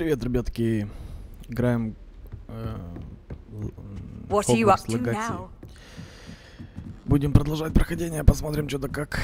Привет, ребятки. Играем Хогвартс Hogwarts Legacy. Будем продолжать прохождение, посмотрим, что да как.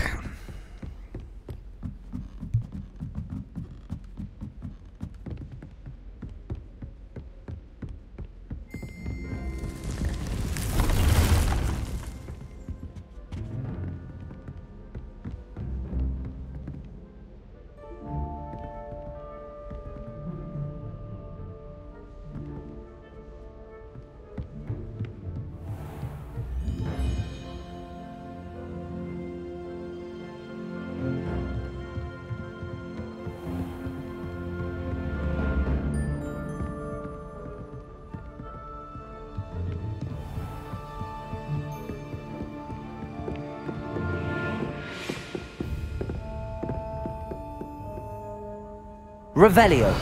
Revelio.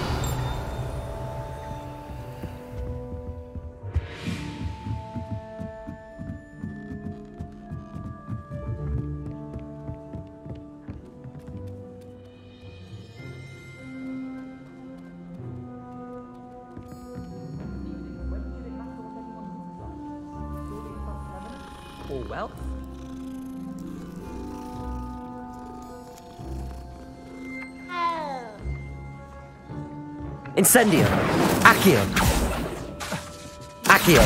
All well? Incendio. Accio. Accio.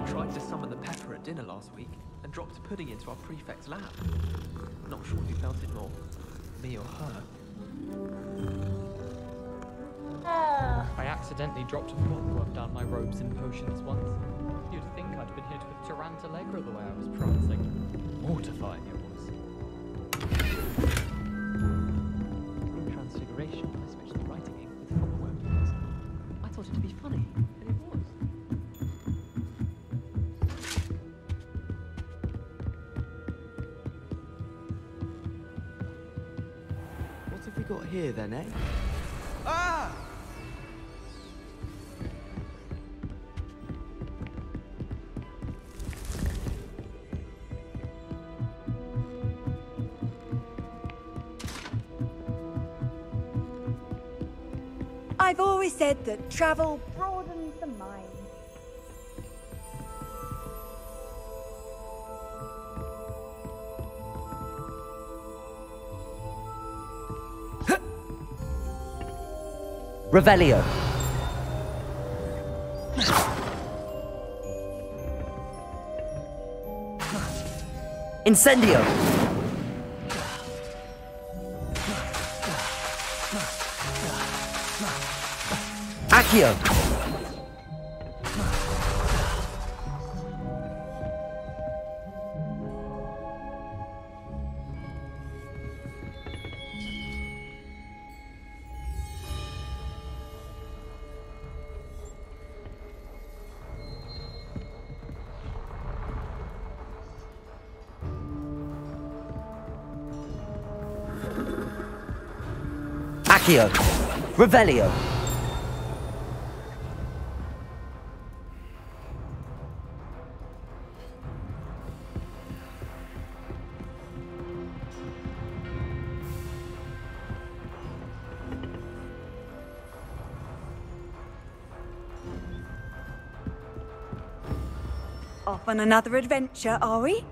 Tried to summon the pepper at dinner last week and dropped pudding into our prefect's lab. Not sure who felt it more, me or her. I accidentally dropped a bookworm down my robes and potions once. You'd think I'd been hit with Tarantallegra the way I was prancing. Mortifying it was. In Transfiguration, I switched the writing ink with Fogworm units. I thought it'd be funny, and it was. What have we got here then, eh? Ah! I've always said that travel broadens the mind. Revelio. Incendio. Accio. Accio. Revelio. Off on another adventure, are we?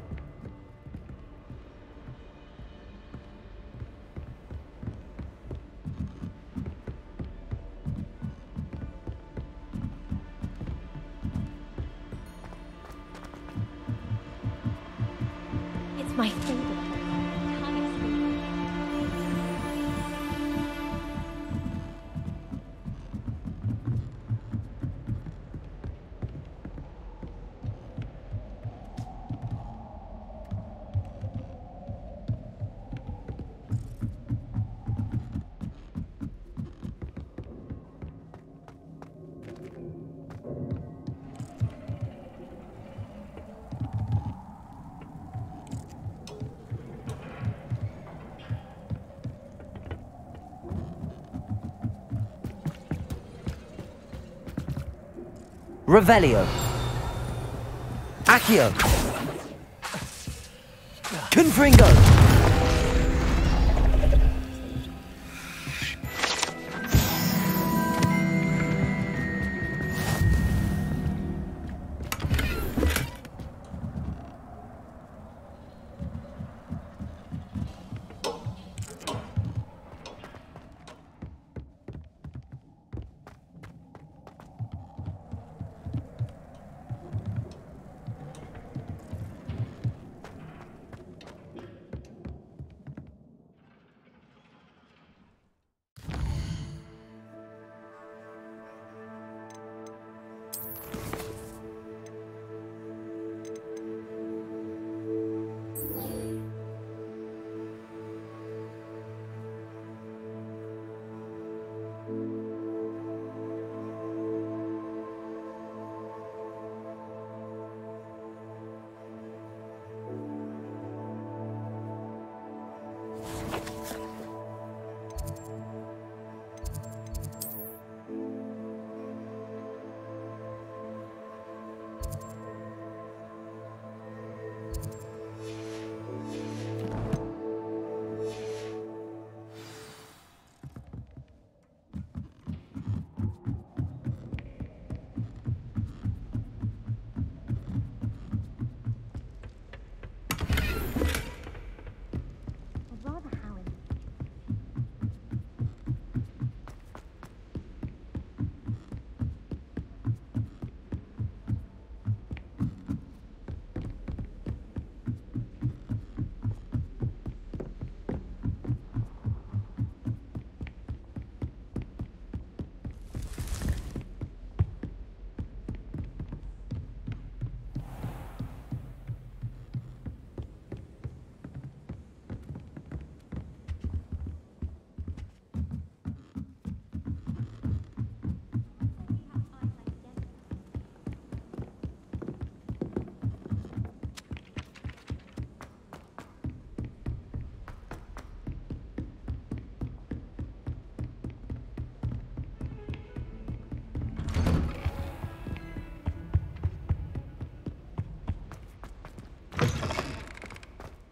It's my favorite. Revelio. Accio. Confringo.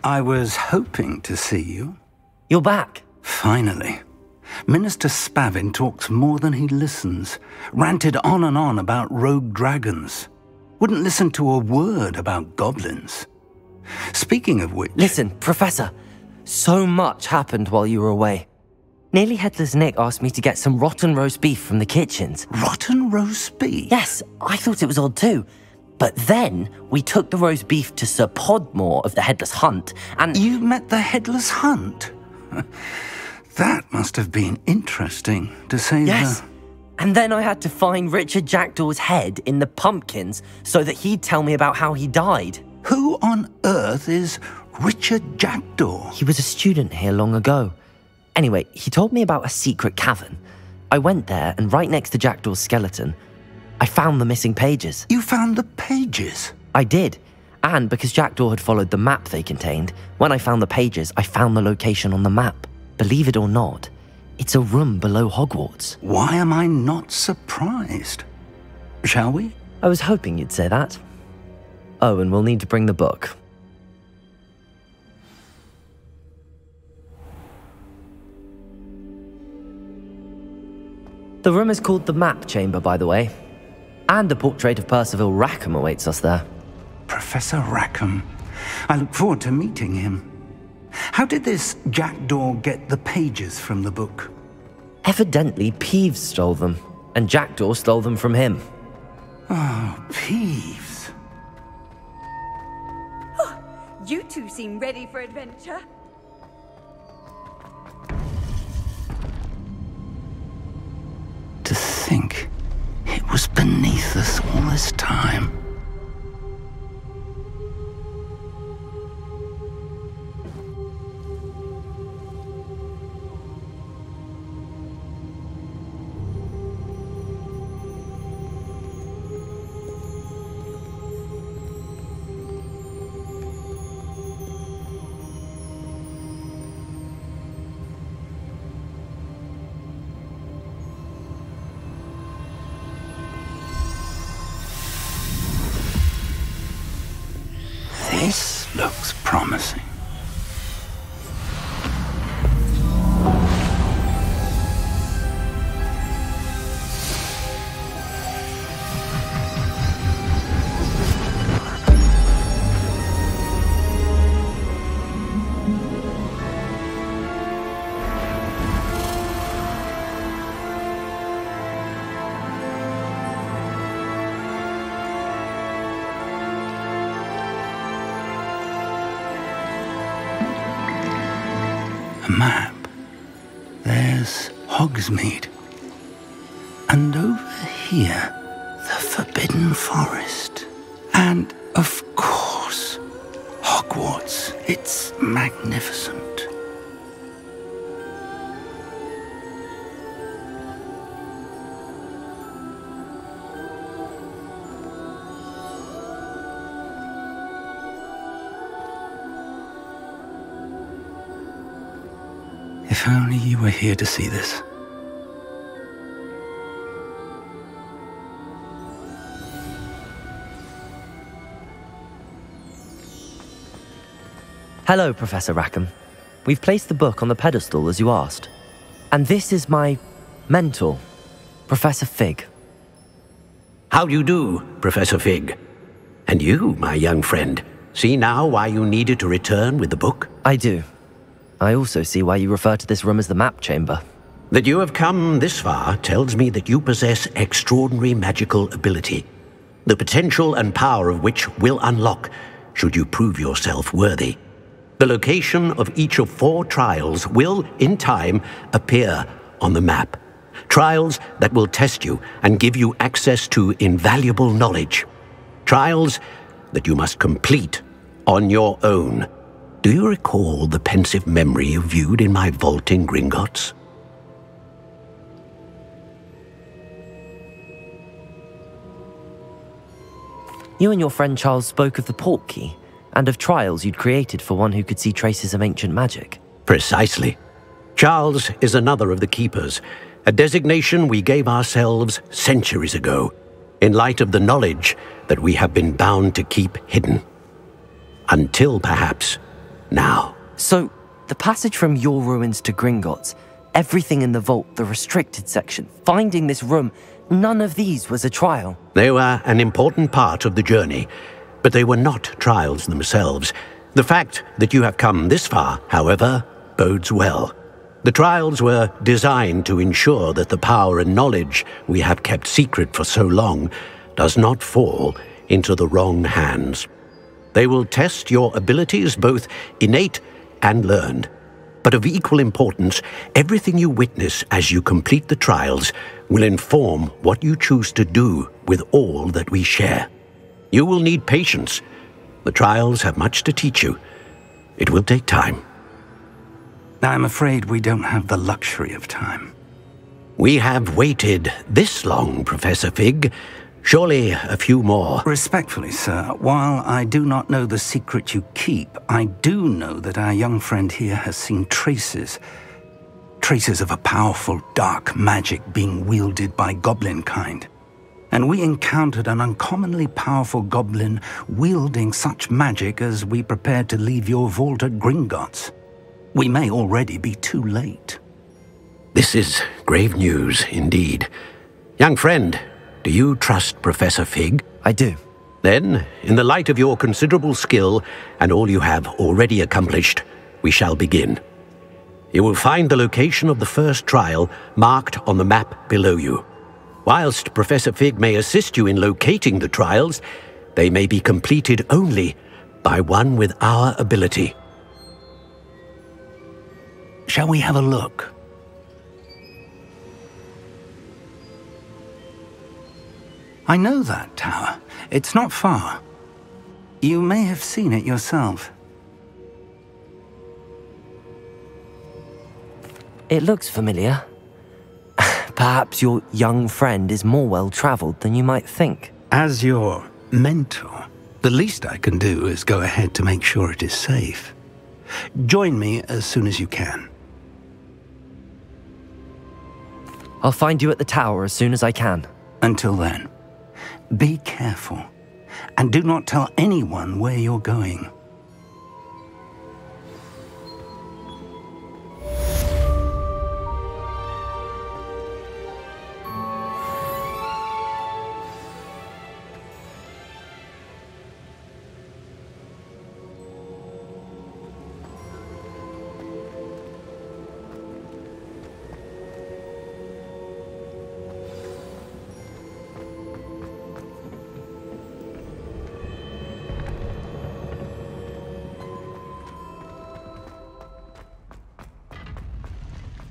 I was hoping to see you. You're back. Finally. Minister Spavin talks more than he listens. Ranted on and on about rogue dragons. Wouldn't listen to a word about goblins. Speaking of which... Listen, Professor. So much happened while you were away. Nearly Headless Nick asked me to get some rotten roast beef from the kitchens. Rotten roast beef? Yes, I thought it was odd too. But then we took the roast beef to Sir Podmore of the Headless Hunt, and... You met the Headless Hunt? That must have been interesting, to say Yes. the... And then I had to find Richard Jackdaw's head in the pumpkins so that he'd tell me about how he died. Who on earth is Richard Jackdaw? He was a student here long ago. Anyway, he told me about a secret cavern. I went there, and right next to Jackdaw's skeleton, I found the missing pages. You found the pages? I did. And because Jackdaw had followed the map they contained, when I found the pages, I found the location on the map. Believe it or not, it's a room below Hogwarts. Why am I not surprised? Shall we? I was hoping you'd say that. Oh, and we'll need to bring the book. The room is called the Map Chamber, by the way. And a portrait of Percival Rackham awaits us there. Professor Rackham. I look forward to meeting him. How did this Jackdaw get the pages from the book? Evidently, Peeves stole them, and Jackdaw stole them from him. Oh, Peeves. You two seem ready for adventure. To think it was beneath us all this time. This looks promising. Map. There's Hogsmeade. And over here, the Forbidden Forest. And, of course, Hogwarts. Hogwarts. It's magnificent. If only you were here to see this. Hello, Professor Rackham. We've placed the book on the pedestal as you asked. And this is my mentor, Professor Fig. How do you do, Professor Fig? And you, my young friend, see now why you needed to return with the book? I do. I also see why you refer to this room as the map chamber. That you have come this far tells me that you possess extraordinary magical ability, the potential and power of which will unlock should you prove yourself worthy. The location of each of 4 trials will, in time, appear on the map. Trials that will test you and give you access to invaluable knowledge. Trials that you must complete on your own. Do you recall the pensive memory you viewed in my vault in Gringotts? You and your friend Charles spoke of the portkey, and of trials you'd created for one who could see traces of ancient magic. Precisely. Charles is another of the Keepers, a designation we gave ourselves centuries ago, in light of the knowledge that we have been bound to keep hidden. Until, perhaps, now. So, the passage from your ruins to Gringotts, everything in the vault, the restricted section, finding this room, none of these was a trial. They were an important part of the journey, but they were not trials themselves. The fact that you have come this far, however, bodes well. The trials were designed to ensure that the power and knowledge we have kept secret for so long does not fall into the wrong hands. They will test your abilities, both innate and learned. But of equal importance, everything you witness as you complete the trials will inform what you choose to do with all that we share. You will need patience. The trials have much to teach you. It will take time. I'm afraid we don't have the luxury of time. We have waited this long, Professor Fig. Surely a few more. Respectfully, sir, while I do not know the secret you keep, I do know that our young friend here has seen traces of a powerful dark magic being wielded by goblin kind. And we encountered an uncommonly powerful goblin wielding such magic as we prepared to leave your vault at Gringotts. We may already be too late. This is grave news indeed. Young friend, do you trust Professor Fig? I do. Then, in the light of your considerable skill and all you have already accomplished, we shall begin. You will find the location of the first trial marked on the map below you. Whilst Professor Fig may assist you in locating the trials, they may be completed only by one with our ability. Shall we have a look? I know that tower. It's not far. You may have seen it yourself. It looks familiar. Perhaps your young friend is more well-traveled than you might think. As your mentor, the least I can do is go ahead to make sure it is safe. Join me as soon as you can. I'll find you at the tower as soon as I can. Until then, be careful, and do not tell anyone where you're going.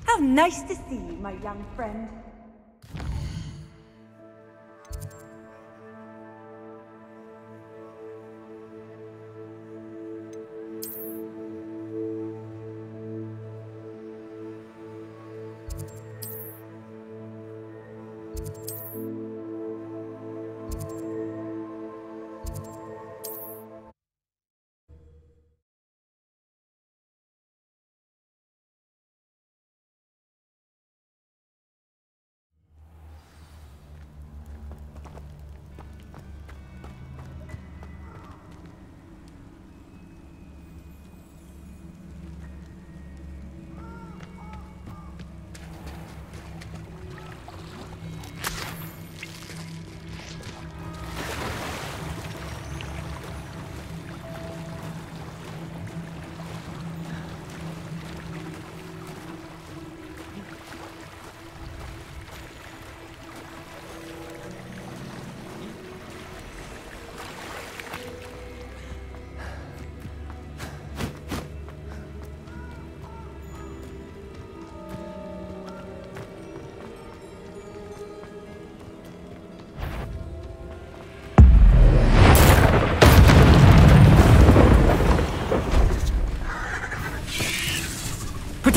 How nice to see you, my young friend.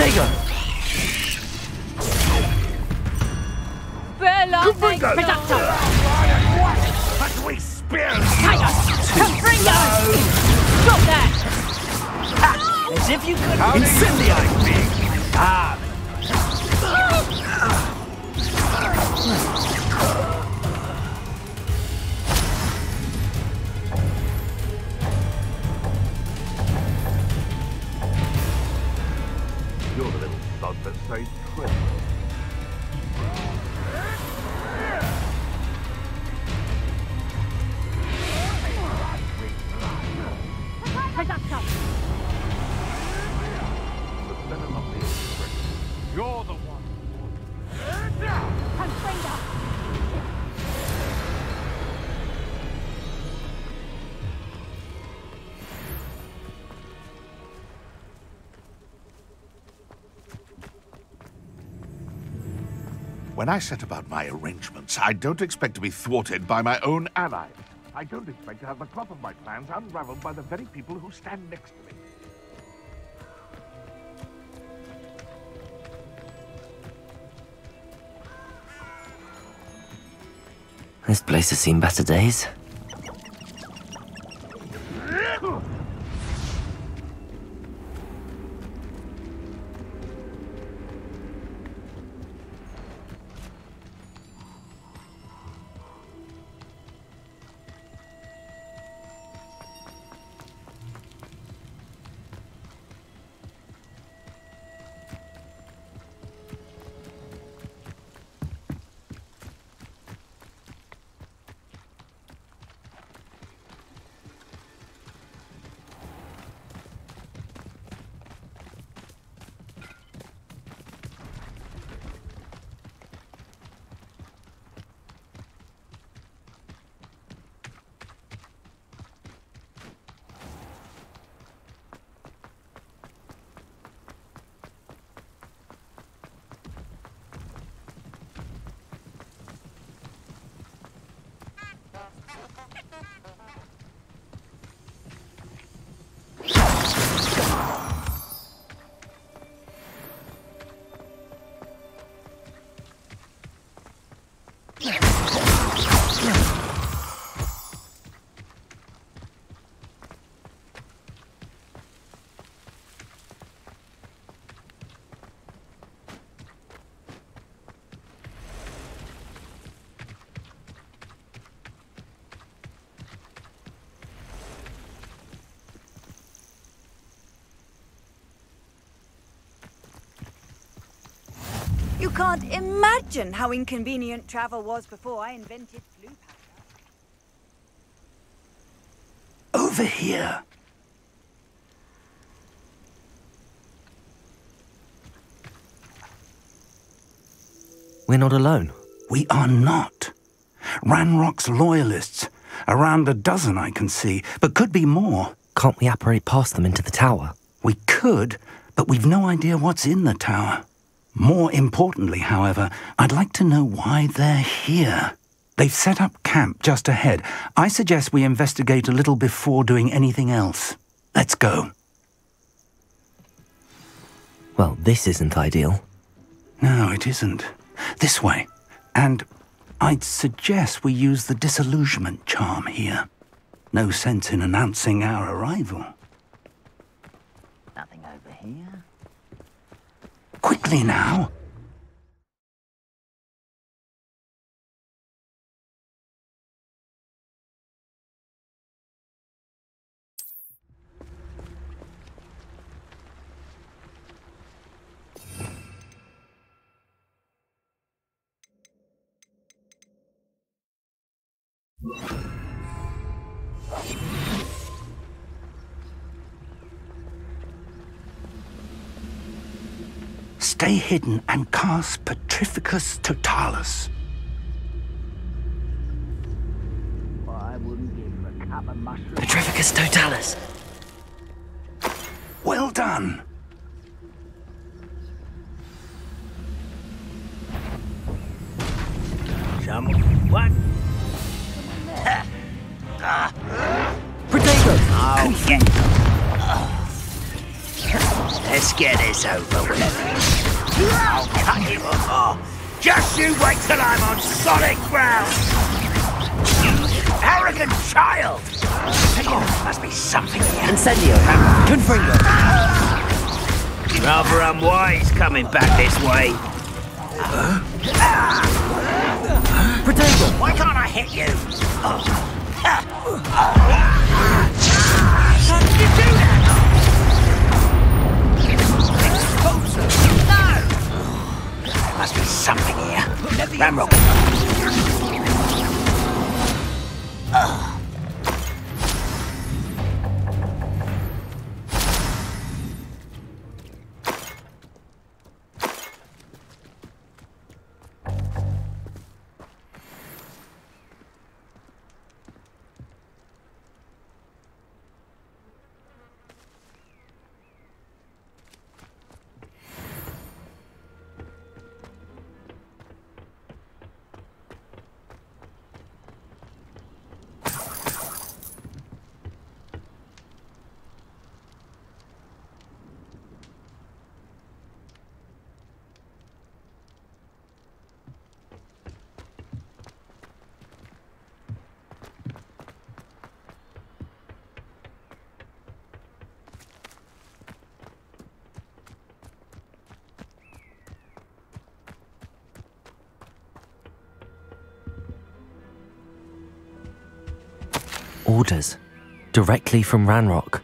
Protego! Bella, Predactor! But we spear Tiger! Confringo! Stop that! As if you could. Ah! You're the little sod that stays trim. Predactor! You're the one. Confringo! When I set about my arrangements, I don't expect to be thwarted by my own allies. I don't expect to have the crop of my plans unraveled by the very people who stand next to me. This place has seen better days. You can't imagine how inconvenient travel was before I invented blue powder. Over here. We're not alone. We are not. Ranrock's loyalists. Around a dozen I can see, but could be more. Can't we apparate past them into the tower? We could, but we've no idea what's in the tower. More importantly, however, I'd like to know why they're here. They've set up camp just ahead. I suggest we investigate a little before doing anything else. Let's go. Well, this isn't ideal. No, it isn't. This way. And I'd suggest we use the disillusionment charm here. No sense in announcing our arrival. Nothing over here. Quickly now. Stay hidden and cast Petrificus Totalis. I wouldn't give him a cup of mushrooms. Petrificus Totalis! Well done. What? Protego! Oh, get. Let's get this over with. I'll cut him off. Just you wait till I'm on solid ground. You arrogant child. Oh, must be something here. Incendio. Confringo. Rather unwise coming back this way. Protego. Why can't I hit you? How did you do that? No! There must be something here. Ramrock. Orders. Directly from Ranrock.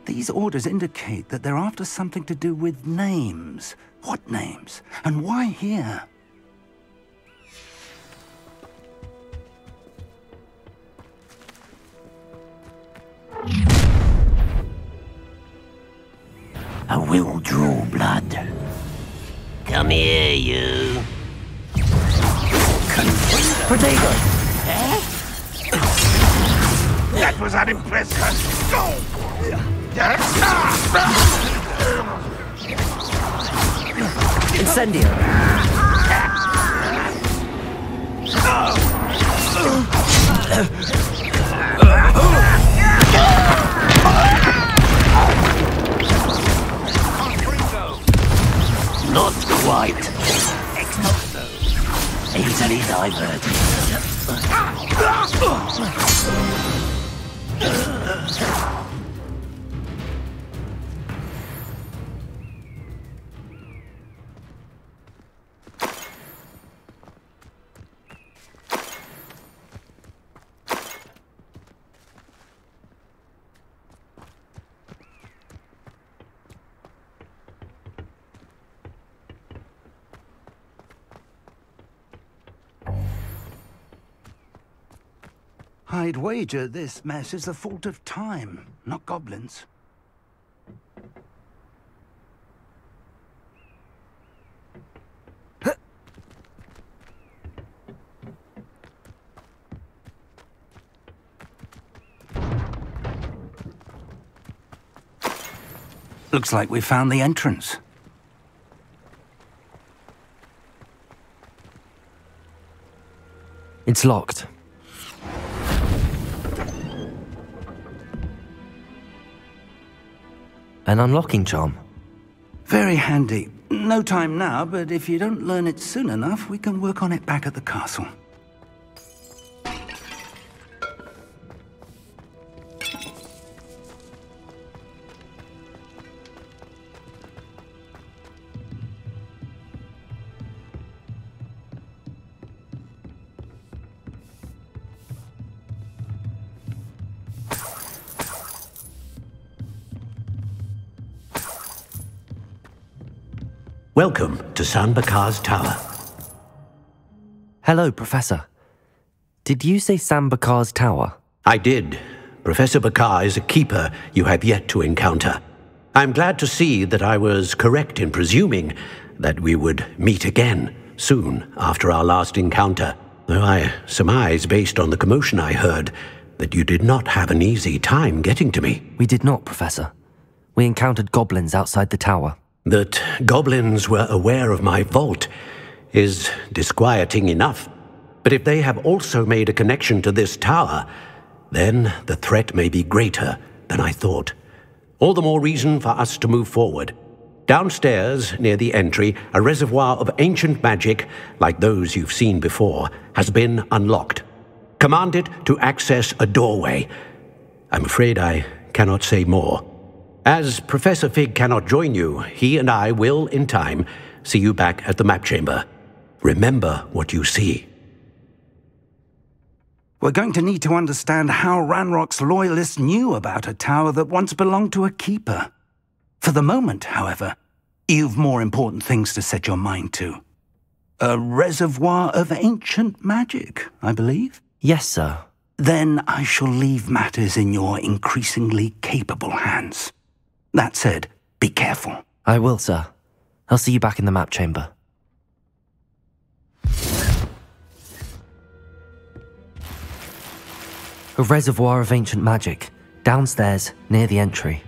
These orders indicate that they're after something to do with names. What names? And why here? I will draw blood. Come here, you. Protego. That was unimpressive. Incendio. Not quite. Easily diverted. I'd wager this mess is the fault of time, not goblins. Looks like we found the entrance. It's locked. An unlocking charm. Very handy. No time now, but if you don't learn it soon enough, we can work on it back at the castle. Welcome to San Bakar's Tower. Hello, Professor. Did you say San Bakar's Tower? I did. Professor Bakar is a keeper you have yet to encounter. I'm glad to see that I was correct in presuming that we would meet again soon after our last encounter, though I surmise, based on the commotion I heard, that you did not have an easy time getting to me. We did not, Professor. We encountered goblins outside the tower. That goblins were aware of my vault is disquieting enough. But if they have also made a connection to this tower, then the threat may be greater than I thought. All the more reason for us to move forward. Downstairs, near the entry, a reservoir of ancient magic, like those you've seen before, has been unlocked. Command it to access a doorway. I'm afraid I cannot say more. As Professor Fig cannot join you, he and I will, in time, see you back at the map chamber. Remember what you see. We're going to need to understand how Ranrock's loyalists knew about a tower that once belonged to a keeper. For the moment, however, you've more important things to set your mind to. A reservoir of ancient magic, I believe? Yes, sir. Then I shall leave matters in your increasingly capable hands. That said, be careful. I will, sir. I'll see you back in the map chamber. A reservoir of ancient magic, downstairs, near the entry.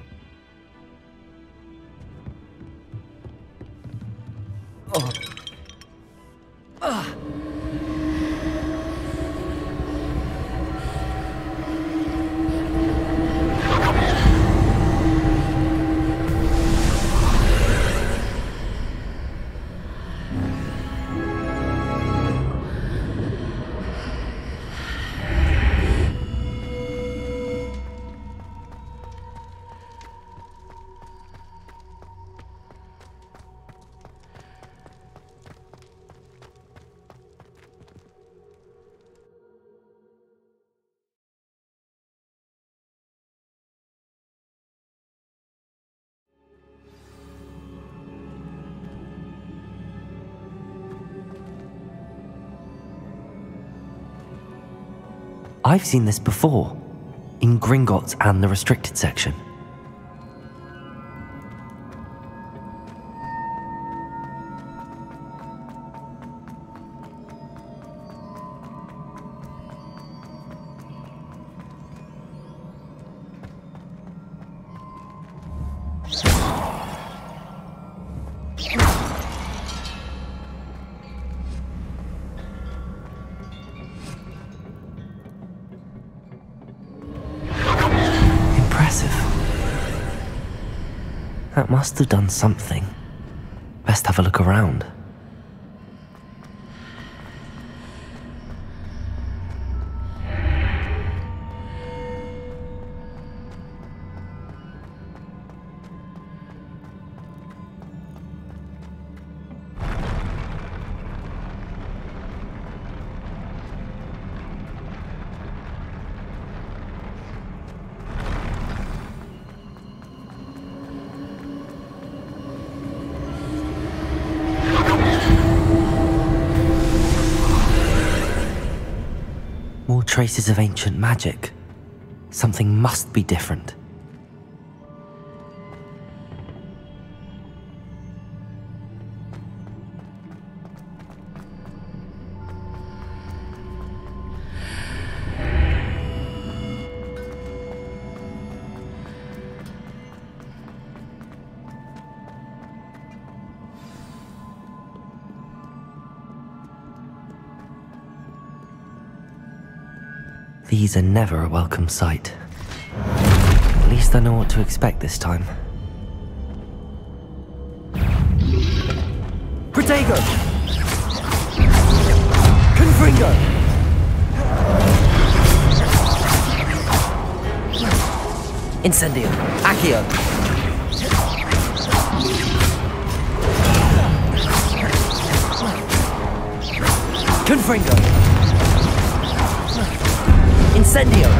I've seen this before, in Gringotts and the restricted section. That must have done something. Best have a look around. More traces of ancient magic. Something must be different. These are never a welcome sight. At least I know what to expect this time. Protego! Confringo! Incendio! Accio! Confringo! Incendio!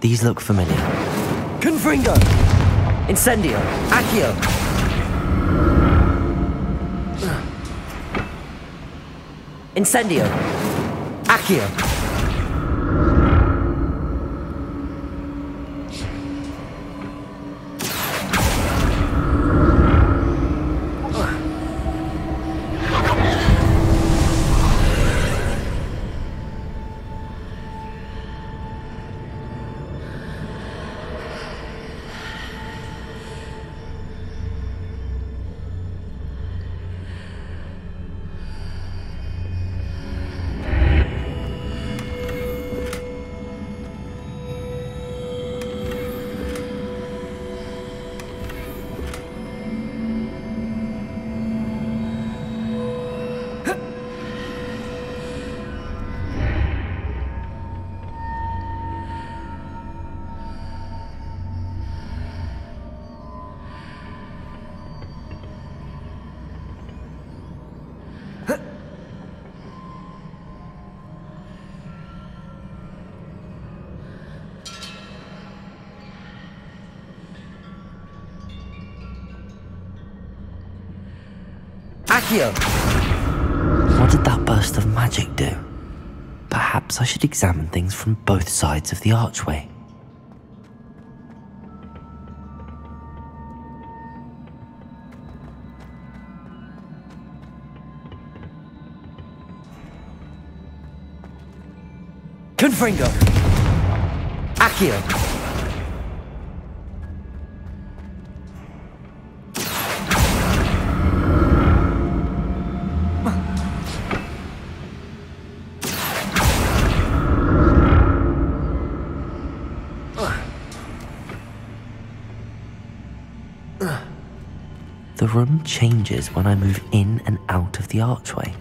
These look familiar. Confringo! Incendio! Accio! Incendio! Accio! What did that burst of magic do? Perhaps I should examine things from both sides of the archway. Confringo! Accio! The room changes when I move in and out of the archway.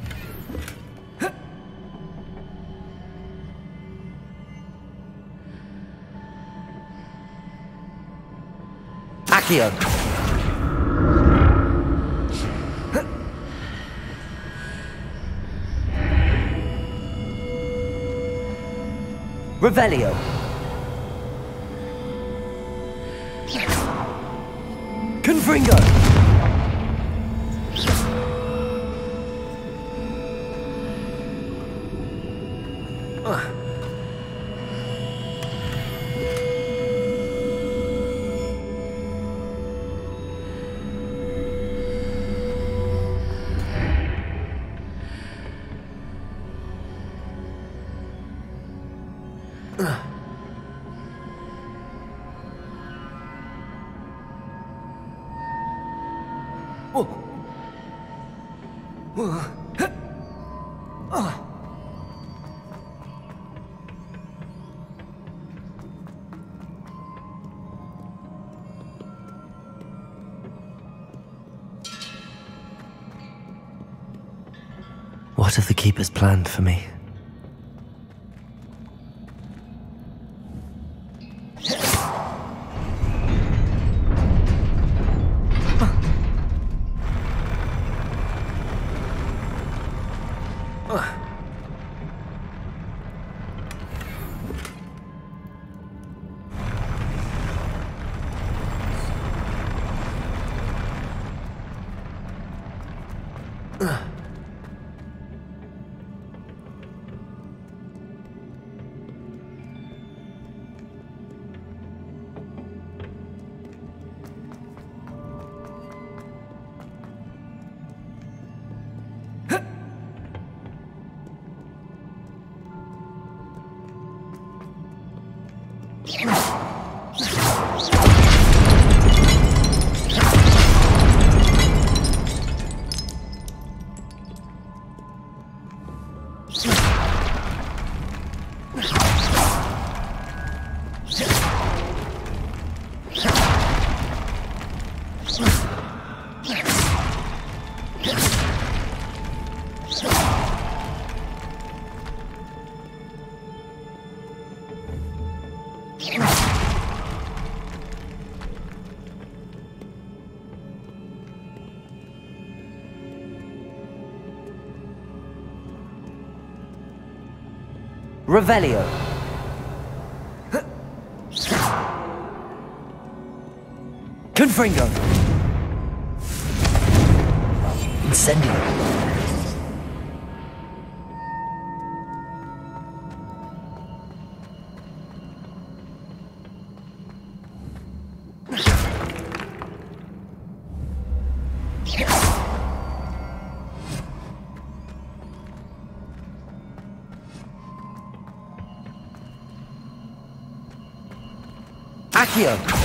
Accio! Revelio! Confringo! What have the keepers planned for me? Revelio. Confringo. Incendio. Accio.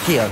Accio.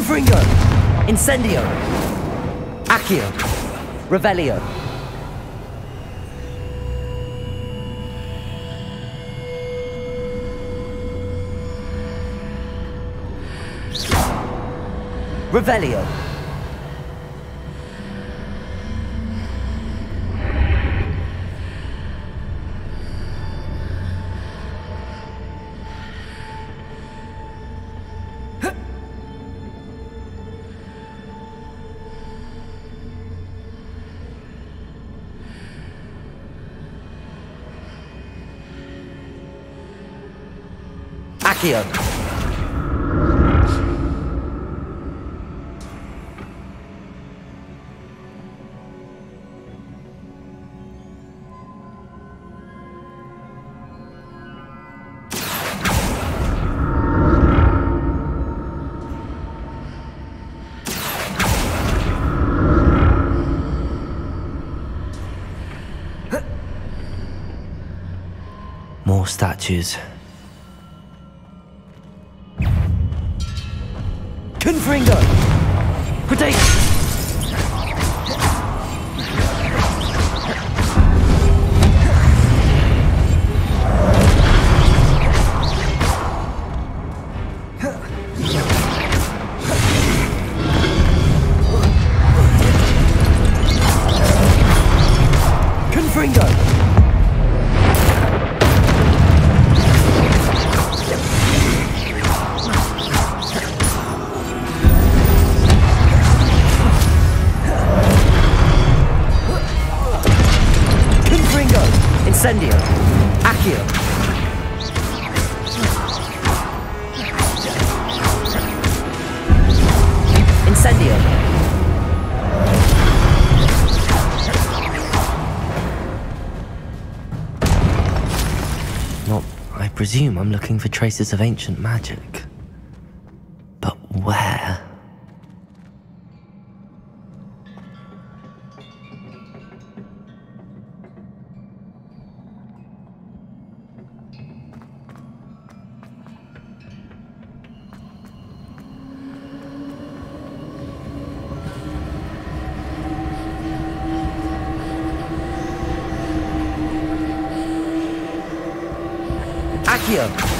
Confringo! Incendio! Accio! Revelio! Revelio! Accio! More statues. Confringo! Protect! Confringo! Incendio! Accio! Incendio! Well, I presume I'm looking for traces of ancient magic. But where? Accio!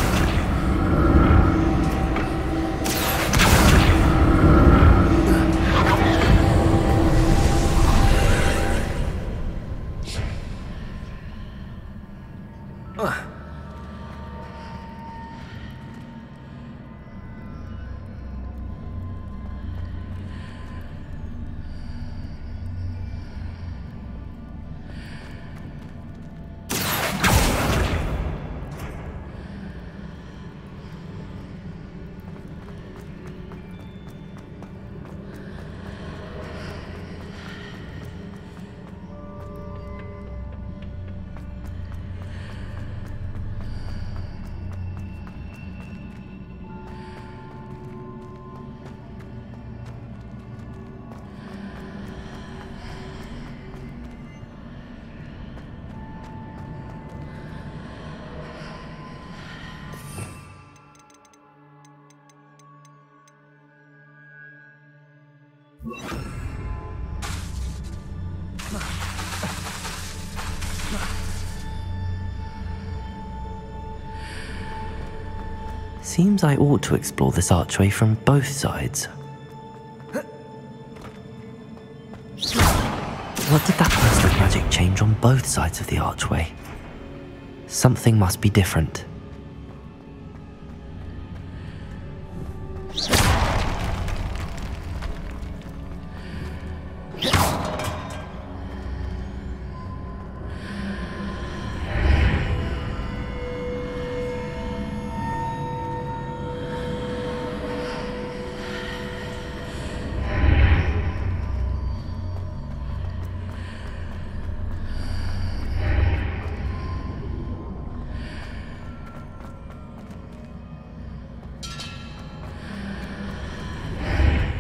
Seems I ought to explore this archway from both sides. What did that burst of magic change on both sides of the archway? Something must be different.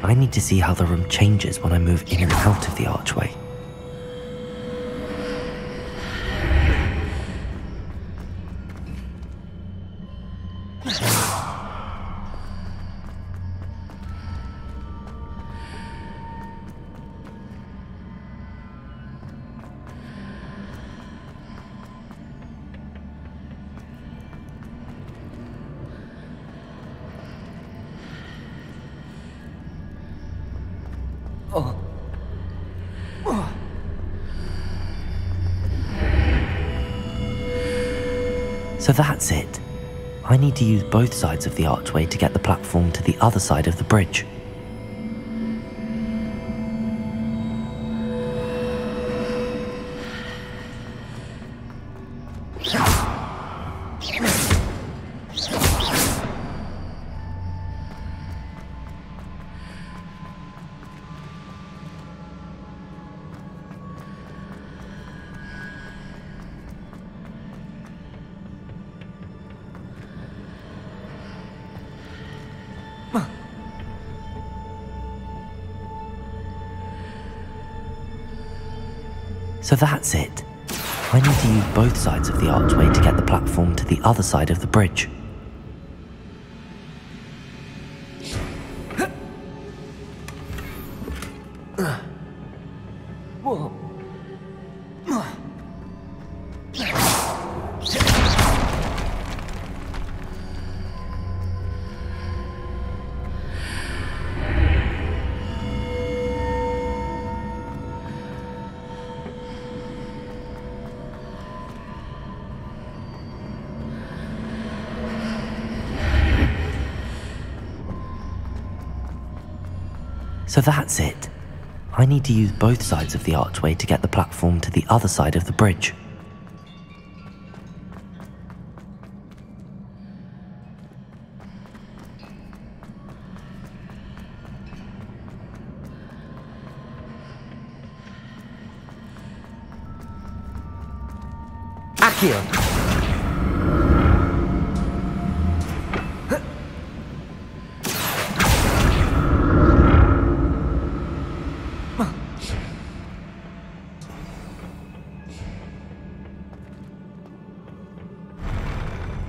I need to see how the room changes when I move in and out of the archway. So that's it. I need to use both sides of the archway to get the platform to the other side of the bridge. So that's it. I need to use both sides of the archway to get the platform to the other side of the bridge. So that's it. I need to use both sides of the archway to get the platform to the other side of the bridge. Accio!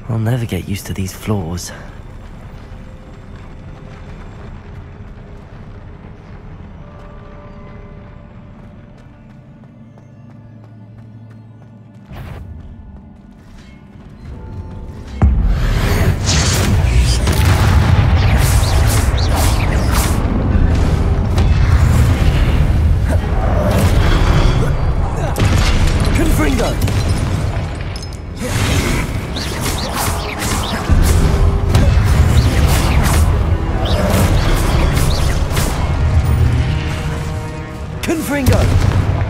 I'll never get used to these floors.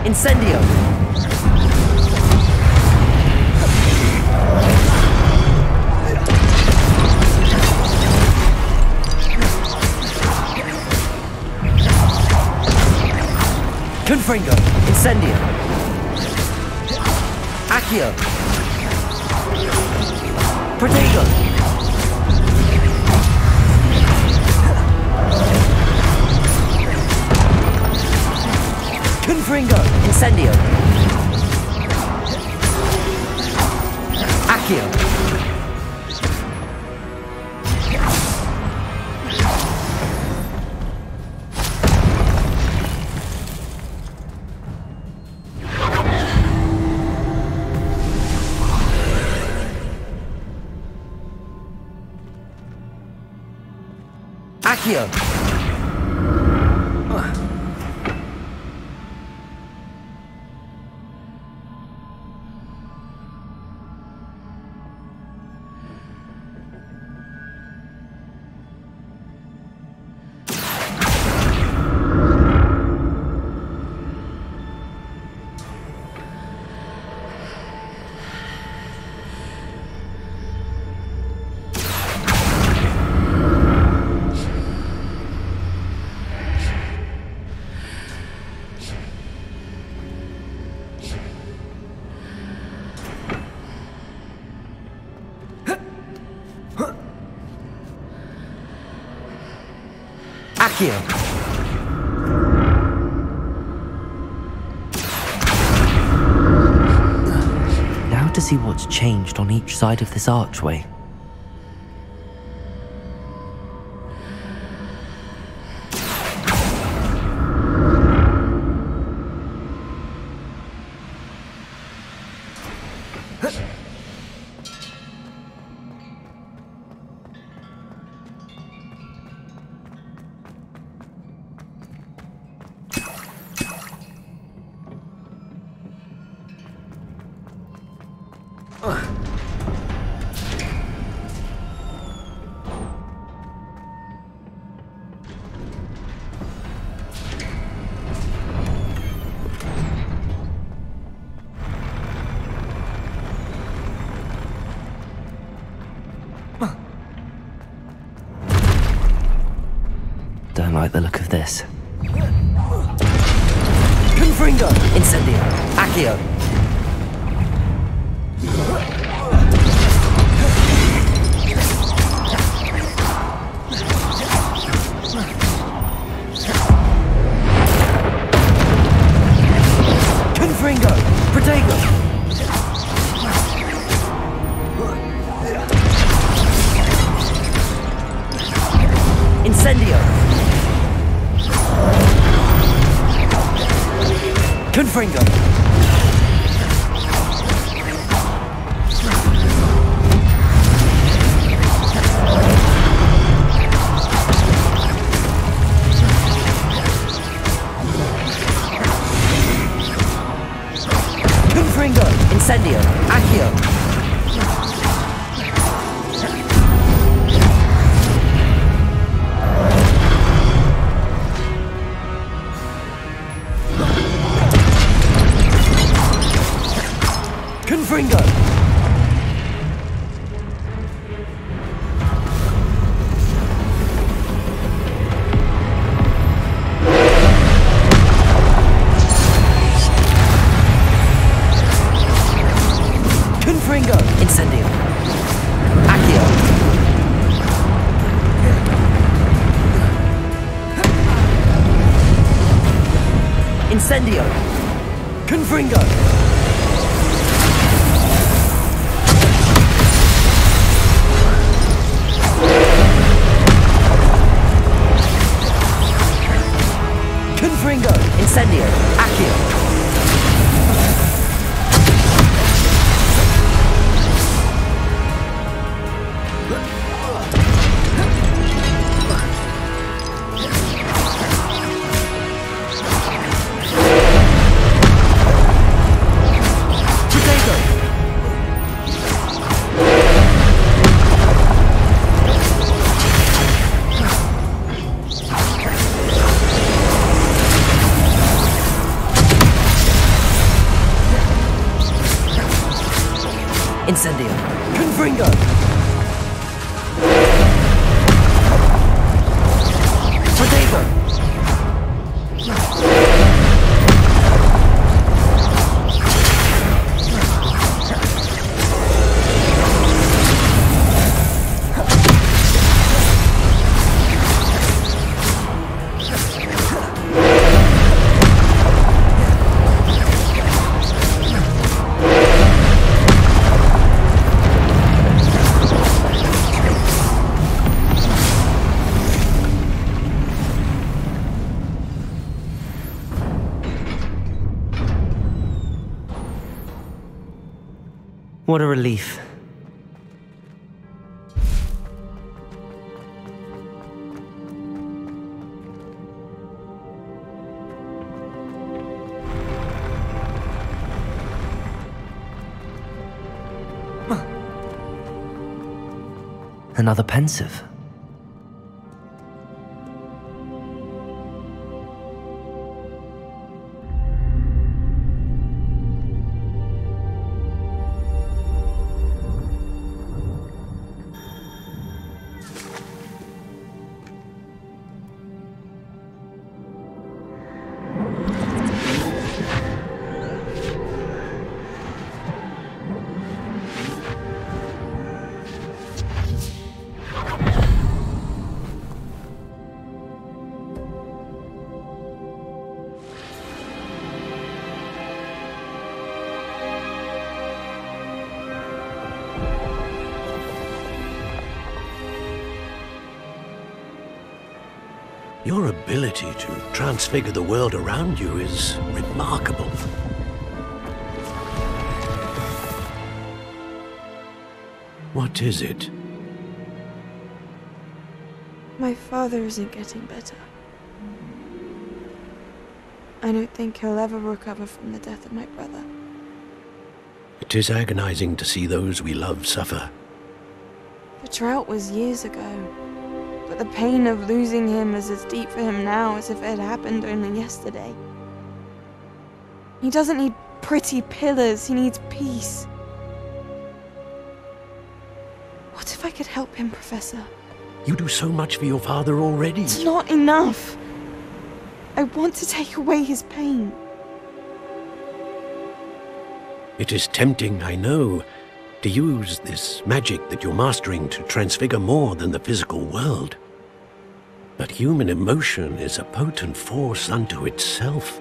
Incendio! Confringo! Incendio! Accio! Protego! Confringo! Incendio! Accio! Accio! Accio! Now to see what's changed on each side of this archway. like the look of this. Confringo! Incendio! Accio! Confringo! Protego! Incendio! Confringo! Confringo! Incendio! Accio! Confringo! Confringo! Incendio! Accio! Incendio! Confringo! Confringo! Incendio! Accio! Incendio! Confringo! Protego! What a relief. Another pensive. Your ability to transfigure the world around you is remarkable. What is it? My father isn't getting better. I don't think he'll ever recover from the death of my brother. It is agonizing to see those we love suffer. The drought was years ago, but the pain of losing him is as deep for him now as if it had happened only yesterday. He doesn't need pretty pillars, he needs peace. What if I could help him, Professor? You do so much for your father already. It's not enough. I want to take away his pain. It is tempting, I know, to use this magic that you're mastering to transfigure more than the physical world. But human emotion is a potent force unto itself.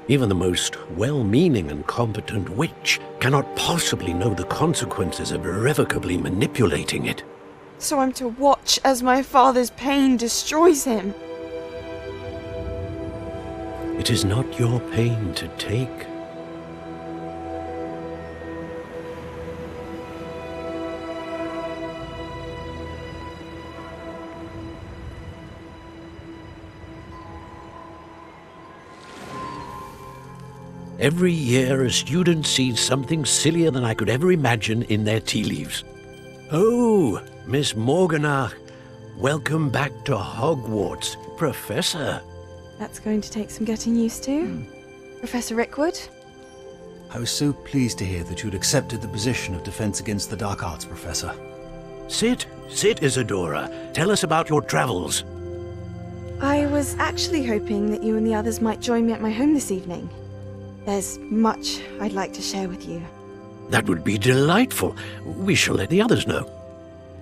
Even the most well-meaning and competent witch cannot possibly know the consequences of irrevocably manipulating it. So I'm to watch as my father's pain destroys him. It is not your pain to take. Every year, a student sees something sillier than I could ever imagine in their tea leaves. Oh, Miss Morganach, welcome back to Hogwarts, Professor. That's going to take some getting used to. Professor Rickwood? I was so pleased to hear that you'd accepted the position of Defense Against the Dark Arts, Professor. Sit, Isadora. Tell us about your travels. I was actually hoping that you and the others might join me at my home this evening. There's much I'd like to share with you. That would be delightful. We shall let the others know.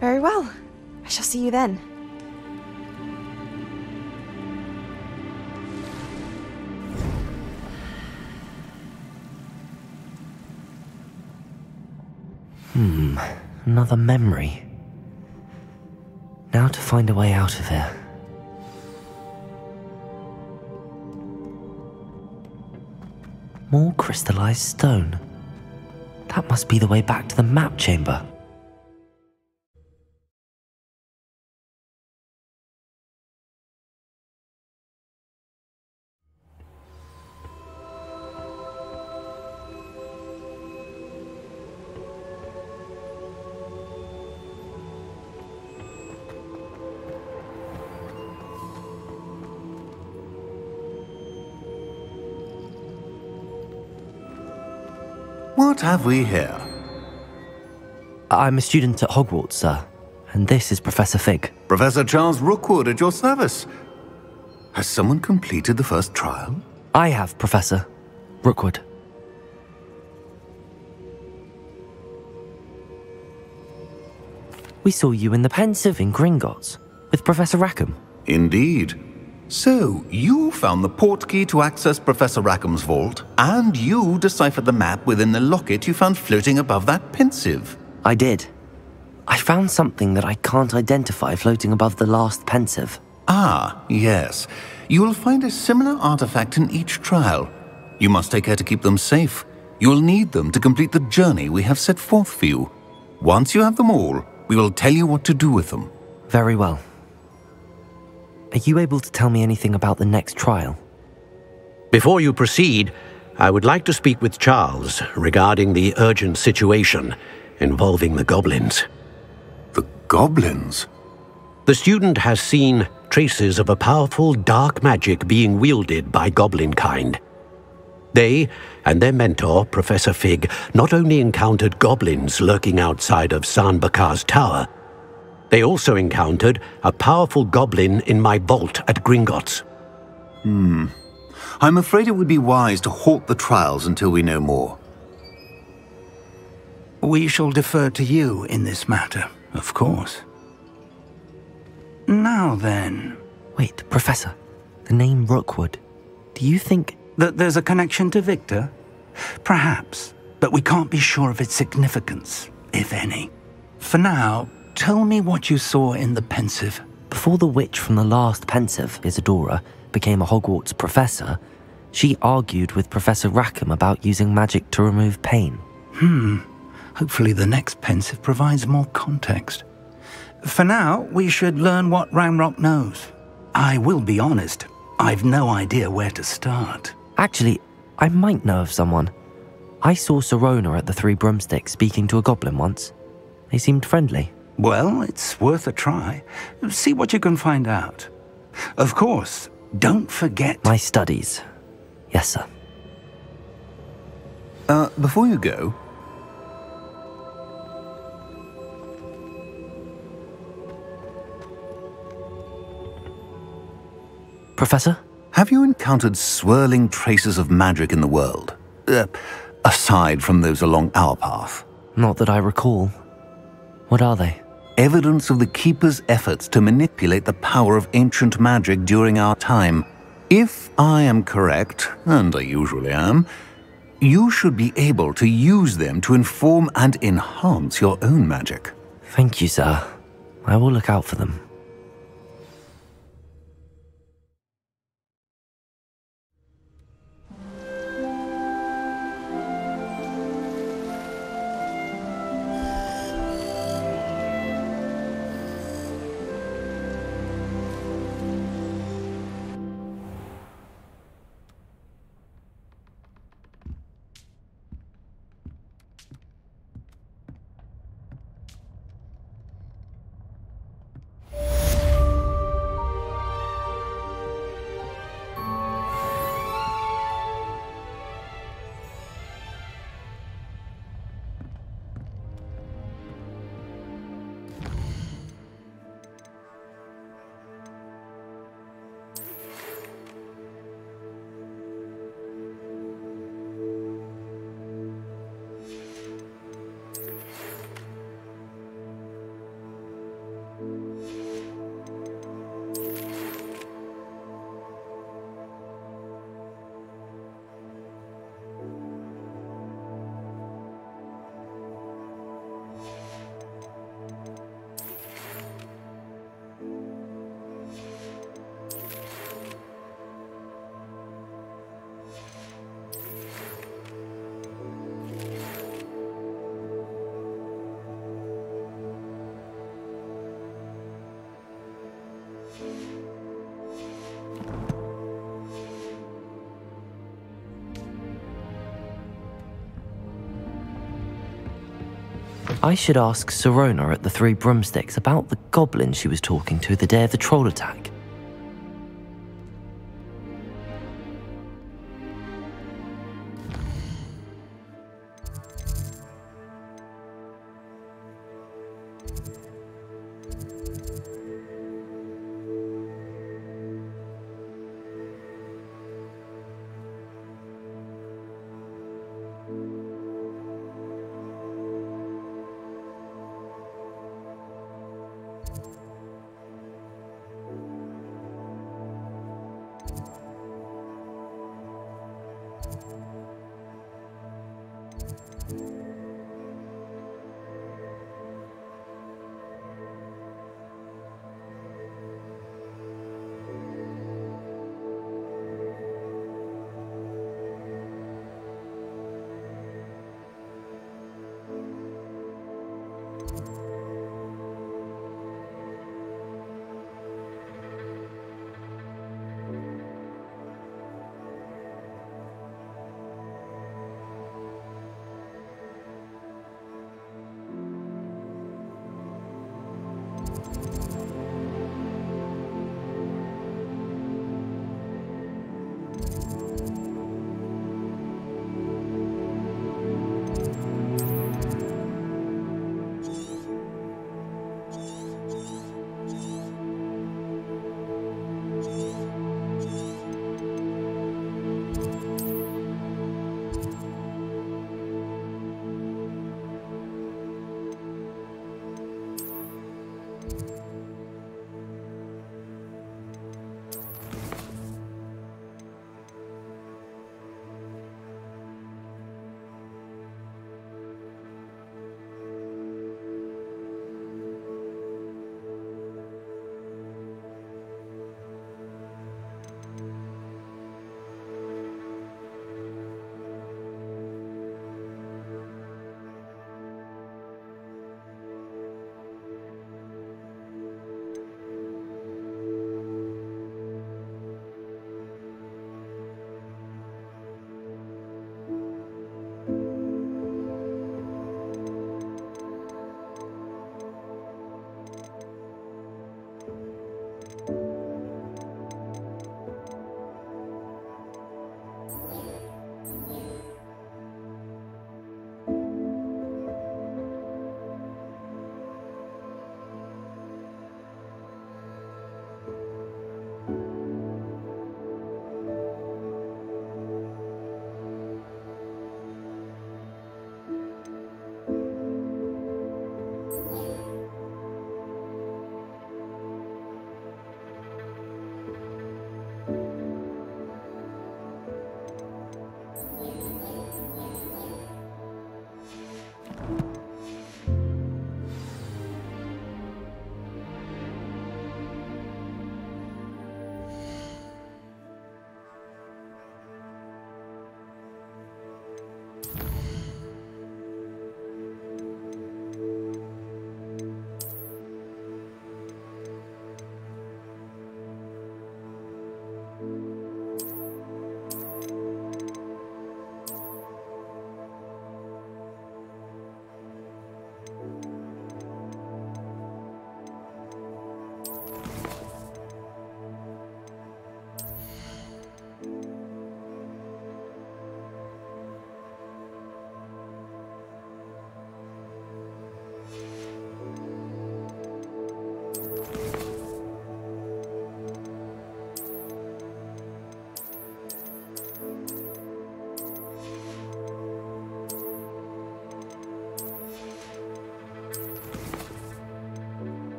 Very well. I shall see you then. Another memory. Now to find a way out of here. More crystallized stone. That must be the way back to the map chamber. What have we here? I'm a student at Hogwarts, sir, and this is Professor Fig. Professor Charles Rookwood at your service. Has someone completed the first trial? I have, Professor Rookwood. We saw you in the Pensive in Gringotts with Professor Rackham. Indeed. So, you found the portkey to access Professor Rackham's vault, and you deciphered the map within the locket you found floating above that Pensive. I did. I found something that I can't identify floating above the last Pensive. Ah, yes. You will find a similar artifact in each trial. You must take care to keep them safe. You will need them to complete the journey we have set forth for you. Once you have them all, we will tell you what to do with them. Very well. Are you able to tell me anything about the next trial? Before you proceed, I would like to speak with Charles regarding the urgent situation involving the goblins. The goblins? The student has seen traces of a powerful dark magic being wielded by goblin kind. They and their mentor, Professor Fig, not only encountered goblins lurking outside of Sanbakar's tower, they also encountered a powerful goblin in my vault at Gringotts. I'm afraid it would be wise to halt the trials until we know more. We shall defer to you in this matter, of course. Now then... Wait, Professor. The name Rookwood. Do you think... that there's a connection to Victor? Perhaps, but we can't be sure of its significance, if any. For now, tell me what you saw in the Pensive. Before the witch from the last Pensive, Isadora, became a Hogwarts professor, she argued with Professor Rackham about using magic to remove pain. Hopefully the next Pensive provides more context. For now, we should learn what Ranrock knows. I will be honest, I've no idea where to start. Actually, I might know of someone. I saw Serona at the Three Broomsticks speaking to a goblin once. They seemed friendly. Well, it's worth a try. See what you can find out. Of course, don't forget... my studies. Yes, sir. Before you go... Professor? Have you encountered swirling traces of magic in the world? Aside from those along our path? Not that I recall. What are they? Evidence of the Keeper's efforts to manipulate the power of ancient magic during our time. If I am correct, and I usually am, you should be able to use them to inform and enhance your own magic. Thank you, sir. I will look out for them. I should ask Sirona at the Three Broomsticks about the goblin she was talking to the day of the troll attack.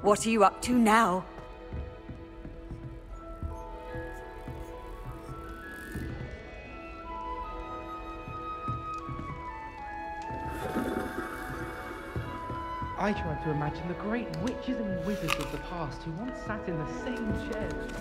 What are you up to now? I tried to imagine the great witches and wizards of the past who once sat in the same chairs.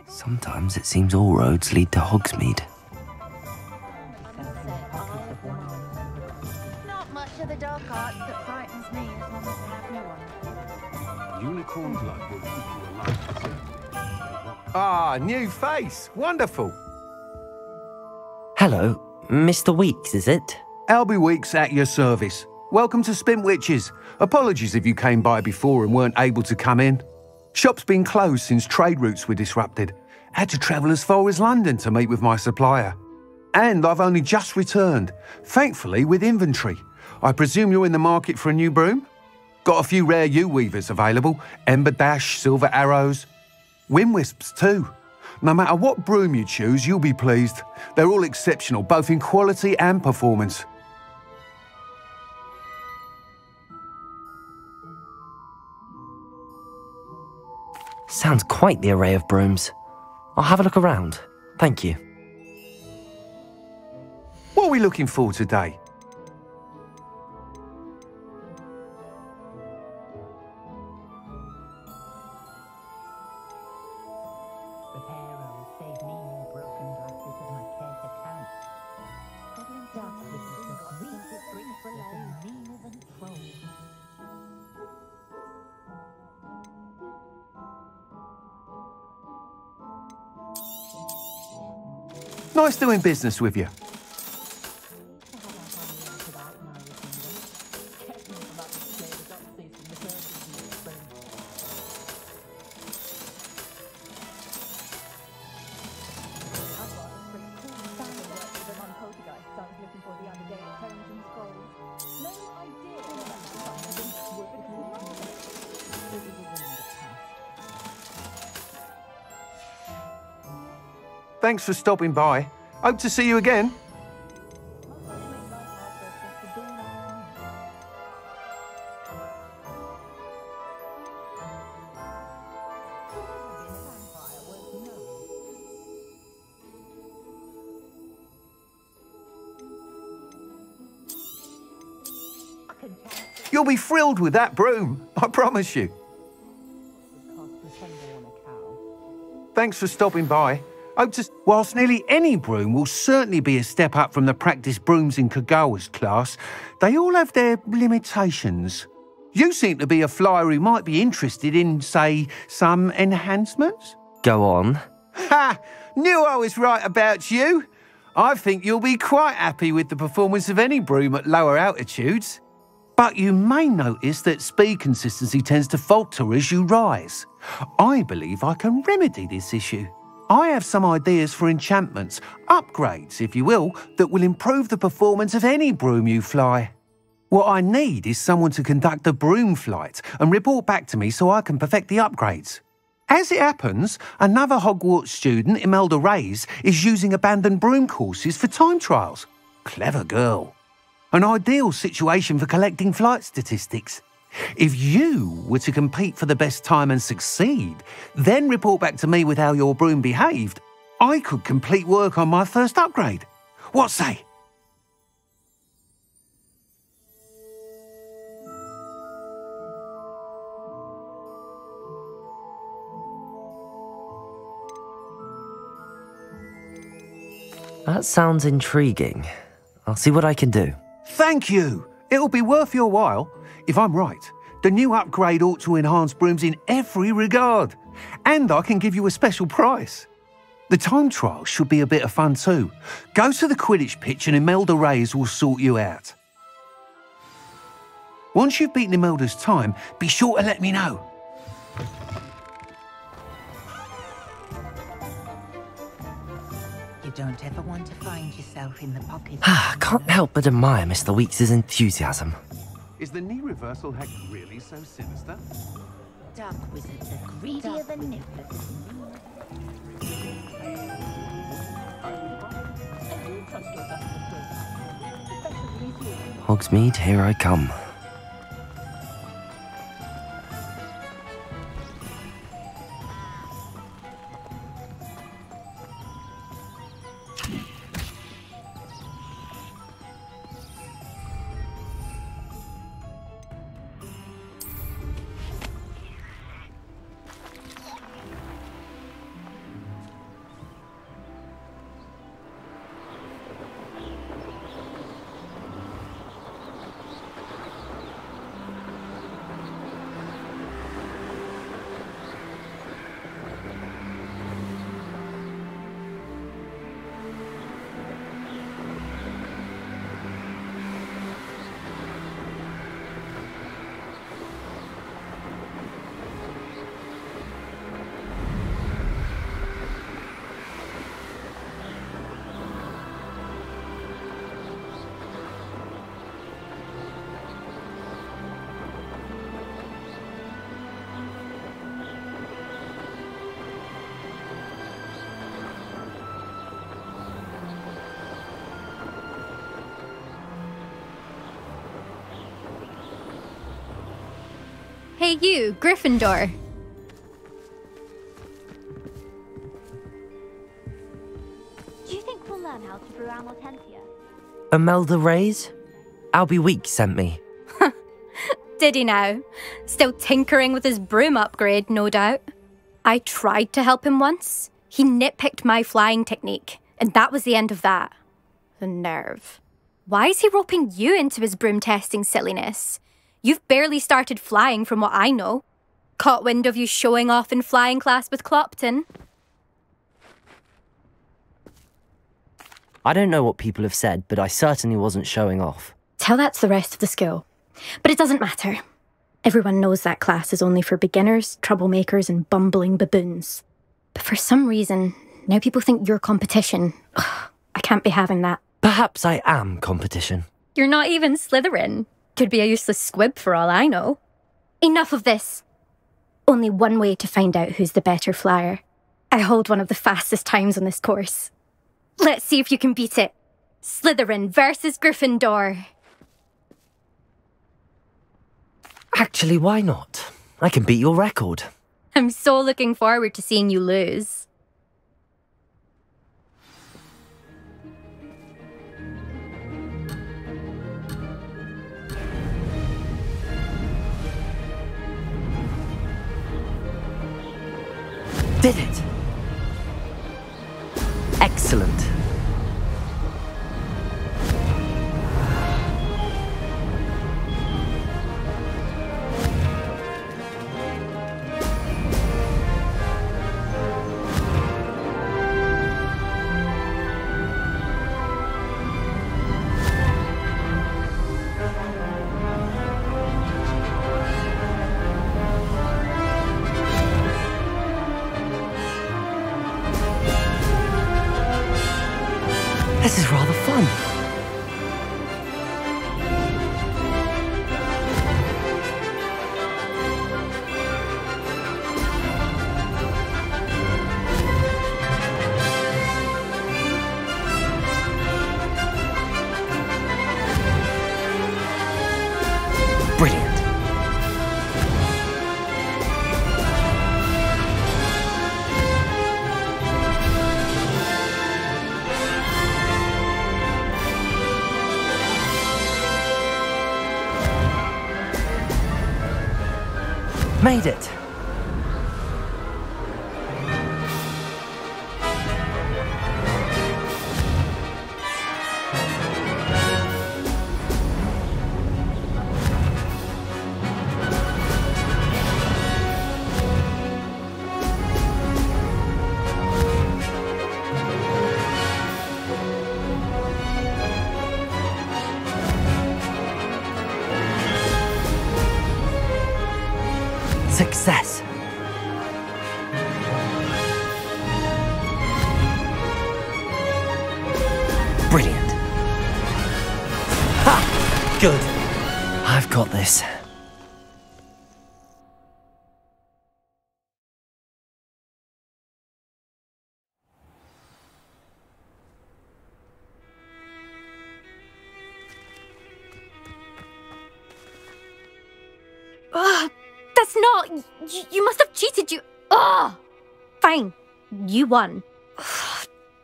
Sometimes it seems all roads lead to Hogsmeade. Not much of the dark arts that frightens me as long as I have no one. Unicorn blood will keep you alive. Ah, new face. Wonderful. Hello, Mr. Weeks, is it? Albie Weeks at your service. Welcome to Spint Witches. Apologies if you came by before and weren't able to come in. Shop's been closed since trade routes were disrupted. Had to travel as far as London to meet with my supplier. And I've only just returned, thankfully with inventory. I presume you're in the market for a new broom? Got a few rare yew-weavers available, Ember Dash, Silver Arrows. Wind Wisps too. No matter what broom you choose, you'll be pleased. They're all exceptional, both in quality and performance. Sounds quite the array of brooms. I'll have a look around. Thank you. What are we looking for today? Nice doing business with you. Thanks for stopping by. Hope to see you again. You'll be thrilled with that broom, I promise you. Thanks for stopping by. Whilst nearly any broom will certainly be a step up from the practice brooms in Kagawa's class, they all have their limitations. You seem to be a flyer who might be interested in, say, some enhancements? Go on. Ha! Knew I was right about you. I think you'll be quite happy with the performance of any broom at lower altitudes. But you may notice that speed consistency tends to falter as you rise. I believe I can remedy this issue. I have some ideas for enchantments, upgrades, if you will, that will improve the performance of any broom you fly. What I need is someone to conduct a broom flight and report back to me so I can perfect the upgrades. As it happens, another Hogwarts student, Imelda Reyes, is using abandoned broom courses for time trials. Clever girl. An ideal situation for collecting flight statistics. If you were to compete for the best time and succeed, then report back to me with how your broom behaved, I could complete work on my first upgrade. What say? That sounds intriguing. I'll see what I can do. Thank you. It'll be worth your while. If I'm right, the new upgrade ought to enhance brooms in every regard. And I can give you a special price. The time trial should be a bit of fun too. Go to the Quidditch pitch and Imelda Reyes will sort you out. Once you've beaten Imelda's time, be sure to let me know. You don't ever want to find yourself in the pocket. I can't help but admire Mr. Weeks' enthusiasm. Is the knee reversal hack really so sinister? Dark wizards are greedier than nippers. Hogsmeade, here I come. Hey you, Gryffindor. Do you think we'll learn how to brew Amortentia? Imelda Reyes? Albie Weeks sent me. Did he now? Still tinkering with his broom upgrade, no doubt. I tried to help him once. He nitpicked my flying technique, and that was the end of that. The nerve. Why is he roping you into his broom testing silliness? You've barely started flying from what I know. Caught wind of you showing off in flying class with Clopton. I don't know what people have said, but I certainly wasn't showing off. Tell that to the rest of the school. But it doesn't matter. Everyone knows that class is only for beginners, troublemakers, and bumbling baboons. But for some reason, now people think you're competition. Ugh, I can't be having that. Perhaps I am competition. You're not even Slytherin. Could be a useless squib for all I know. Enough of this. Only one way to find out who's the better flyer. I hold one of the fastest times on this course. Let's see if you can beat it. Slytherin versus Gryffindor. Actually, why not? I can beat your record. I'm so looking forward to seeing you lose. Did it! Excellent. This is rather fun. Brilliant. Made it! Success! Brilliant! Ha! Good! I've got this. That's not... You must have cheated, you... Ugh! Fine. You won.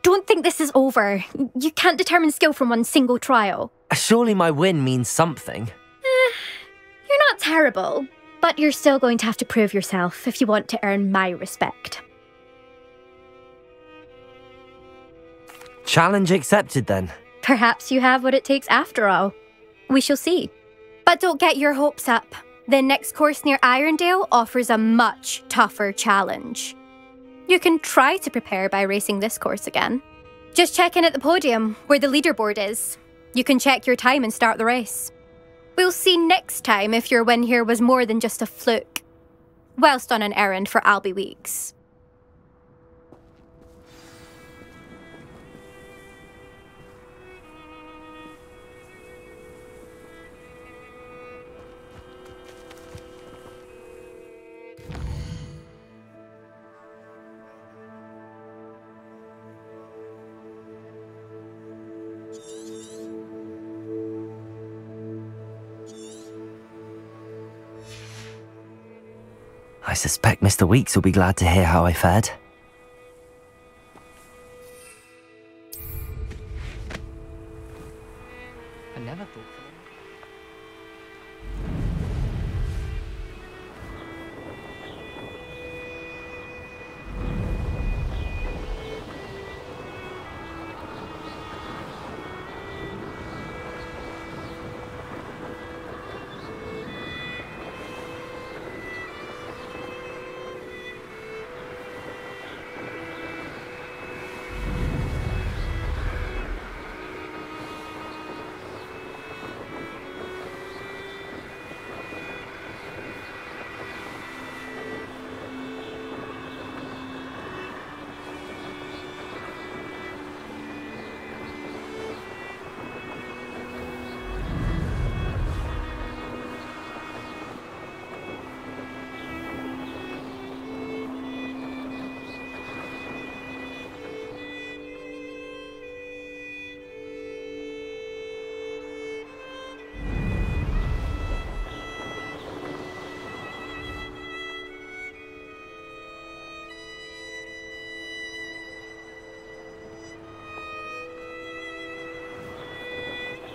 Don't think this is over. You can't determine skill from one single trial. Surely my win means something. You're not terrible, but you're still going to have to prove yourself if you want to earn my respect. Challenge accepted, then. Perhaps you have what it takes after all. We shall see. But don't get your hopes up. The next course near Irondale offers a much tougher challenge. You can try to prepare by racing this course again. Just check in at the podium, where the leaderboard is. You can check your time and start the race. We'll see next time if your win here was more than just a fluke, whilst on an errand for Albie Weeks. I suspect Mr. Weeks will be glad to hear how I fared. I never thought...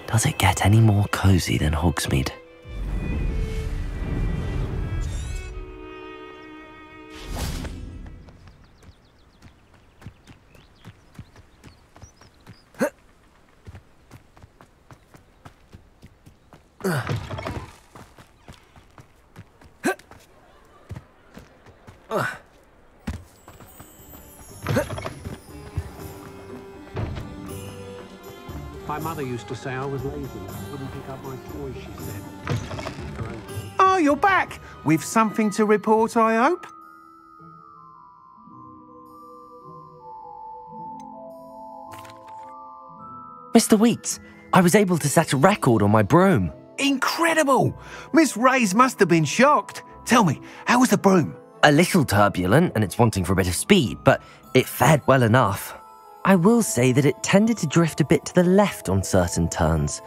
Does it get any more cozy than Hogsmeade? My mother used to say I was lazy. I wouldn't pick up my toys, she said. Oh, you're back! With something to report, I hope? Mr. Weeks, I was able to set a record on my broom. Incredible! Miss Reyes must have been shocked. Tell me, how was the broom? A little turbulent and it's wanting for a bit of speed, but it fared well enough. I will say that it tended to drift a bit to the left on certain turns.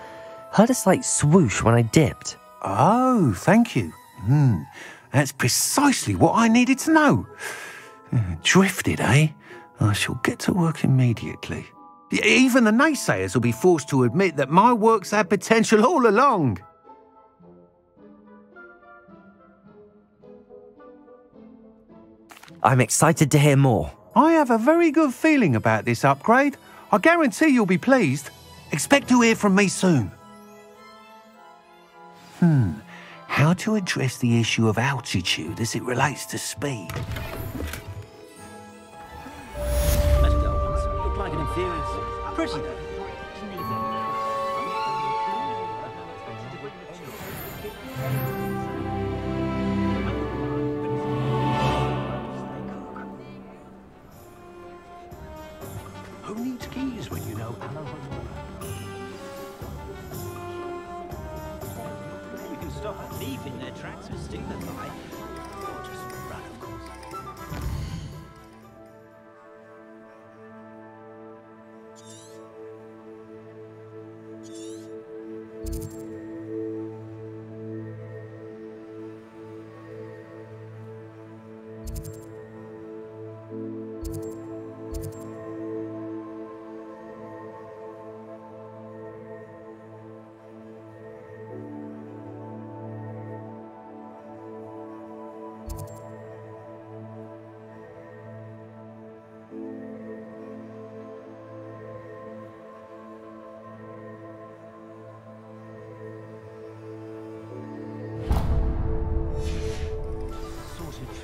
Heard a slight swoosh when I dipped. Oh, thank you. That's precisely what I needed to know. Drifted, eh? I shall get to work immediately. Even the naysayers will be forced to admit that my work's had potential all along. I'm excited to hear more. I have a very good feeling about this upgrade. I guarantee you'll be pleased. Expect to hear from me soon. How to address the issue of altitude as it relates to speed? Looked like an inferior. Pretty though. Who needs keys when you know Anna? We can stop a thief in their tracks and stick them by. Or just run, of course.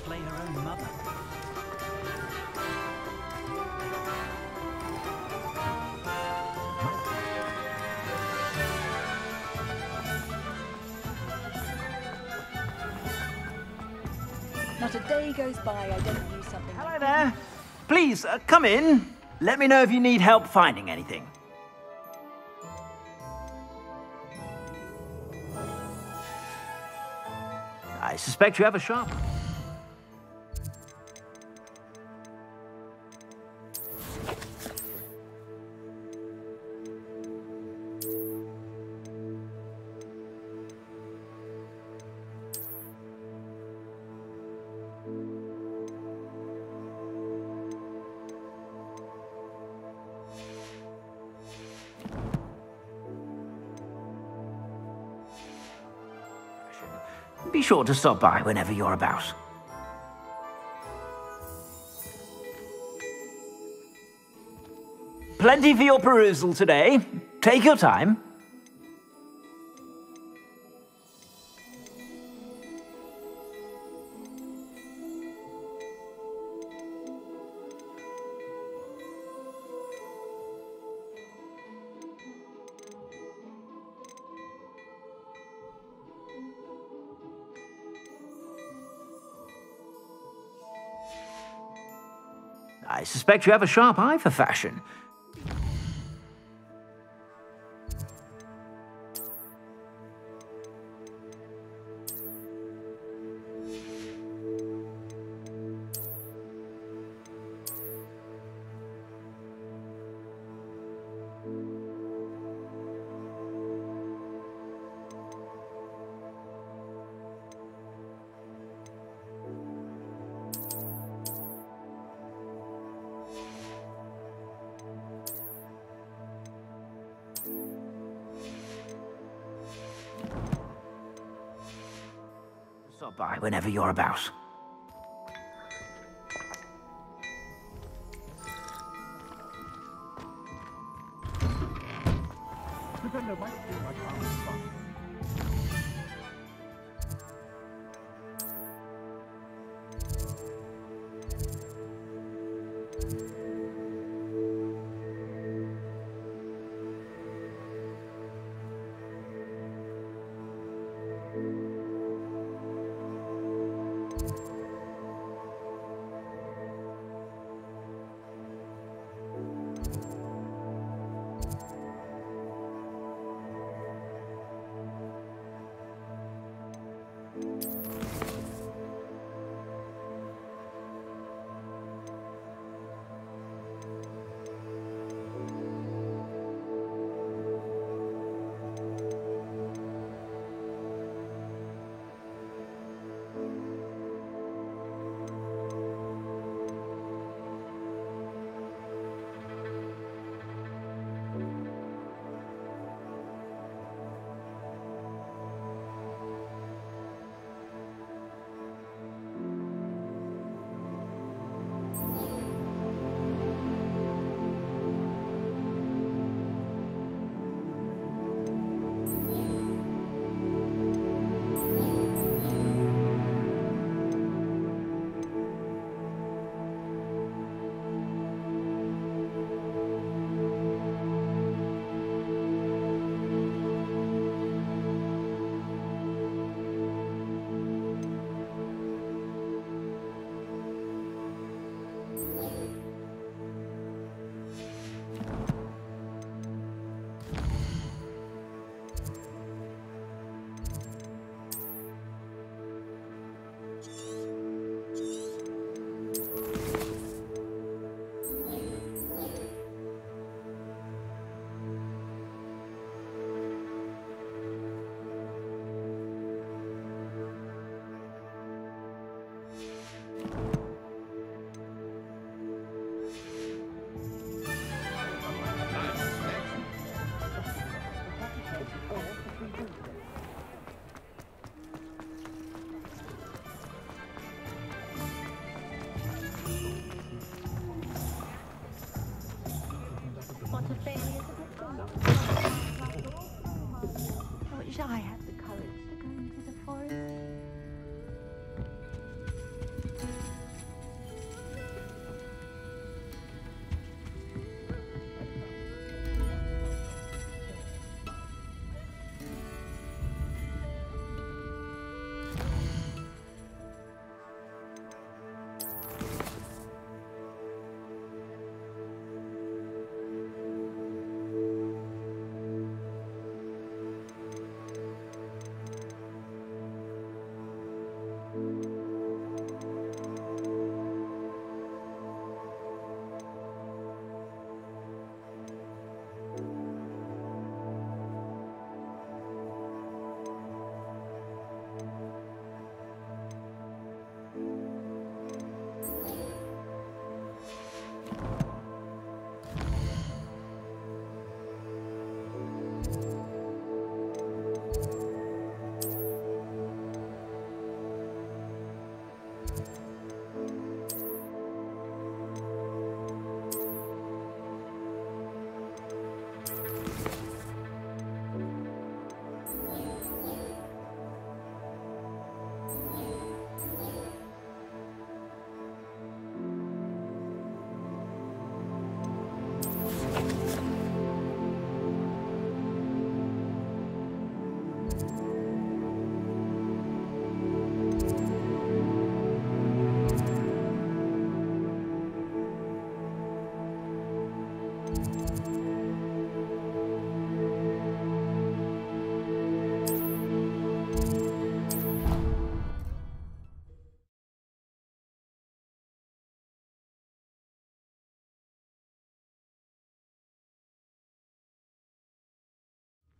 Flay her own mother. Not a day goes by I don't use something. Hello there. Please, come in. Let me know if you need help finding anything. I suspect you have a sharp. Be sure to stop by whenever you're about. Plenty for your perusal today. Take your time. I suspect you have a sharp eye for fashion. Stop by whenever you're about. Pretend there might be my father's son. for.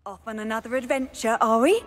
Off on another adventure, are we?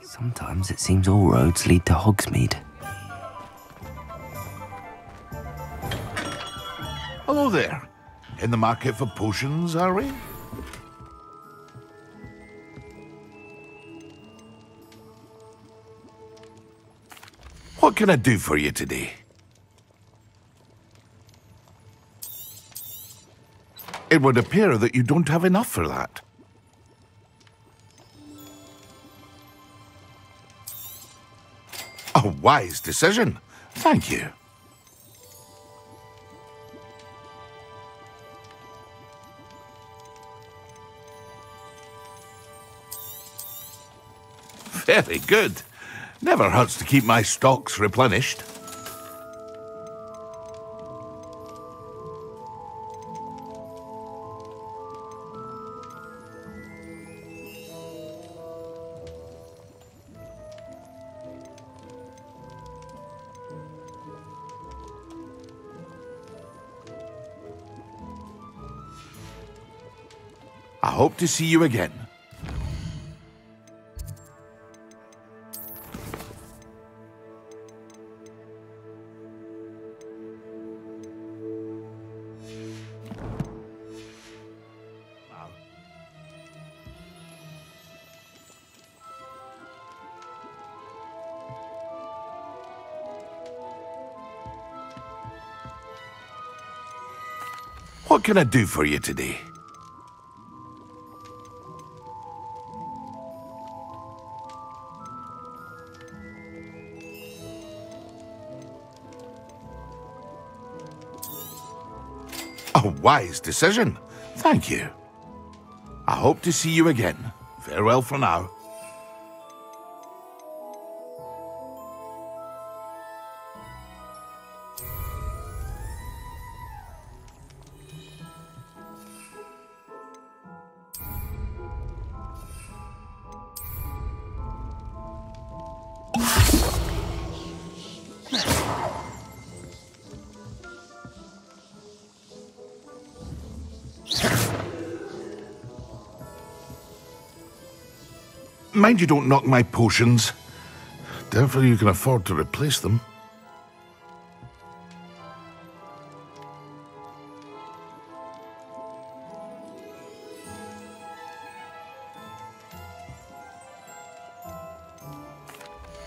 Sometimes it seems all roads lead to Hogsmeade. Hello there. In the market for potions, are we? What can I do for you today? It would appear that you don't have enough for that. A wise decision. Thank you. Very good. Never hurts to keep my stocks replenished. I hope to see you again. What can I do for you today? A wise decision. Thank you. I hope to see you again. Farewell for now. Mind you don't knock my potions. Doubtful you can afford to replace them.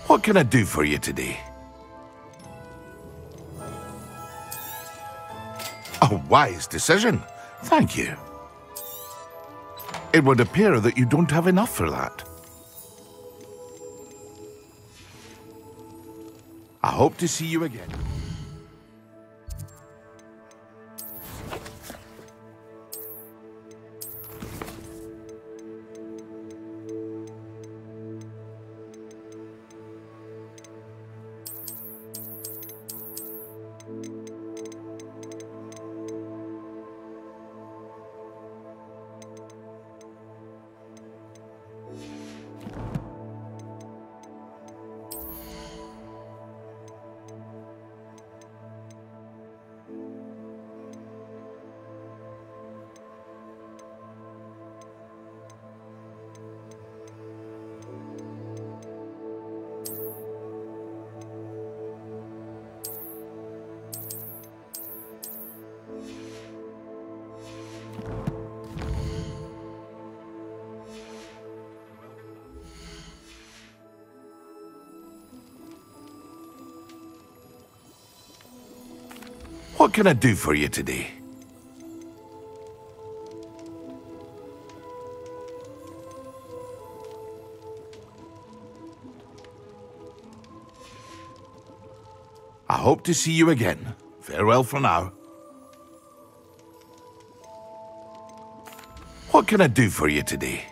What can I do for you today? A wise decision. Thank you. It would appear that you don't have enough for that. I hope to see you again. What can I do for you today? I hope to see you again. Farewell for now. What can I do for you today?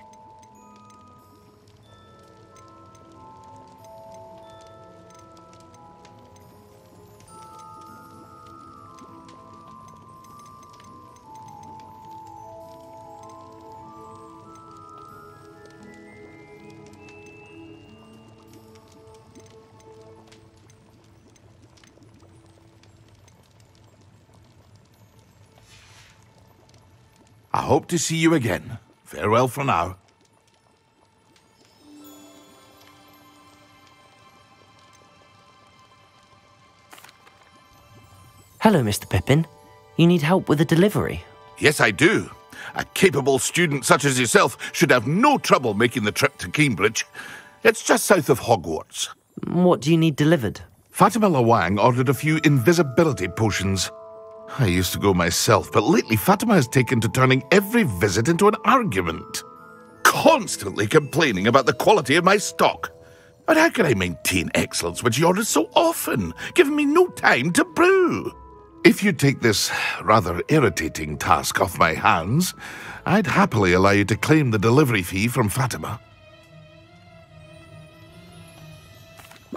I hope to see you again. Farewell for now. Hello, Mr. Pippin. You need help with a delivery? Yes, I do. A capable student such as yourself should have no trouble making the trip to Cambridge. It's just south of Hogwarts. What do you need delivered? Fatima Lawang ordered a few invisibility potions. I used to go myself, but lately Fatima has taken to turning every visit into an argument. Constantly complaining about the quality of my stock. But how can I maintain excellence when she orders so often, giving me no time to brew? If you take this rather irritating task off my hands, I'd happily allow you to claim the delivery fee from Fatima.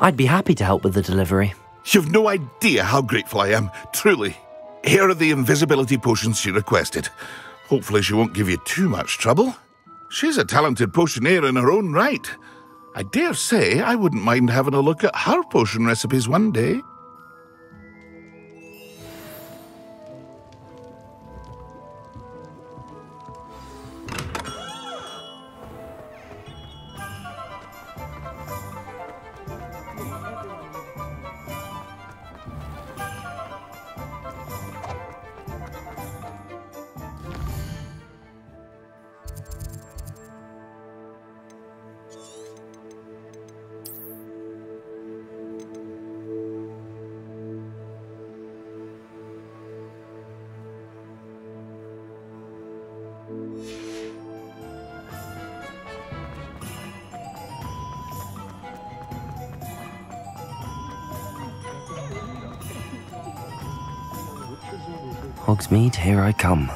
I'd be happy to help with the delivery. You've no idea how grateful I am, truly. Here are the invisibility potions she requested. Hopefully she won't give you too much trouble. She's a talented potioneer in her own right. I dare say I wouldn't mind having a look at her potion recipes one day. Hogsmeade, here I come.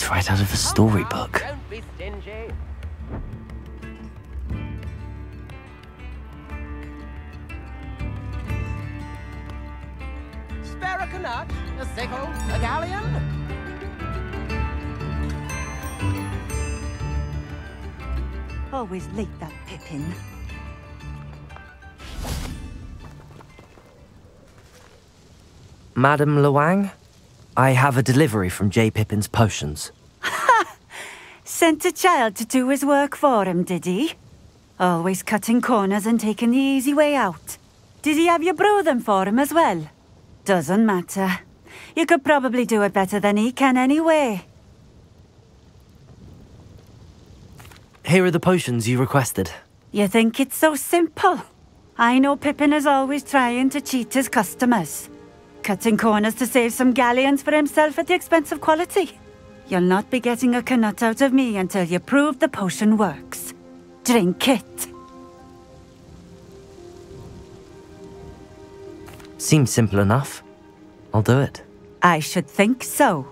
Right out of a storybook. Don't be stingy. Spare a canut, a sickle, a galleon. Always late, that Pippin. Madam Luang, I have a delivery from J. Pippin's potions. Sent a child to do his work for him, did he? Always cutting corners and taking the easy way out. Did he have you brew them for him as well? Doesn't matter. You could probably do it better than he can anyway. Here are the potions you requested. You think it's so simple? I know Pippin is always trying to cheat his customers. Cutting corners to save some galleons for himself at the expense of quality. You'll not be getting a canut out of me until you prove the potion works. Drink it. Seems simple enough. I'll do it. I should think so.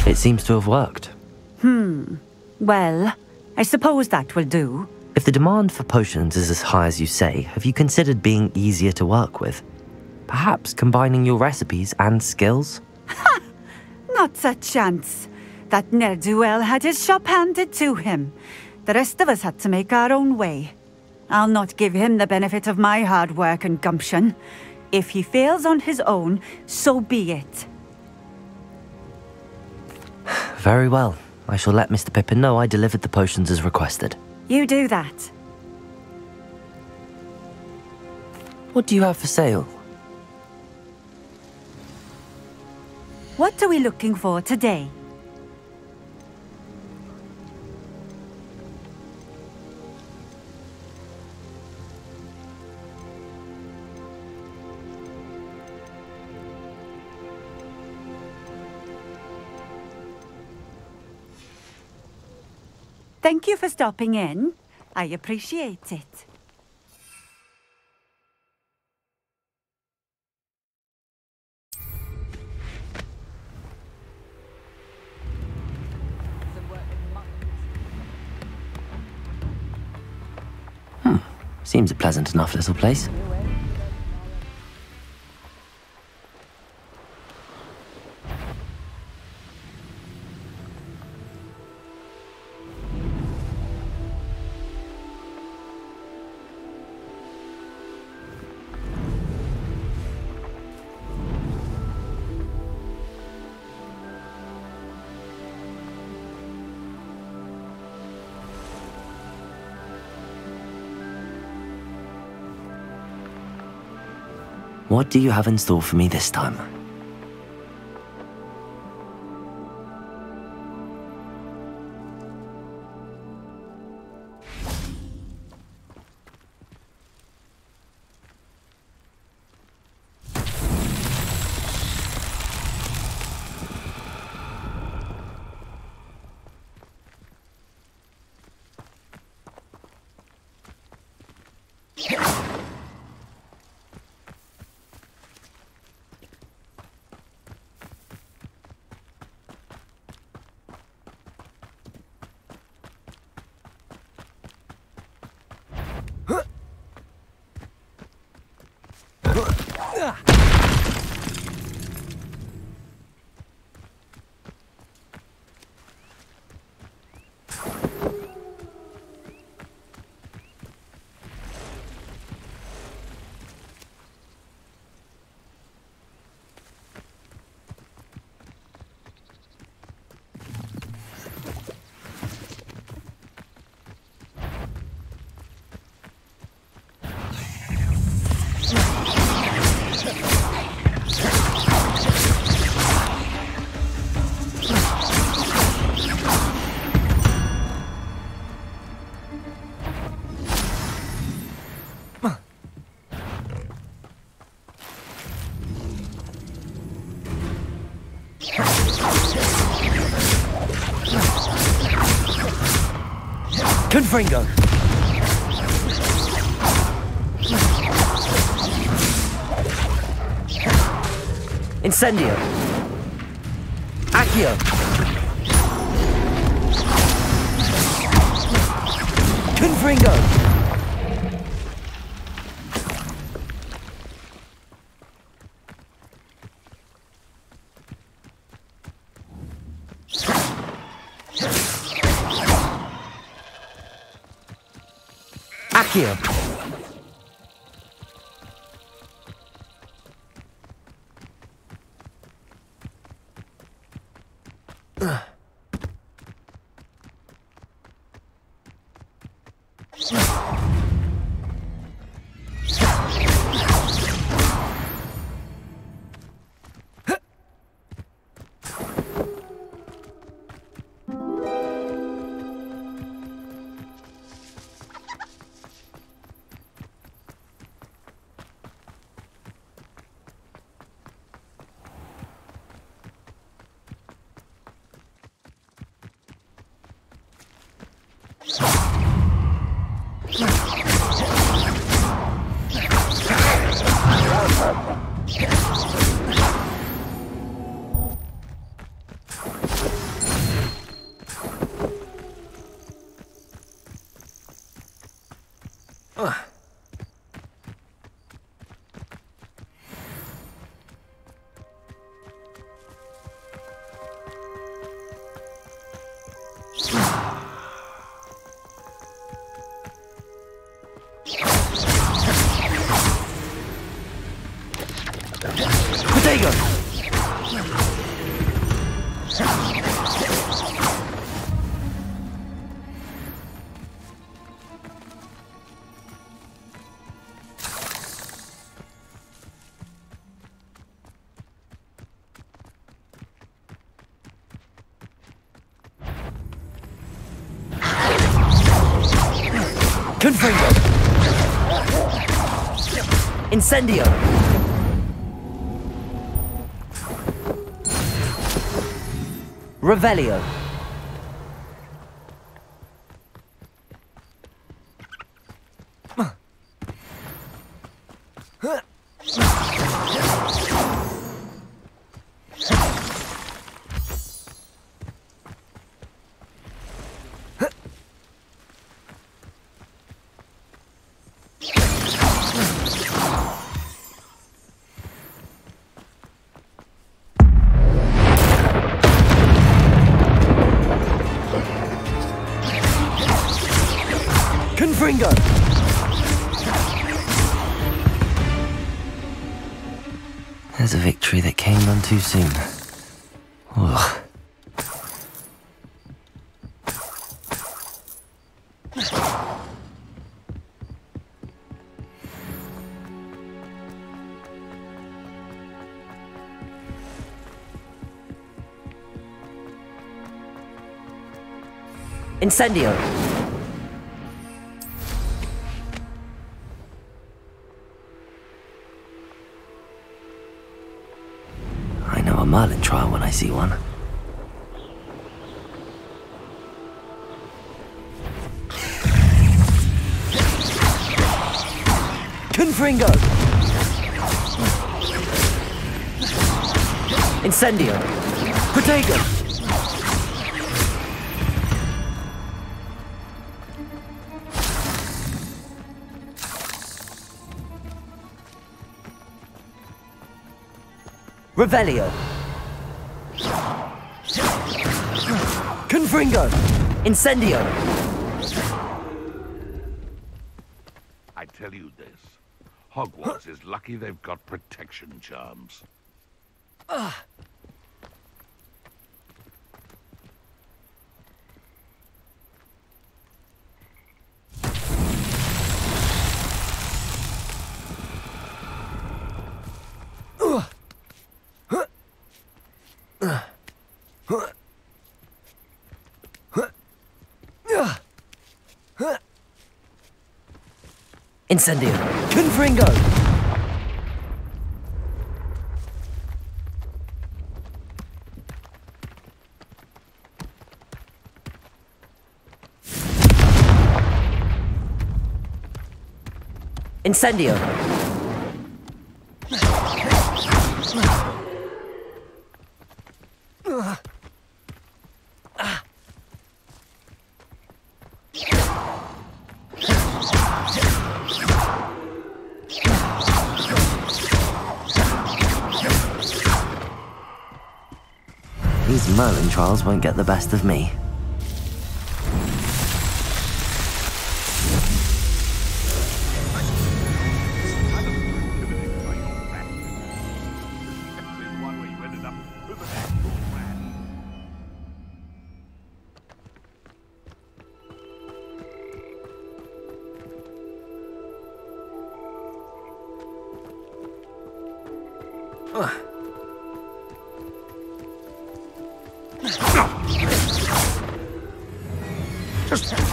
It seems to have worked. Well, I suppose that will do. If the demand for potions is as high as you say, have you considered being easier to work with? Perhaps combining your recipes and skills? Not a chance. That ne'er-do-well had his shop handed to him. The rest of us had to make our own way. I'll not give him the benefit of my hard work and gumption. If he fails on his own, so be it. Very well. I shall let Mr. Pippin know I delivered the potions as requested. You do that. What do you have for sale? What are we looking for today? Thank you for stopping in. I appreciate it. Seems a pleasant enough little place. What do you have in store for me this time? Confringo! Incendio! Accio! Confringo! Accio! Yeah. Confringo! Incendio! Revelio! Confringo! There's a victory that came none too soon. Ugh. Incendio! I know a Merlin trial when I see one. Confringo! Incendio! Protego! Revelio! Confringo! Incendio! I tell you this, Hogwarts is lucky they've got protection charms. Incendio! Confringo! Incendio! These Merlin trials won't get the best of me.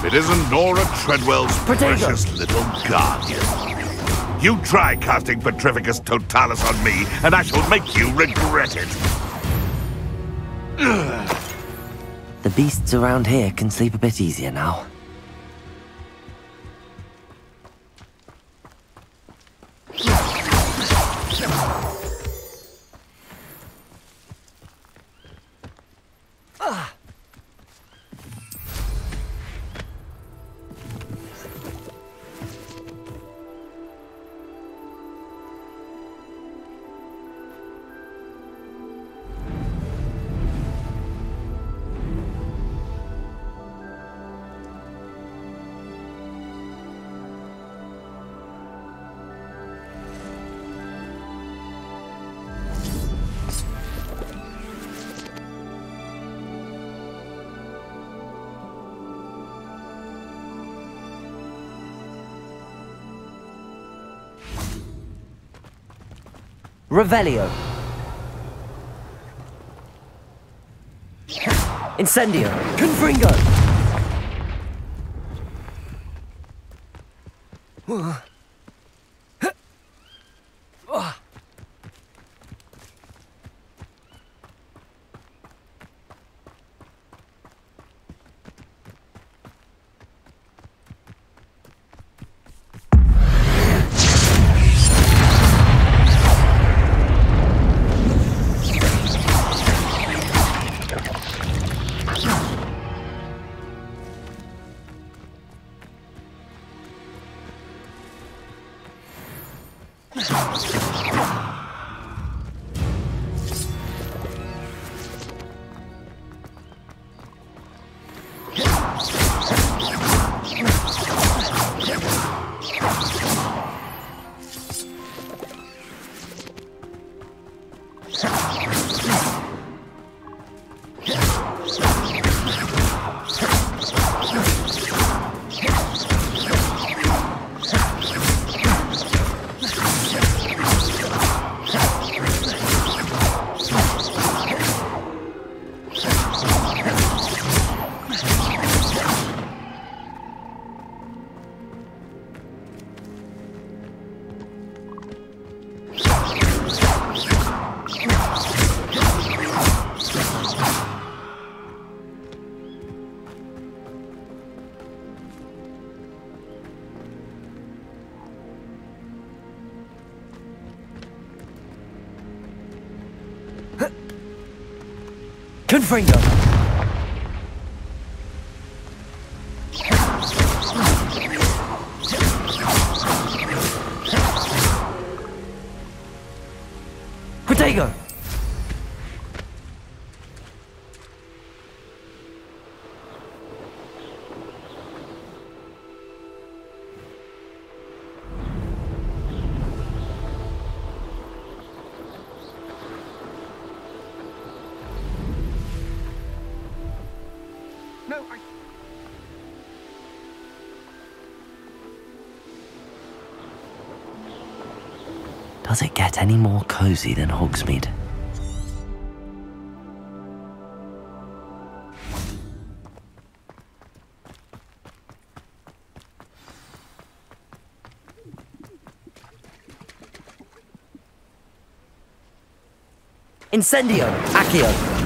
It isn't Nora Treadwell's precious little guardian. You try casting Petrificus Totalis on me, and I shall make you regret it. The beasts around here can sleep a bit easier now. Revelio. Incendio. Confringo. Confringo. Protego. Does it get any more cozy than Hogsmeade? Incendio! Accio!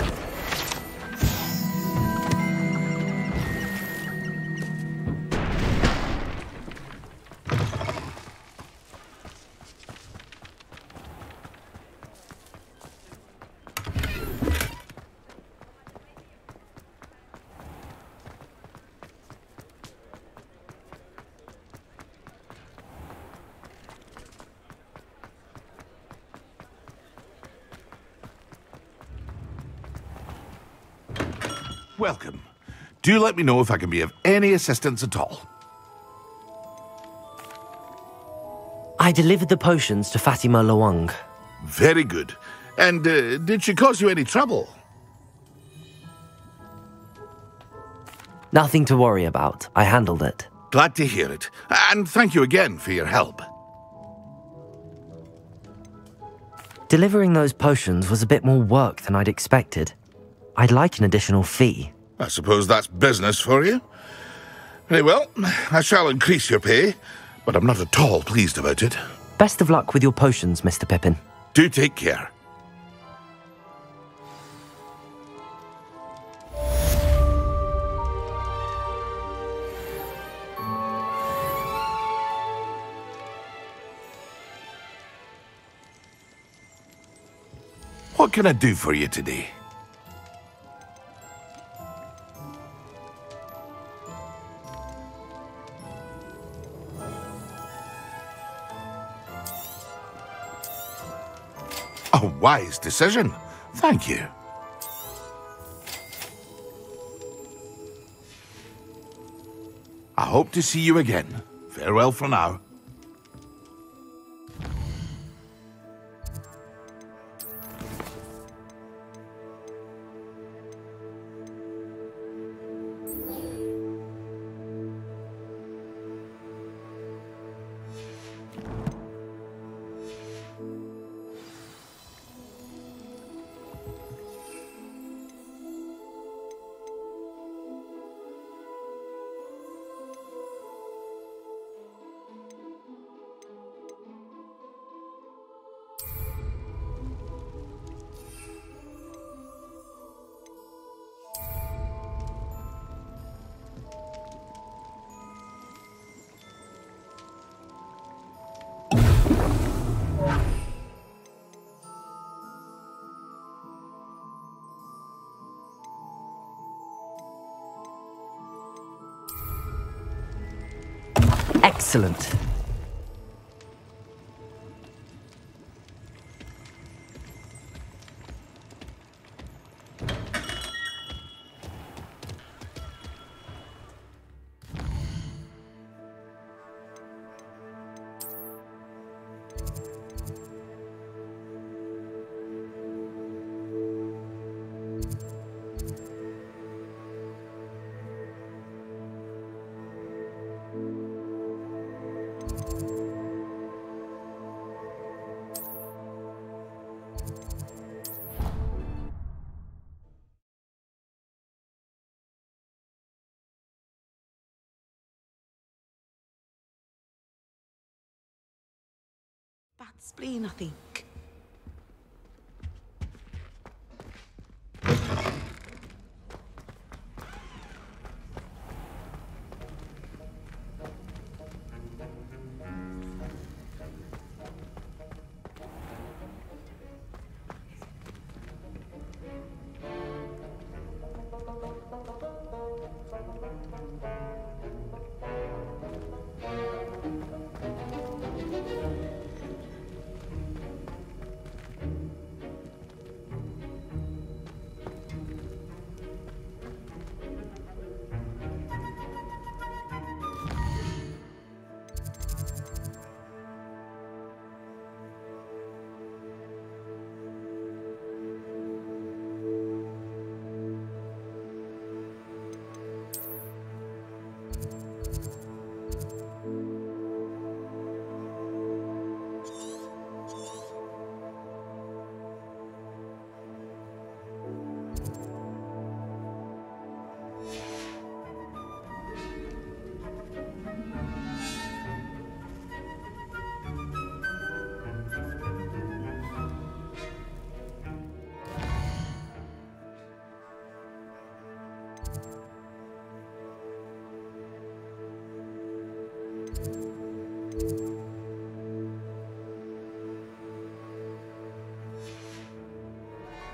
Welcome. Do let me know if I can be of any assistance at all. I delivered the potions to Fatima Lawang. Very good. And did she cause you any trouble? Nothing to worry about. I handled it. Glad to hear it. And thank you again for your help. Delivering those potions was a bit more work than I'd expected. I'd like an additional fee. I suppose that's business for you. Very well, I shall increase your pay, but I'm not at all pleased about it. Best of luck with your potions, Mr. Pippin. Do take care. What can I do for you today? A wise decision. Thank you. I hope to see you again. Farewell for now. Excellent. Bad spleen, I think.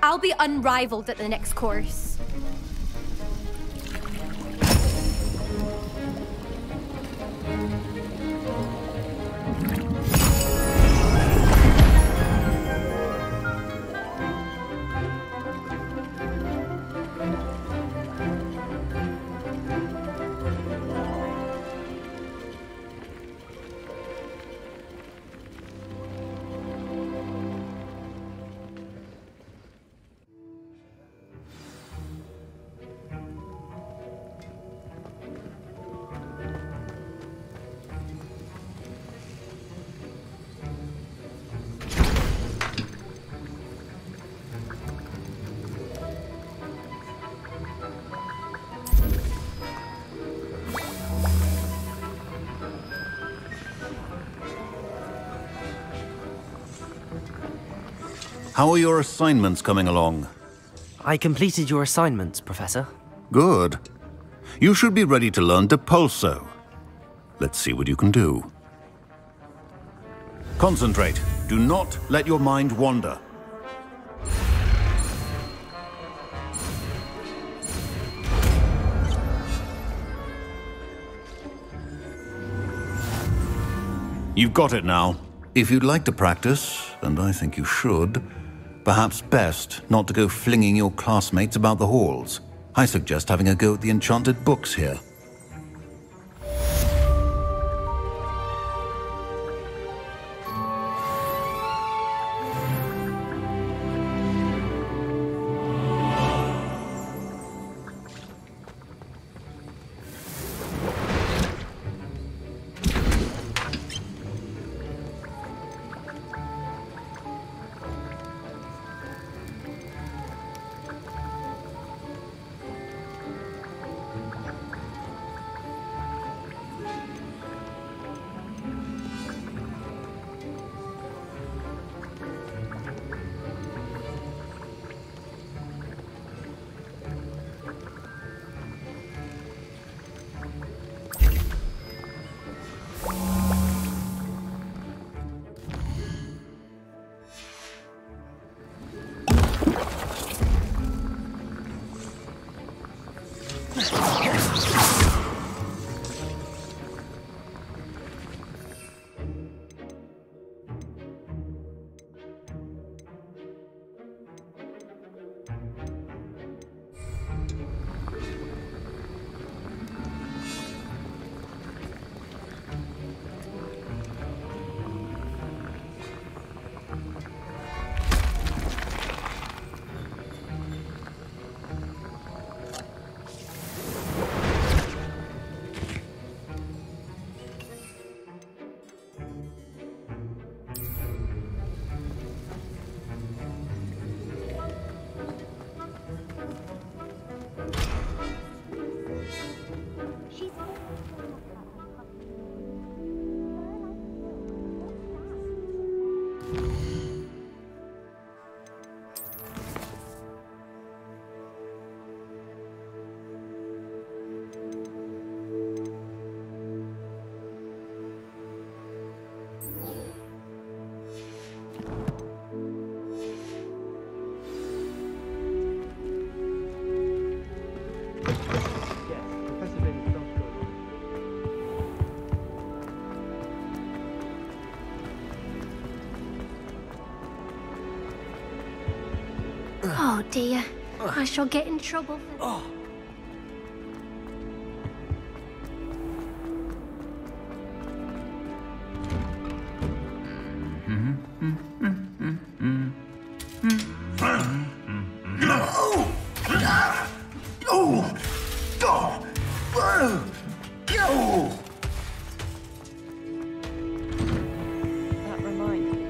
I'll be unrivaled at the next course. How are your assignments coming along? I completed your assignments, Professor. Good. You should be ready to learn Depulso. Let's see what you can do. Concentrate. Do not let your mind wander. You've got it now. If you'd like to practice, and I think you should, perhaps best not to go flinging your classmates about the halls. I suggest having a go at the enchanted books here. dear. I shall get in trouble for That reminds me.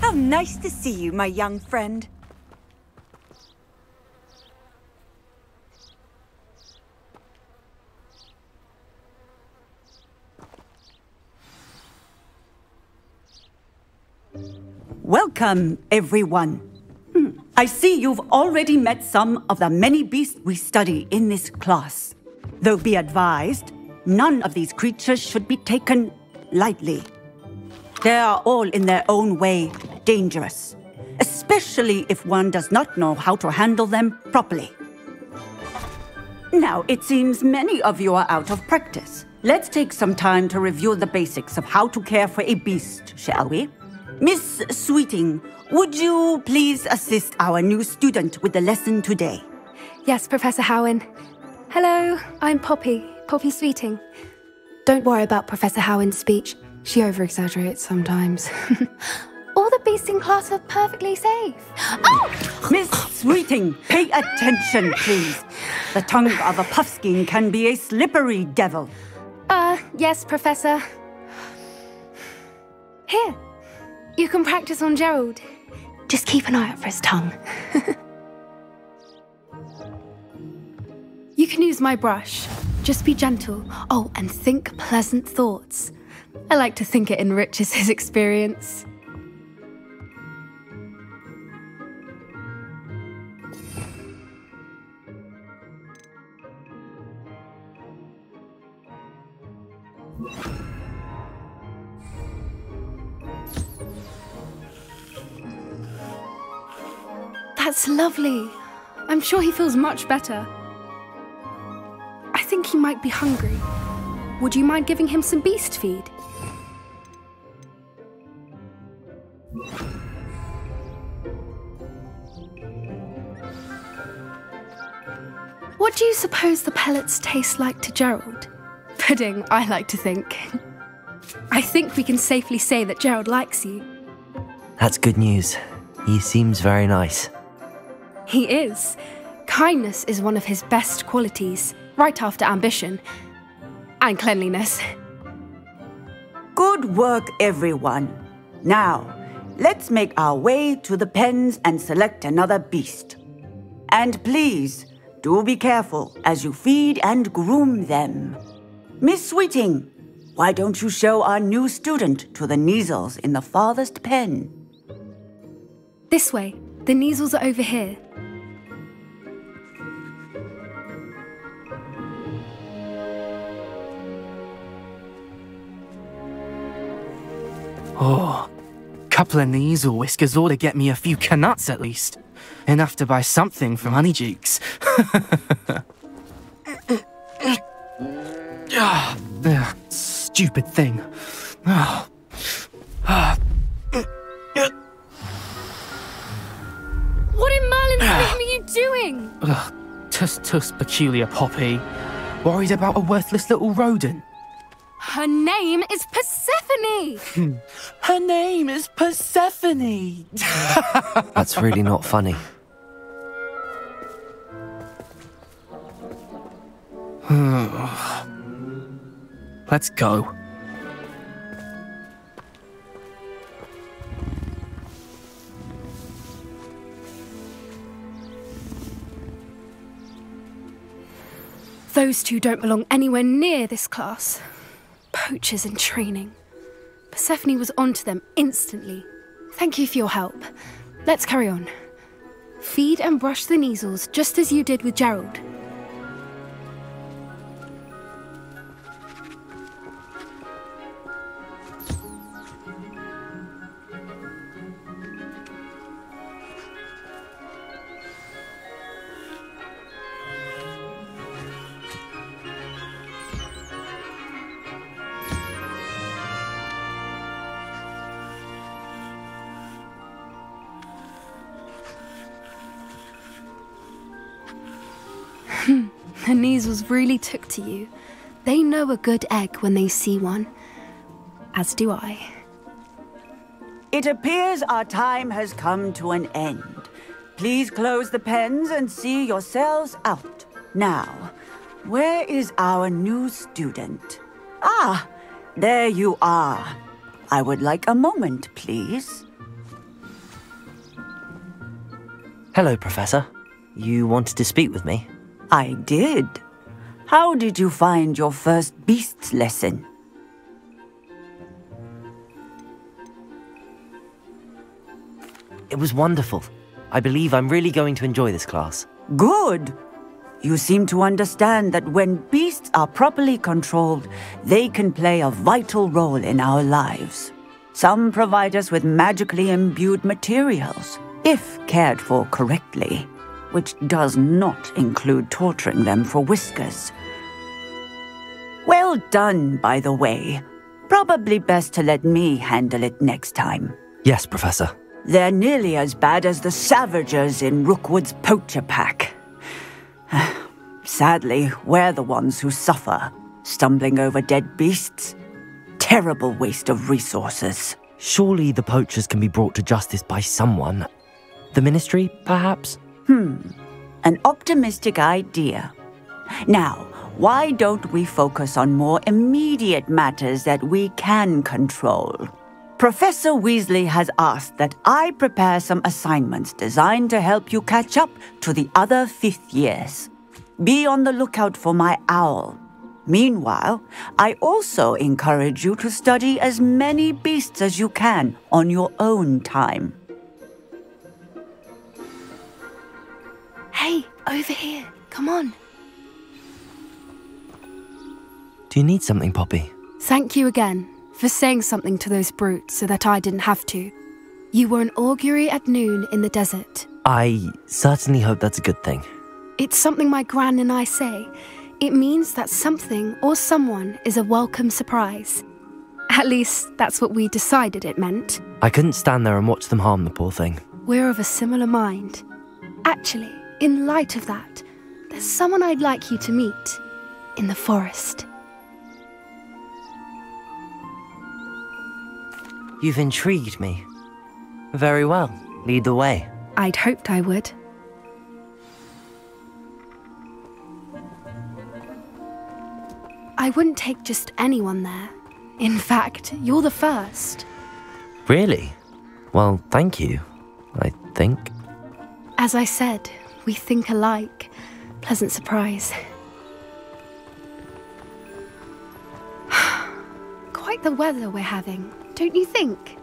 How nice to see you, my young friend. Welcome, everyone. I see you've already met some of the many beasts we study in this class. Though be advised, none of these creatures should be taken lightly. They are all in their own way dangerous, especially if one does not know how to handle them properly. Now, it seems many of you are out of practice. Let's take some time to review the basics of how to care for a beast, shall we? Miss Sweeting, would you please assist our new student with the lesson today? Yes, Professor Howen. Hello, I'm Poppy Sweeting. Don't worry about Professor Howen's speech. She over-exaggerates sometimes. All the beasts in class are perfectly safe. Oh! Miss Sweeting, pay attention, please. The tongue of a puffskein can be a slippery devil. Yes, Professor. Here, you can practice on Gerald. Just keep an eye out for his tongue. You can use my brush. Just be gentle. Oh, and think pleasant thoughts. I like to think it enriches his experience. That's lovely. I'm sure he feels much better. I think he might be hungry. Would you mind giving him some beast feed? What do you suppose the pellets taste like to Gerald? Pudding, I like to think. I think we can safely say that Gerald likes you. That's good news. He seems very nice. He is. Kindness is one of his best qualities, right after ambition. And cleanliness. Good work, everyone. Now, let's make our way to the pens and select another beast. And please, do be careful as you feed and groom them. Miss Sweeting, why don't you show our new student to the Neasels in the farthest pen? This way. The Neasels are over here. Oh, couple of Neasel whiskers ought to get me a few canuts at least. Enough to buy something from Honeydukes. Stupid thing. What in Merlin's name are you doing? Tuss peculiar Poppy. Worried about a worthless little rodent. Her name is Persephone! Her name is Persephone! That's really not funny. Let's go. Those two don't belong anywhere near this class. Poachers in training. Persephone was onto them instantly. Thank you for your help. Let's carry on. Feed and brush the Neasels just as you did with Gerald. The Neasels really took to you. They know a good egg when they see one. As do I. It appears our time has come to an end. Please close the pens and see yourselves out. Now, where is our new student? Ah, there you are. I would like a moment, please. Hello, Professor. You wanted to speak with me? I did. How did you find your first beasts lesson? It was wonderful. I believe I'm really going to enjoy this class. Good. You seem to understand that when beasts are properly controlled, they can play a vital role in our lives. Some provide us with magically imbued materials, if cared for correctly, which does not include torturing them for whiskers. Well done, by the way. Probably best to let me handle it next time. Yes, Professor. They're nearly as bad as the Savagers in Rookwood's poacher pack. Sadly, we're the ones who suffer, stumbling over dead beasts. Terrible waste of resources. Surely the poachers can be brought to justice by someone. The Ministry, perhaps? An optimistic idea. Now, why don't we focus on more immediate matters that we can control? Professor Weasley has asked that I prepare some assignments designed to help you catch up to the other 5th years. Be on the lookout for my owl. Meanwhile, I also encourage you to study as many beasts as you can on your own time. Hey, over here. Come on. Do you need something, Poppy? Thank you again for saying something to those brutes so that I didn't have to. You were an augury at noon in the desert. I certainly hope that's a good thing. It's something my gran and I say. It means that something or someone is a welcome surprise. At least, that's what we decided it meant. I couldn't stand there and watch them harm the poor thing. We're of a similar mind. Actually, in light of that, there's someone I'd like you to meet in the forest. You've intrigued me. Very well. Lead the way. I'd hoped I would. I wouldn't take just anyone there. In fact, you're the first. Really? Well, thank you, I think. As I said, we think alike. Pleasant surprise. Quite the weather we're having, don't you think?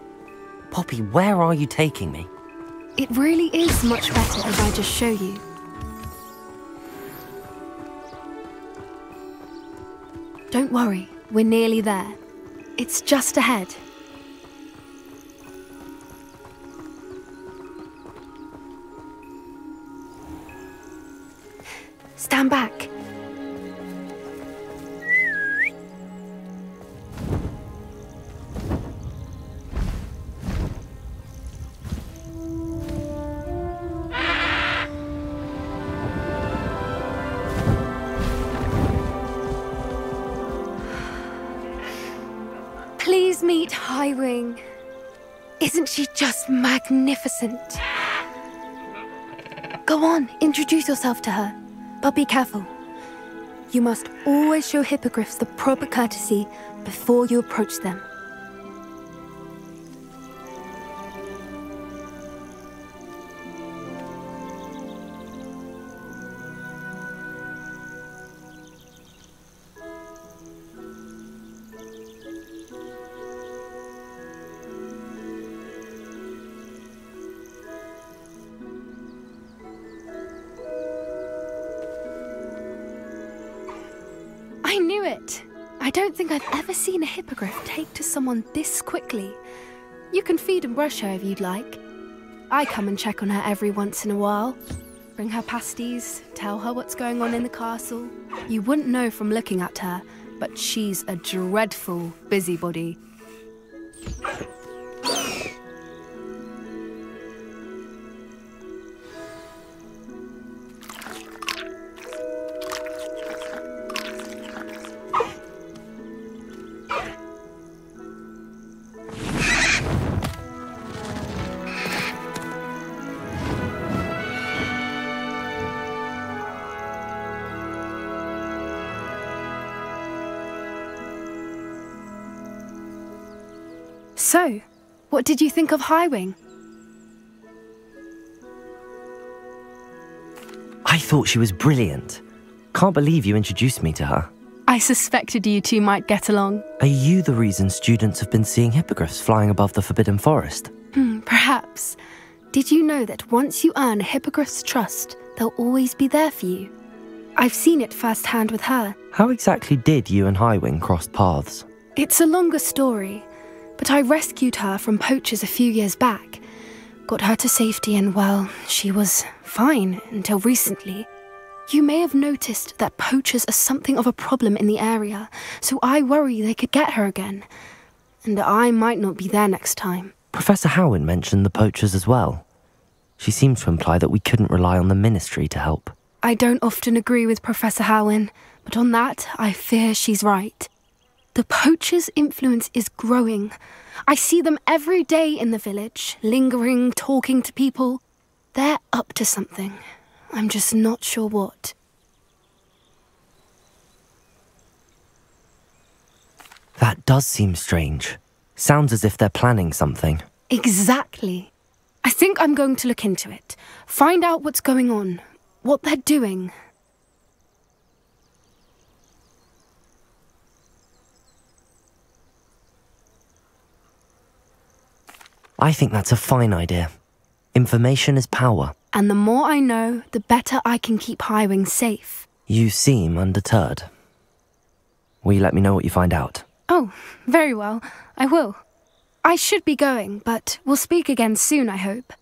Poppy, where are you taking me? It really is much better if I just show you. Don't worry, we're nearly there. It's just ahead. Stand back. Please meet Highwing. Isn't she just magnificent? Go on, introduce yourself to her. But be careful. You must always show hippogriffs the proper courtesy before you approach them. it. I don't think I've ever seen a hippogriff take to someone this quickly. You can feed and brush her if you'd like. I come and check on her every once in a while. Bring her pasties, tell her what's going on in the castle. You wouldn't know from looking at her, but she's a dreadful busybody. So, what did you think of Highwing? I thought she was brilliant. Can't believe you introduced me to her. I suspected you two might get along. Are you the reason students have been seeing hippogriffs flying above the Forbidden Forest? Perhaps. Did you know that once you earn a hippogriff's trust, they'll always be there for you? I've seen it firsthand with her. How exactly did you and Highwing cross paths? It's a longer story, but I rescued her from poachers a few years back. Got her to safety and, well, she was fine until recently. You may have noticed that poachers are something of a problem in the area, so I worry they could get her again. And I might not be there next time. Professor Howin mentioned the poachers as well. She seemed to imply that we couldn't rely on the Ministry to help. I don't often agree with Professor Howin, but on that, I fear she's right. The poachers' influence is growing. I see them every day in the village, lingering, talking to people. They're up to something. I'm just not sure what. That does seem strange. Sounds as if they're planning something. Exactly. I think I'm going to look into it. Find out what's going on, what they're doing. I think that's a fine idea. Information is power. And the more I know, the better I can keep Highwing safe. You seem undeterred. Will you let me know what you find out? Oh, very well. I will. I should be going, but we'll speak again soon, I hope.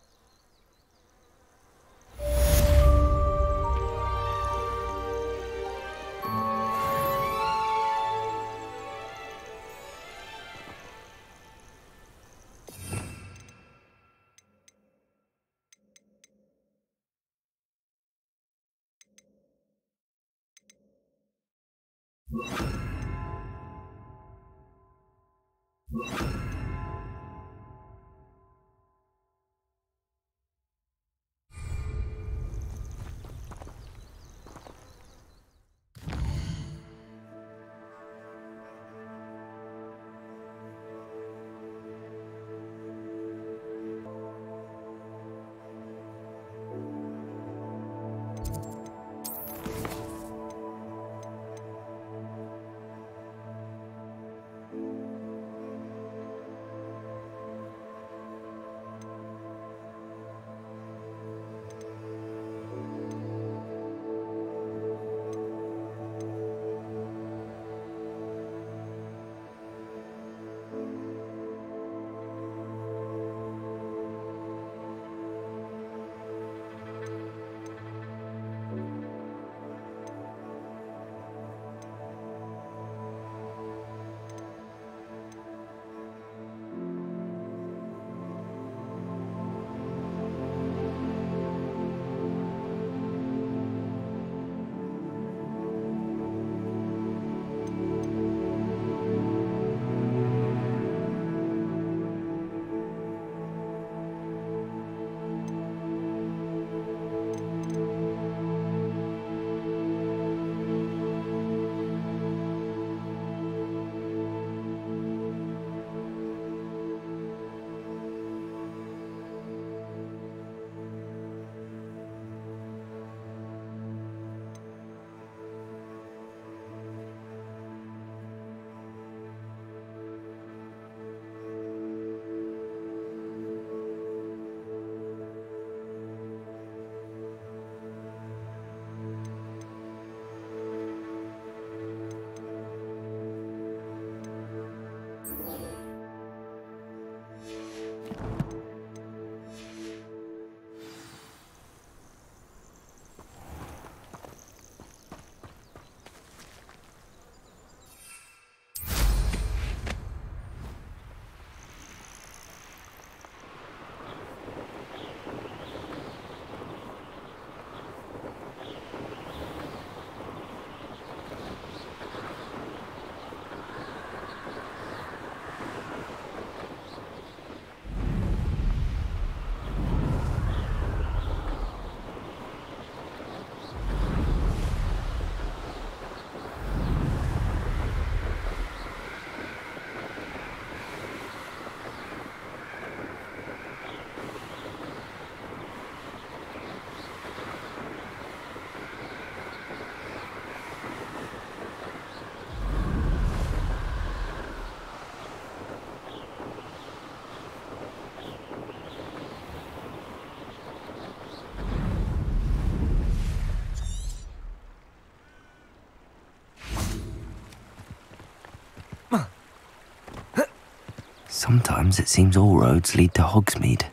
Sometimes it seems all roads lead to Hogsmeade.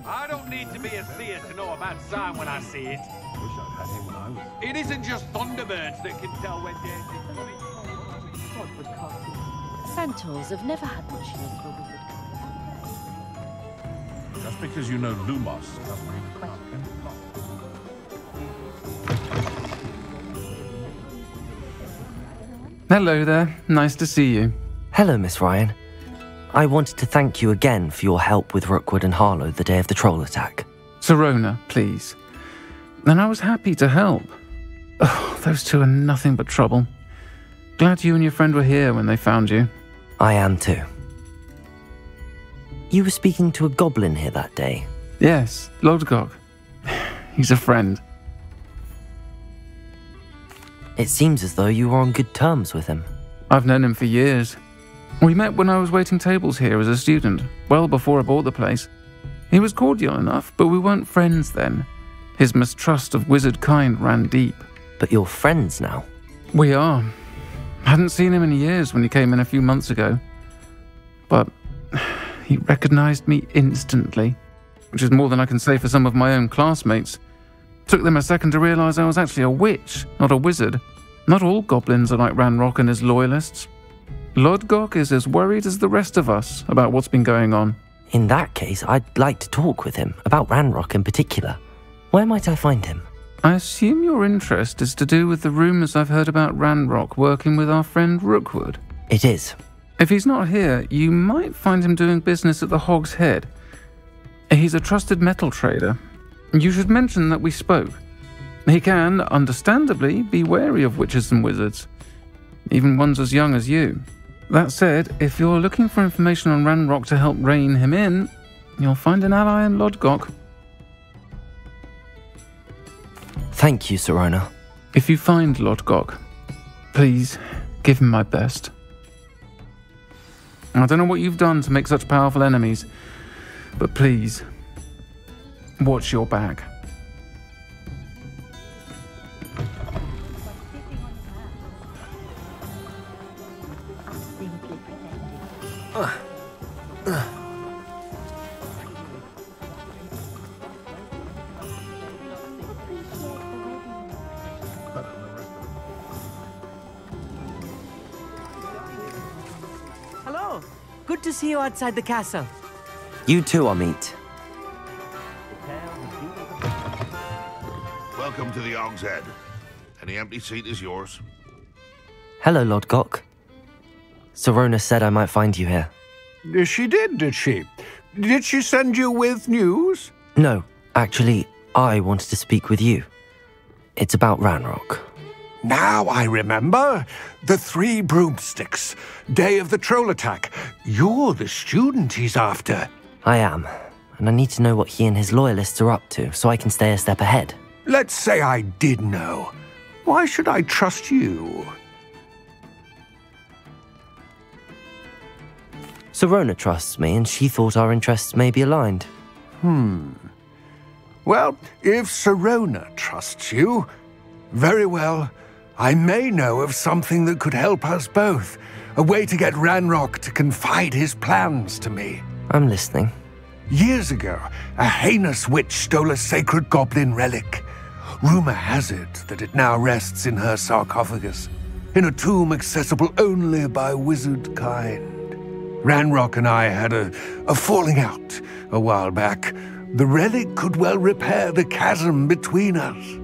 I don't need to be a seer to know a bad sign when I see it. Wish I'd had him when I was. It isn't just Thunderbirds that can tell when danger's coming. Centaurs have never had much luck with wizard. Just because you know Lumos doesn't mean you can't. Hello there. Nice to see you. Hello, Miss Ryan. I wanted to thank you again for your help with Rookwood and Harlow the day of the troll attack. Sirona, please. And I was happy to help. Oh, those two are nothing but trouble. Glad you and your friend were here when they found you. I am too. You were speaking to a goblin here that day? Yes, Lodgok. He's a friend. It seems as though you were on good terms with him. I've known him for years. We met when I was waiting tables here as a student, well before I bought the place. He was cordial enough, but we weren't friends then. His mistrust of wizard kind ran deep. But you're friends now? We are. Hadn't seen him in years when he came in a few months ago. But he recognized me instantly, which is more than I can say for some of my own classmates. Took them a second to realize I was actually a witch, not a wizard. Not all goblins are like Ranrock and his loyalists. Lodgok is as worried as the rest of us about what's been going on. In that case, I'd like to talk with him, about Ranrock in particular. Where might I find him? I assume your interest is to do with the rumours I've heard about Ranrock working with our friend Rookwood. It is. If he's not here, you might find him doing business at the Hog's Head. He's a trusted metal trader. You should mention that we spoke. He can, understandably, be wary of witches and wizards, even ones as young as you. That said, if you're looking for information on Ranrock to help rein him in, you'll find an ally in Lodgok. Thank you, Sirona. If you find Lodgok, please give him my best. I don't know what you've done to make such powerful enemies, but please, watch your back. Hello. Good to see you outside the castle. You too, Amit. Welcome to the Hog's Head. Any empty seat is yours. Hello, Lodgok. Sirona said I might find you here. She did she? Did she send you with news? No, actually, I wanted to speak with you. It's about Ranrock. Now I remember. The 3 broomsticks. Day of the troll attack. You're the student he's after. I am, and I need to know what he and his loyalists are up to so I can stay a step ahead. Let's say I did know. Why should I trust you? Sirona trusts me, and she thought our interests may be aligned. Well, if Sirona trusts you, very well. I may know of something that could help us both. A way to get Ranrock to confide his plans to me. I'm listening. Years ago, a heinous witch stole a sacred goblin relic. Rumor has it that it now rests in her sarcophagus, in a tomb accessible only by wizard kind. Ranrock and I had a falling out a while back. The relic could well repair the chasm between us.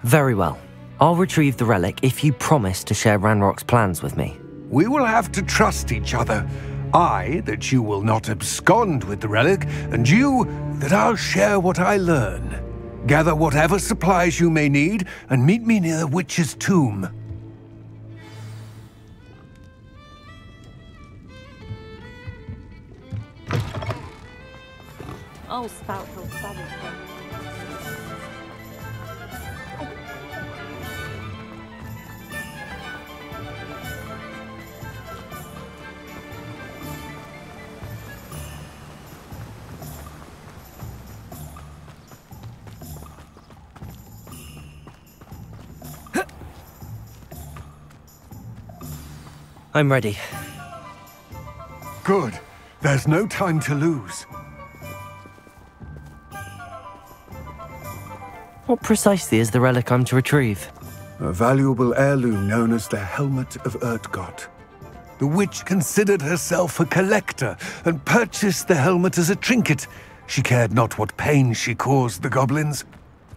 Very well. I'll retrieve the relic if you promise to share Ranrock's plans with me. We will have to trust each other. I, that you will not abscond with the relic, and you, that I'll share what I learn. Gather whatever supplies you may need, and meet me near the witch's tomb. Oh, Spoutful savage. I'm ready. Good. There's no time to lose. What precisely is the relic I'm to retrieve? A valuable heirloom known as the Helmet of Urtgott. The witch considered herself a collector and purchased the helmet as a trinket. She cared not what pain she caused the goblins.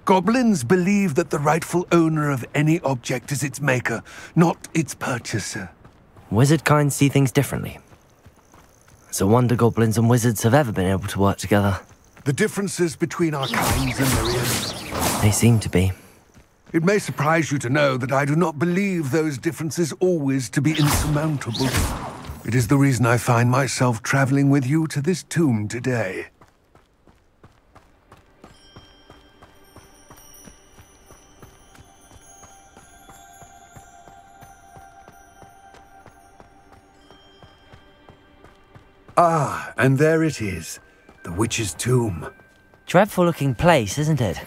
Goblins believe that the rightful owner of any object is its maker, not its purchaser. Wizard kind see things differently. It's a wonder goblins and wizards have ever been able to work together. The differences between our kinds are myriad. They seem to be. It may surprise you to know that I do not believe those differences always to be insurmountable. It is the reason I find myself traveling with you to this tomb today. Ah, and there it is. The witch's tomb. Dreadful looking place, isn't it?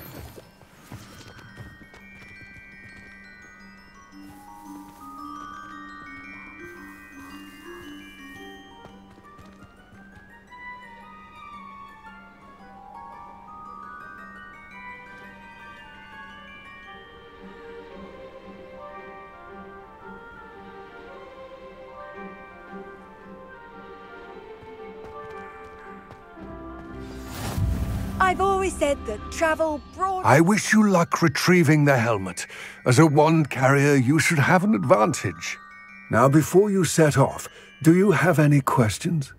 I've always said that travel broad... I wish you luck retrieving the helmet. As a wand carrier, you should have an advantage. Now, before you set off, do you have any questions?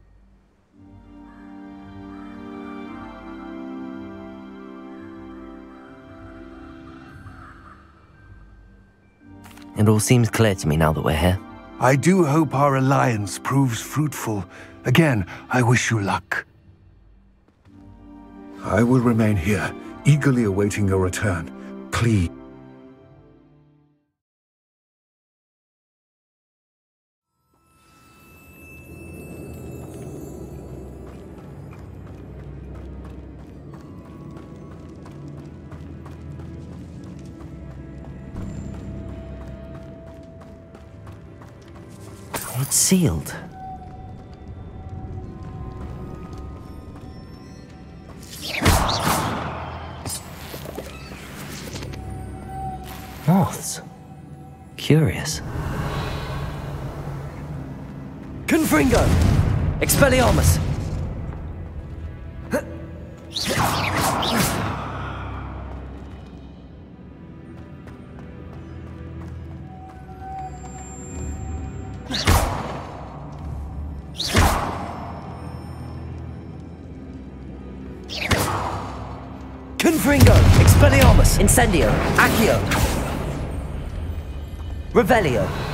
It all seems clear to me now that we're here. I do hope our alliance proves fruitful. Again, I wish you luck. I will remain here, eagerly awaiting your return. Please. It's sealed. Moths. Curious. Confringo! Expelliarmus! Confringo! Expelliarmus! Incendio! Accio! Revelio!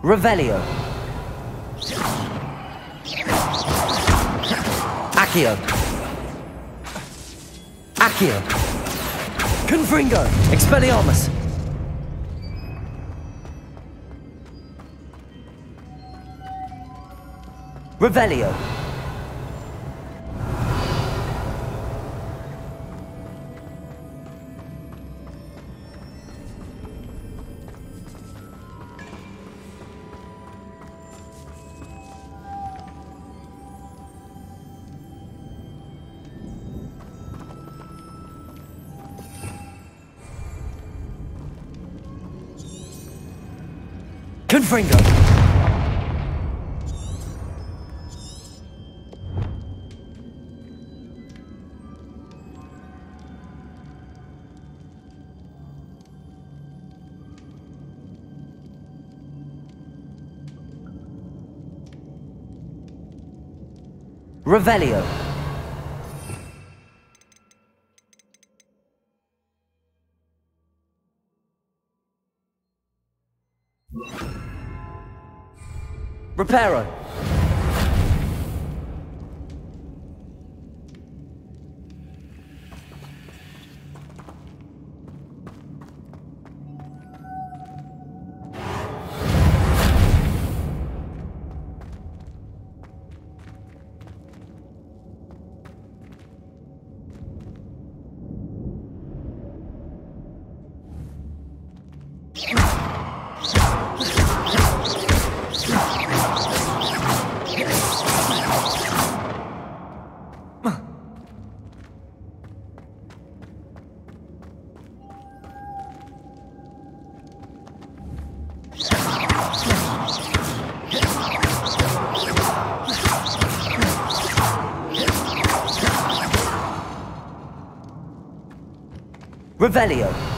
Revelio. Accio. Accio. Confringo. Expelliarmus. Revelio. Confringo! Revelio. Reparo. Revelio.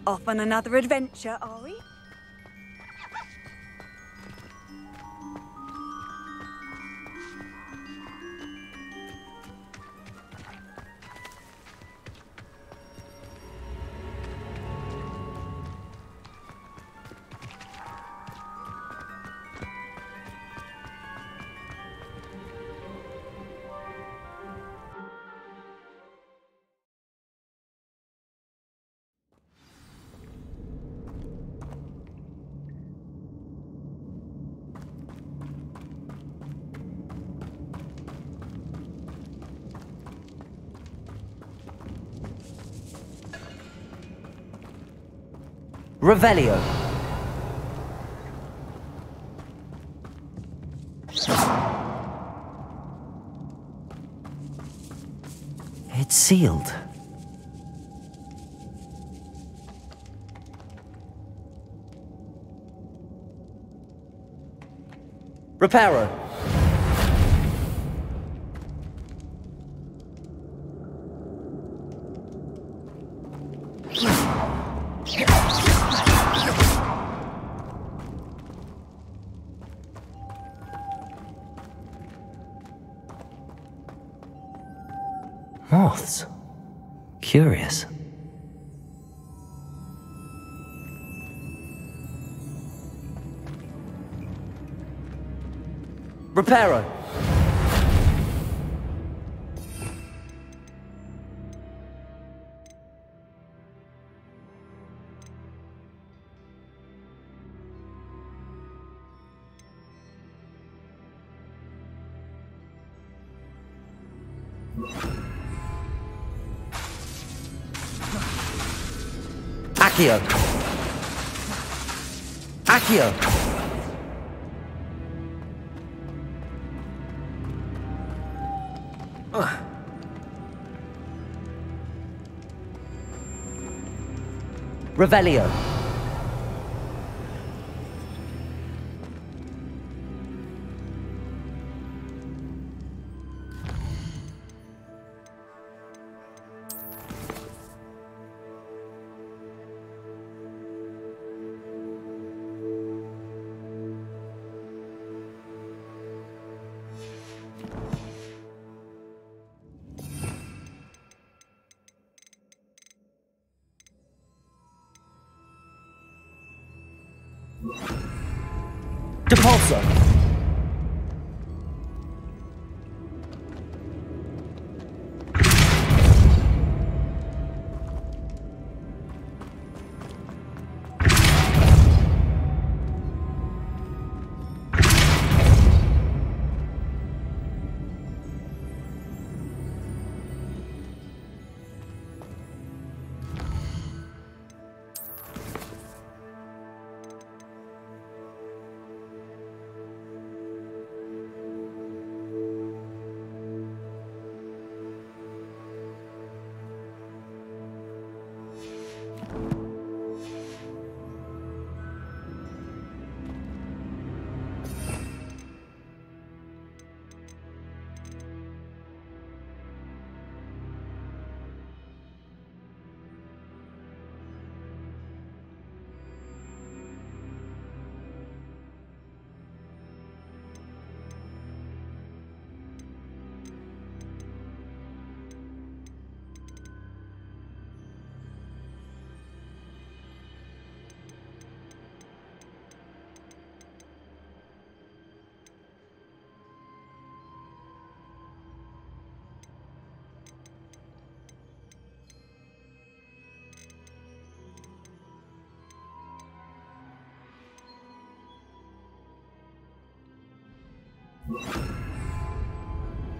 Off on another adventure, are we? Revelio. It's sealed. Reparo. Moths. Curious. Reparo. Accio. Accio. Revelio. Depulso.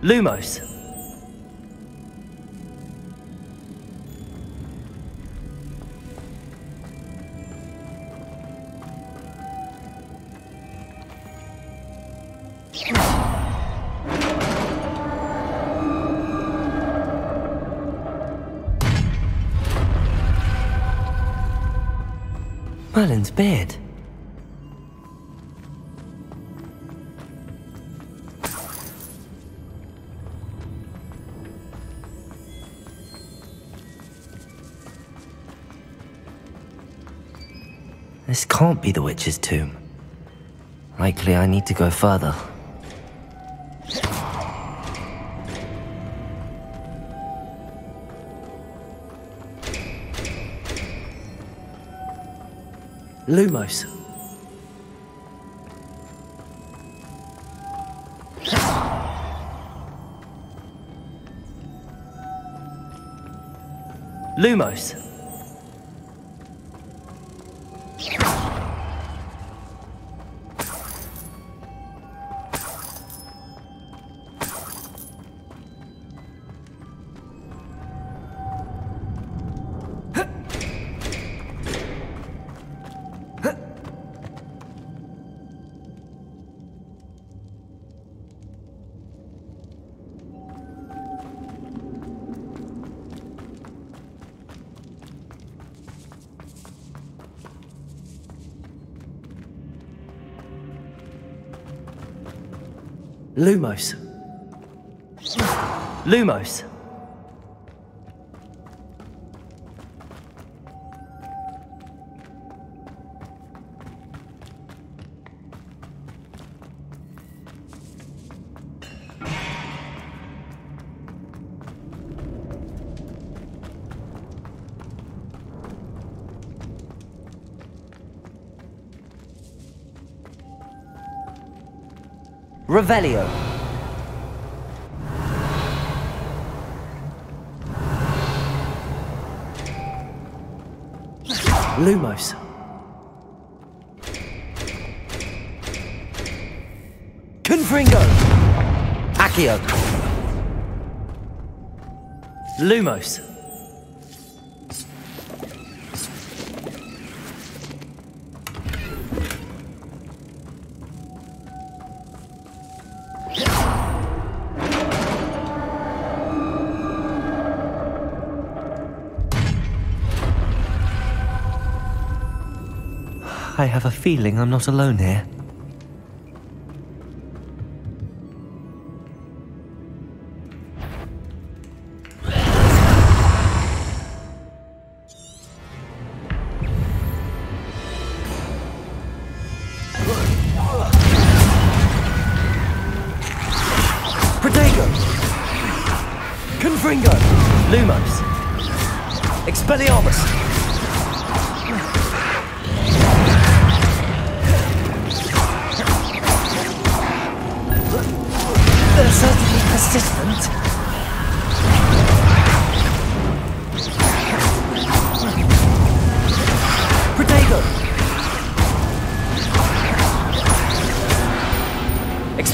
Lumos. Merlin's beard. This can't be the witch's tomb. Likely I need to go further. Lumos. Lumos. Lumos. Lumos. Revelio. Lumos. Confringo. Accio. Lumos. I have a feeling I'm not alone here. Protego! Confringo! Lumos! Expelliarmus!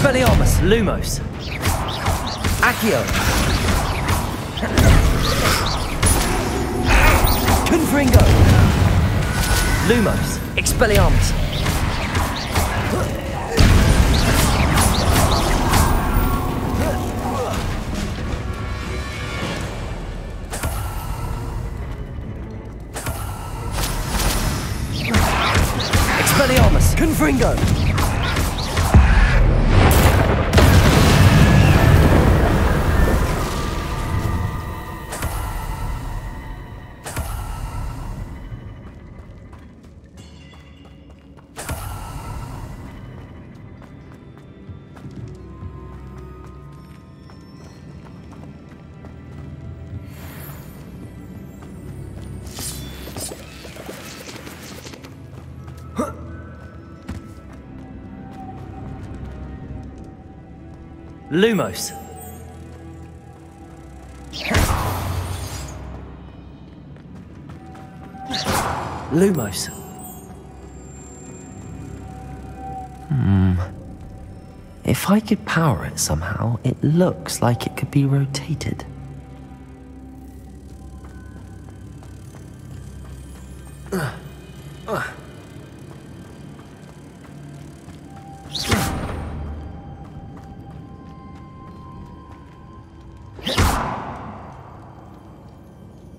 Expelliarmus! Lumos! Accio! Confringo! Lumos! Expelliarmus! Expelliarmus! Confringo! Lumos. Lumos. If I could power it somehow, it looks like it could be rotated.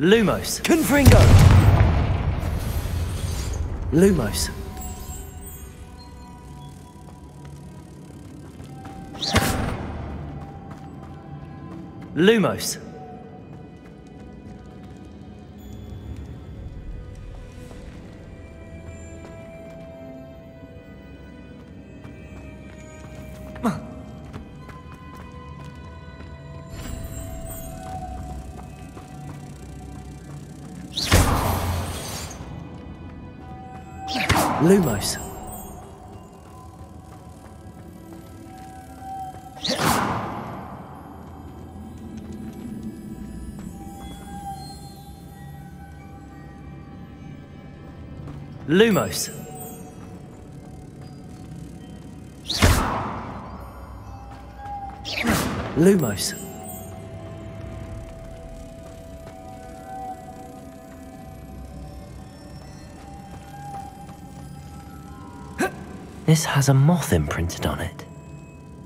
Lumos. Confringo. Lumos. Lumos. Lumos. Lumos. Lumos. This has a moth imprinted on it,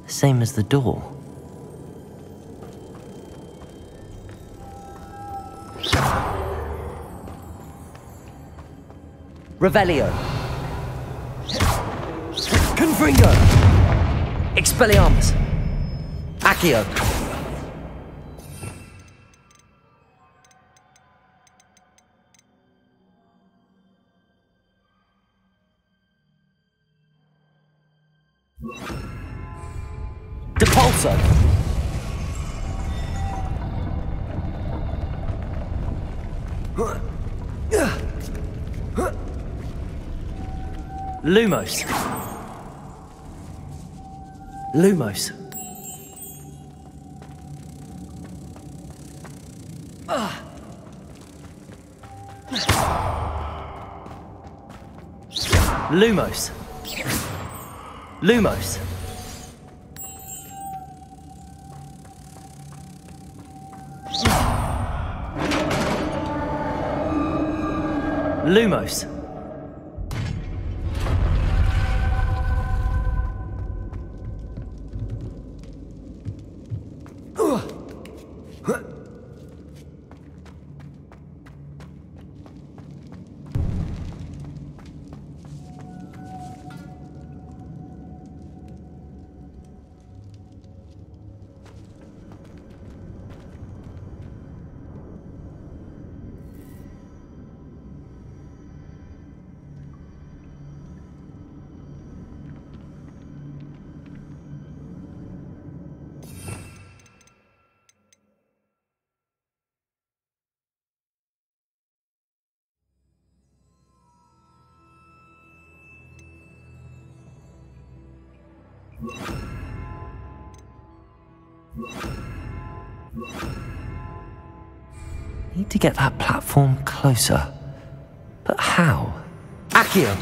same as the door. Revelio. Confringo. Expelliarmus. Accio. Depulso. Lumos. Lumos. Lumos. Lumos. Lumos. Need to get that platform closer. But how? Accio!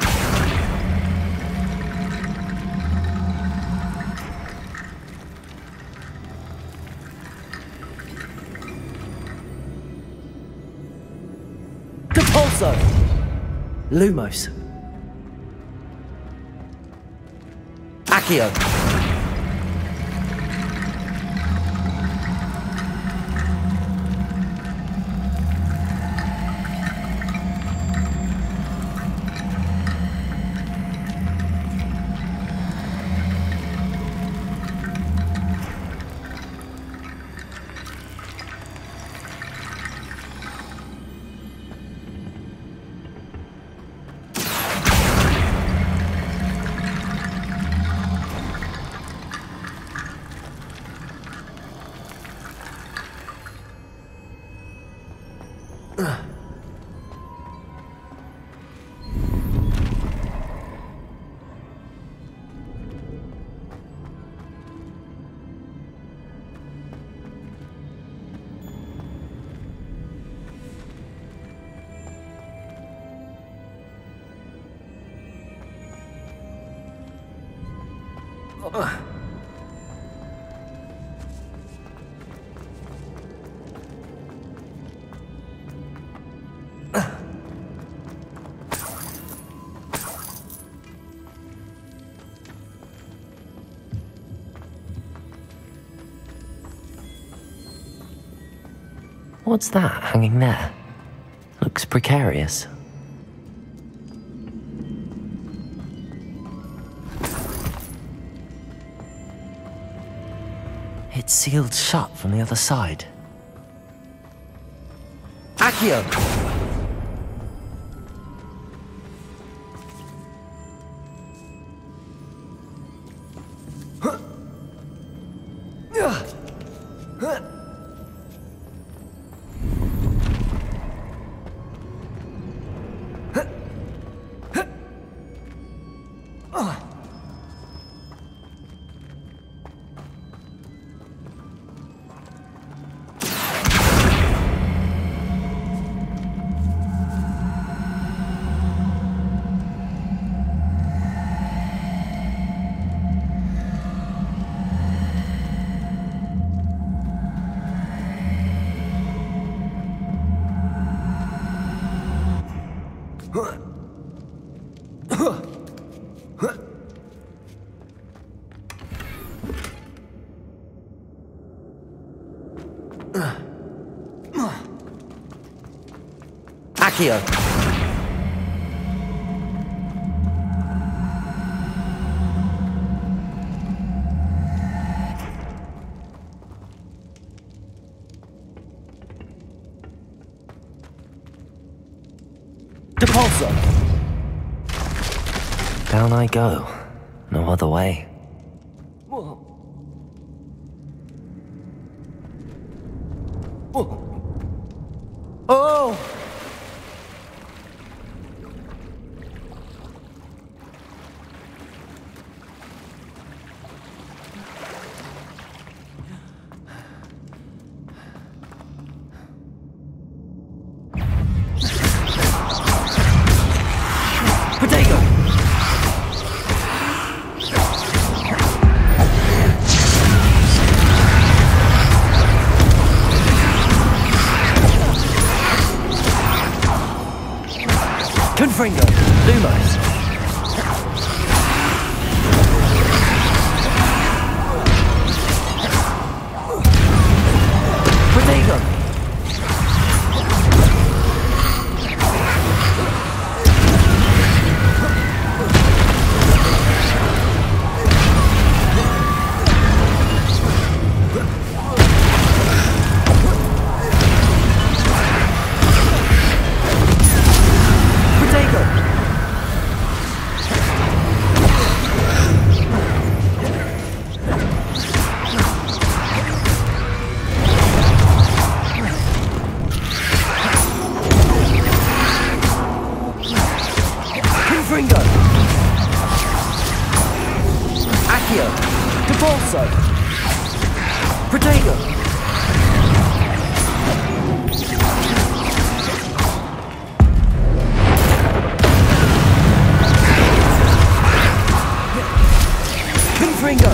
Depulso! Lumos. Accio. What's that hanging there? Looks precarious. It's sealed shut from the other side. Accio! Accio. Depulso. Down I go. No other way. Oh! Confringo, Lumos. Protego. Accio, Depulso, Protego. Confringo.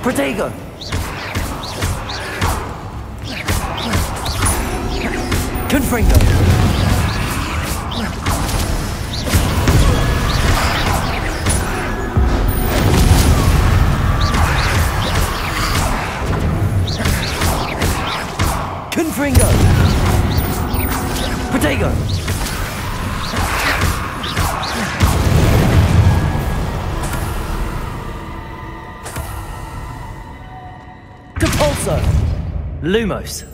Protego. Protego! Confringo! Confringo! Protego! Depulso! Lumos!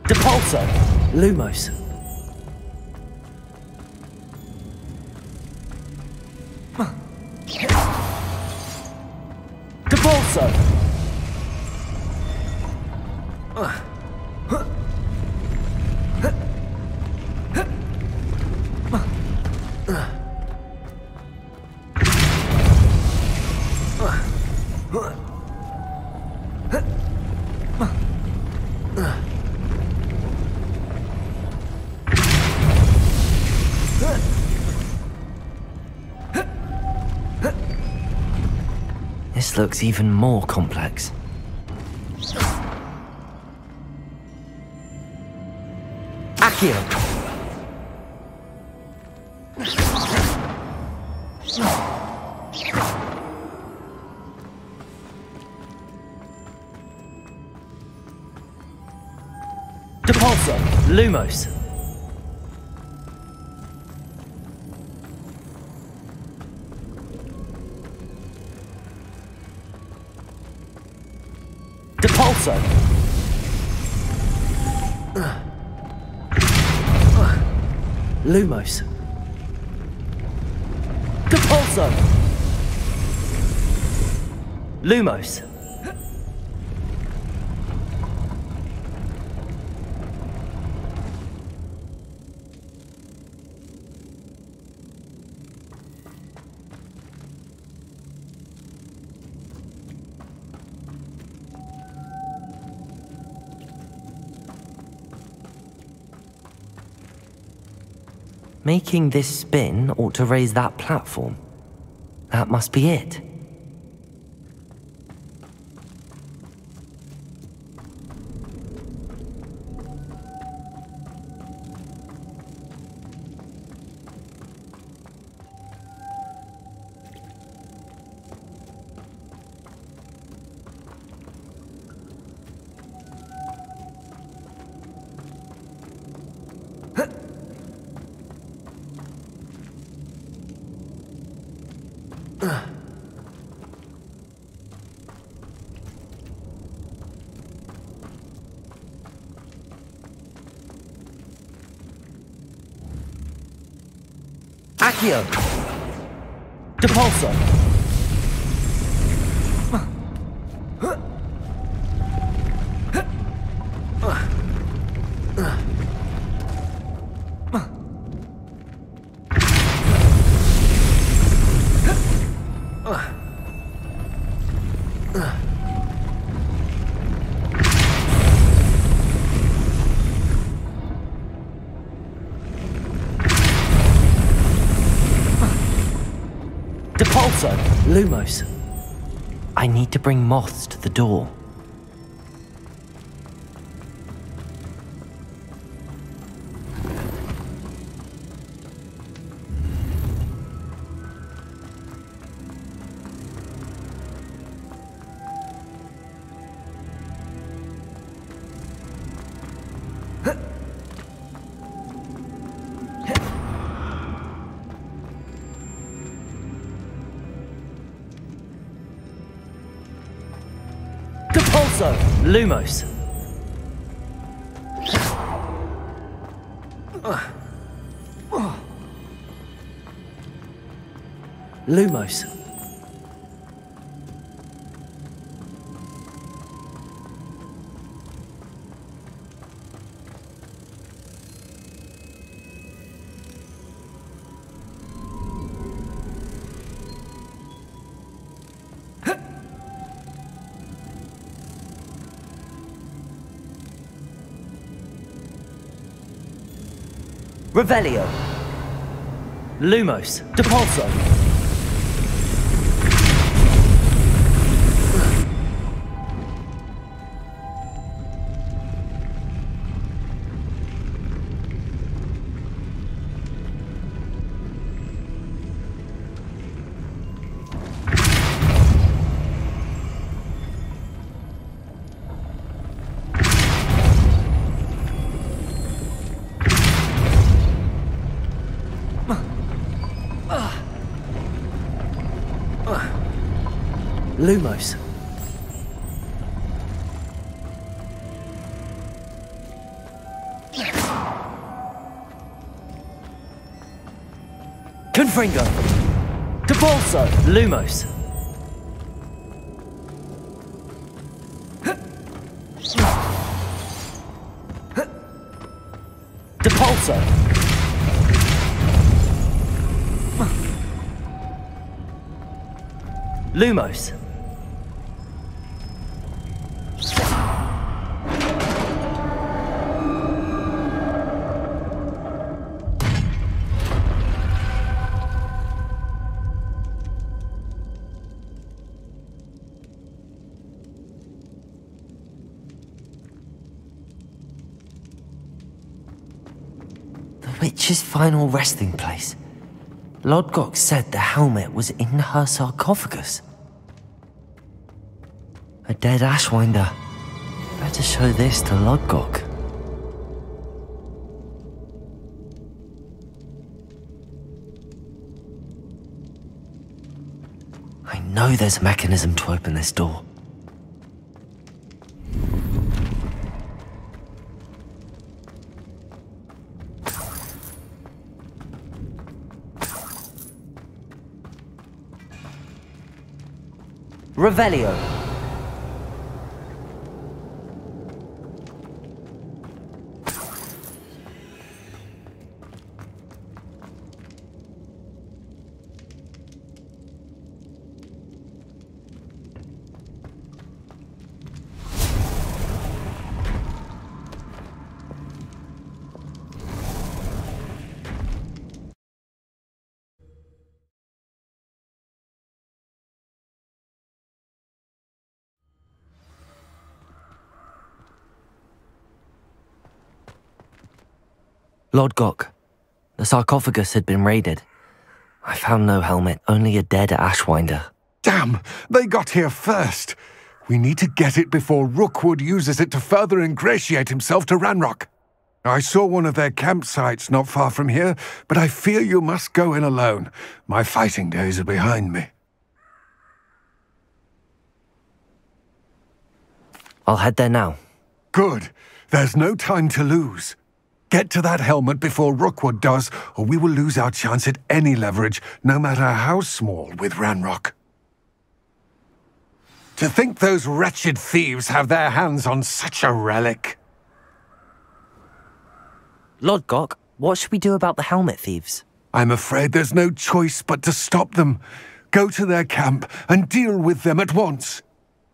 Depulso! Lumos! Depulso! This looks even more complex. Accio! Depulso! Lumos! Depulso! Lumos! Depulso! Lumos! Making this spin ought to raise that platform. That must be it. Accio! Depulso! Depulso! Lumos! I need to bring moths to the door. Depulso! Lumos! Lumos. Revelio. Lumos. Depulso. Lumos. Confringo. Depulso. Lumos. Depulso. Lumos. Witch's final resting place. Lodgok said the helmet was in her sarcophagus. A dead Ashwinder. Better show this to Lodgok. I know there's a mechanism to open this door. Revelio. Lodgok. The sarcophagus had been raided. I found no helmet, only a dead Ashwinder. Damn! They got here first! We need to get it before Rookwood uses it to further ingratiate himself to Ranrock. I saw one of their campsites not far from here, but I fear you must go in alone. My fighting days are behind me. I'll head there now. Good. There's no time to lose. Get to that helmet before Rookwood does, or we will lose our chance at any leverage, no matter how small, with Ranrock. To think those wretched thieves have their hands on such a relic. Lodgok, what should we do about the helmet thieves? I'm afraid there's no choice but to stop them. Go to their camp and deal with them at once.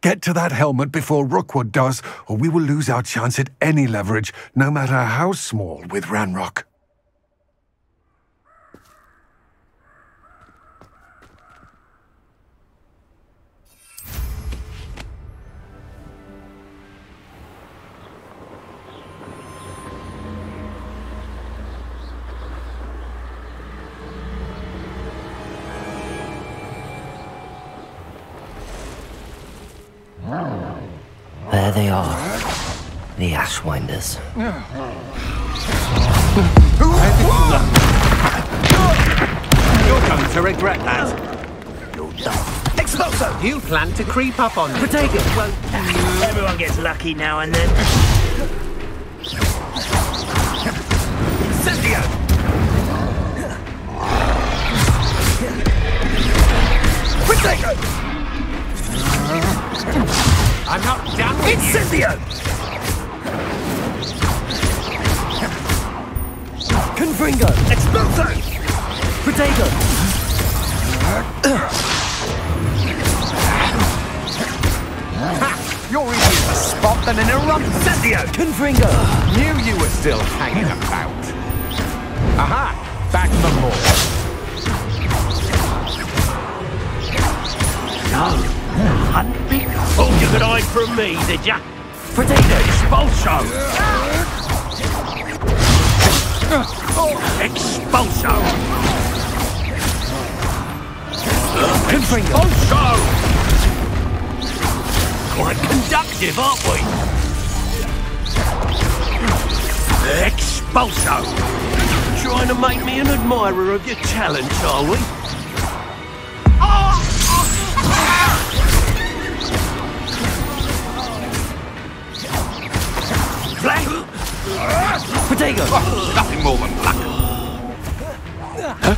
Get to that helmet before Rookwood does, or we will lose our chance at any leverage, no matter how small, with Ranrock. There they are. The Ashwinders. You're going to regret that. You're done. Exploso! You plan to creep up on me. Protego! Well, everyone gets lucky now and then. Incendio! Protego! I'm not done with Incendio! Confringo! Expulso! Protego! You're easier to spot than an eruption. Incendio! Confringo! Knew you were still hanging about. Aha! Back for more. No. Hunt me? Thought you could hide from me, did ya? Protego! Expulso! Expulso! Confringo! Expulso! Quite conductive, aren't we? Expulso! Trying to make me an admirer of your talent, are we? Flank! Protego! Nothing more than luck. Huh?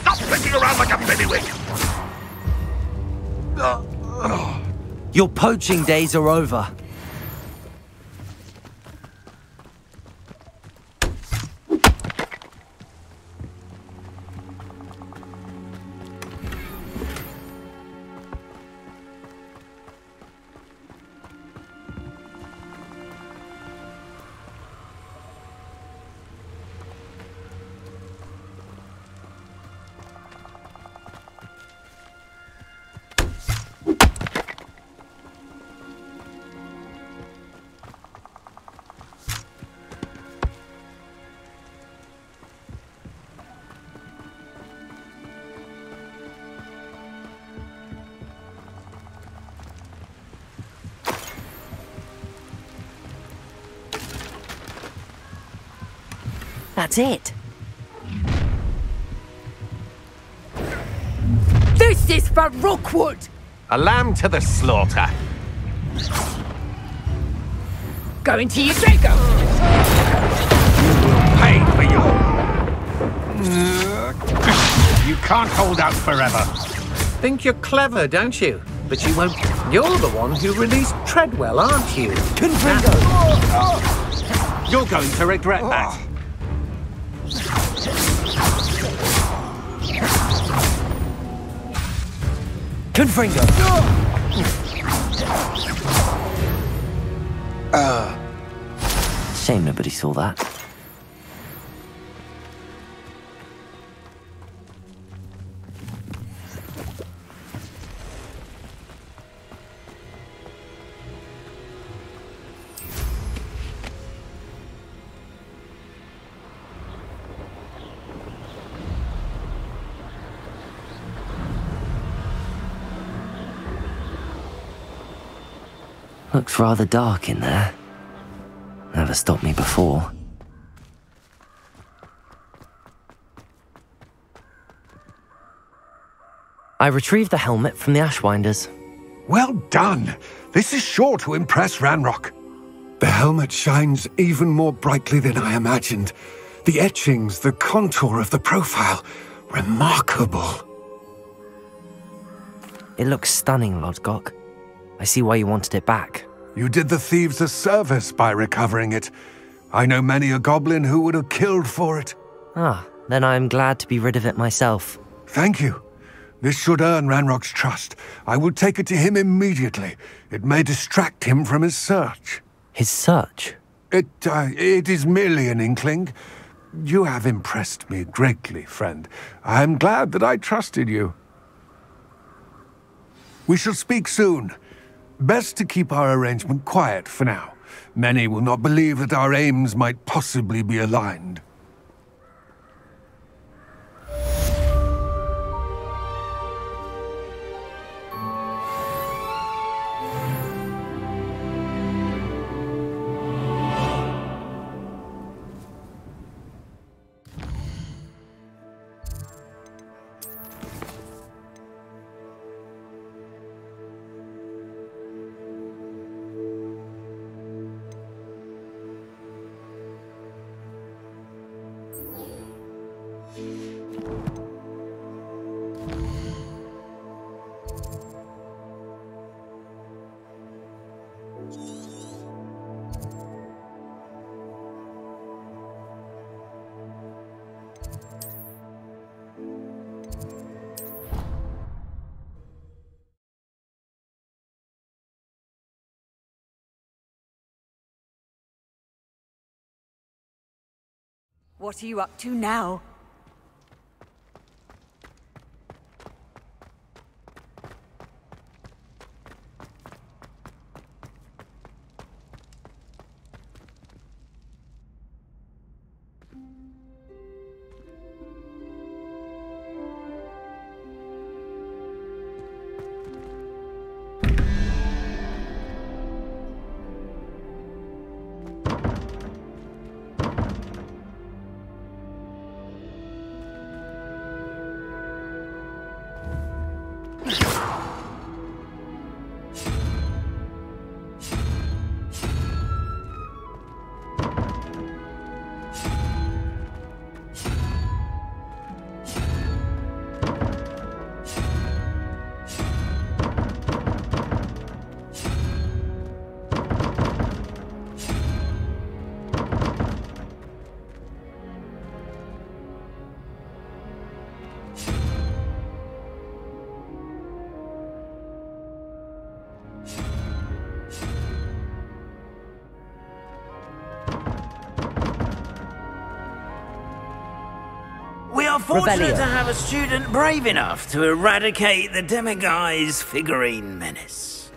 Stop flicking around like a baby-wig. Your poaching days are over. That's it. This is for Rookwood! A lamb to the slaughter. Going to Utego! Pay for your... You can't hold out forever. Think you're clever, don't you? But you won't... You're the one who released Treadwell, aren't you? Confringo! You're going to regret that. Confringo! Shame nobody saw that. Looks rather dark in there. Never stopped me before. I retrieved the helmet from the Ashwinders. Well done! This is sure to impress Ranrock. The helmet shines even more brightly than I imagined. The etchings, the contour of the profile, remarkable. It looks stunning, Lodgok. I see why you wanted it back. You did the thieves a service by recovering it. I know many a goblin who would have killed for it. Ah, then I am glad to be rid of it myself. Thank you. This should earn Ranrock's trust. I will take it to him immediately. It may distract him from his search. His search? It is merely an inkling. You have impressed me greatly, friend. I am glad that I trusted you. We shall speak soon. Best to keep our arrangement quiet for now. Many will not believe that our aims might possibly be aligned. What are you up to now? We are fortunate Revelio. to have a student brave enough to eradicate the Demiguise figurine menace.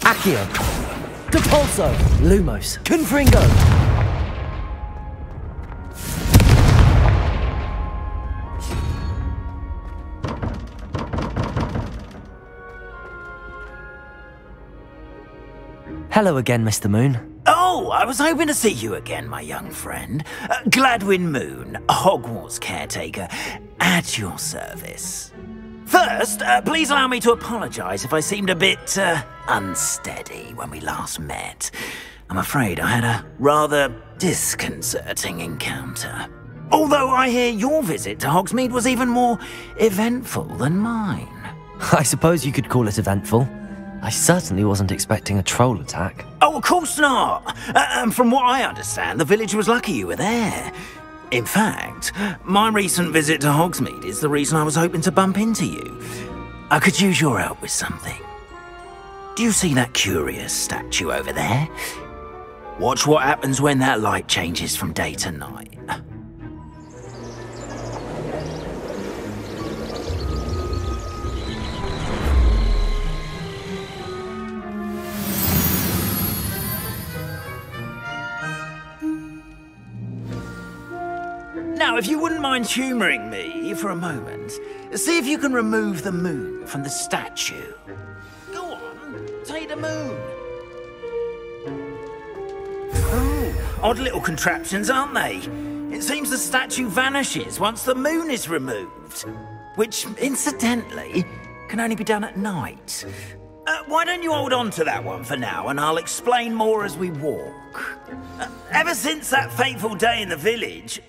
Accio, Depulso, Lumos, Confringo. Hello again, Mr. Moon. Oh, I was hoping to see you again, my young friend. Gladwin Moon, Hogwarts caretaker, at your service. First, please allow me to apologise if I seemed a bit unsteady when we last met. I'm afraid I had a rather disconcerting encounter. Although I hear your visit to Hogsmeade was even more eventful than mine. I suppose you could call it eventful. I certainly wasn't expecting a troll attack. Oh, of course not. And from what I understand, the village was lucky you were there. In fact, my recent visit to Hogsmeade is the reason I was hoping to bump into you. I could use your help with something. Do you see that curious statue over there? Watch what happens when that light changes from day to night. Now, if you wouldn't mind humouring me for a moment, see if you can remove the moon from the statue. Go on, take the moon. Oh, odd little contraptions, aren't they? It seems the statue vanishes once the moon is removed, which, incidentally, can only be done at night. Why don't you hold on to that one for now, and I'll explain more as we walk. Ever since that fateful day in the village,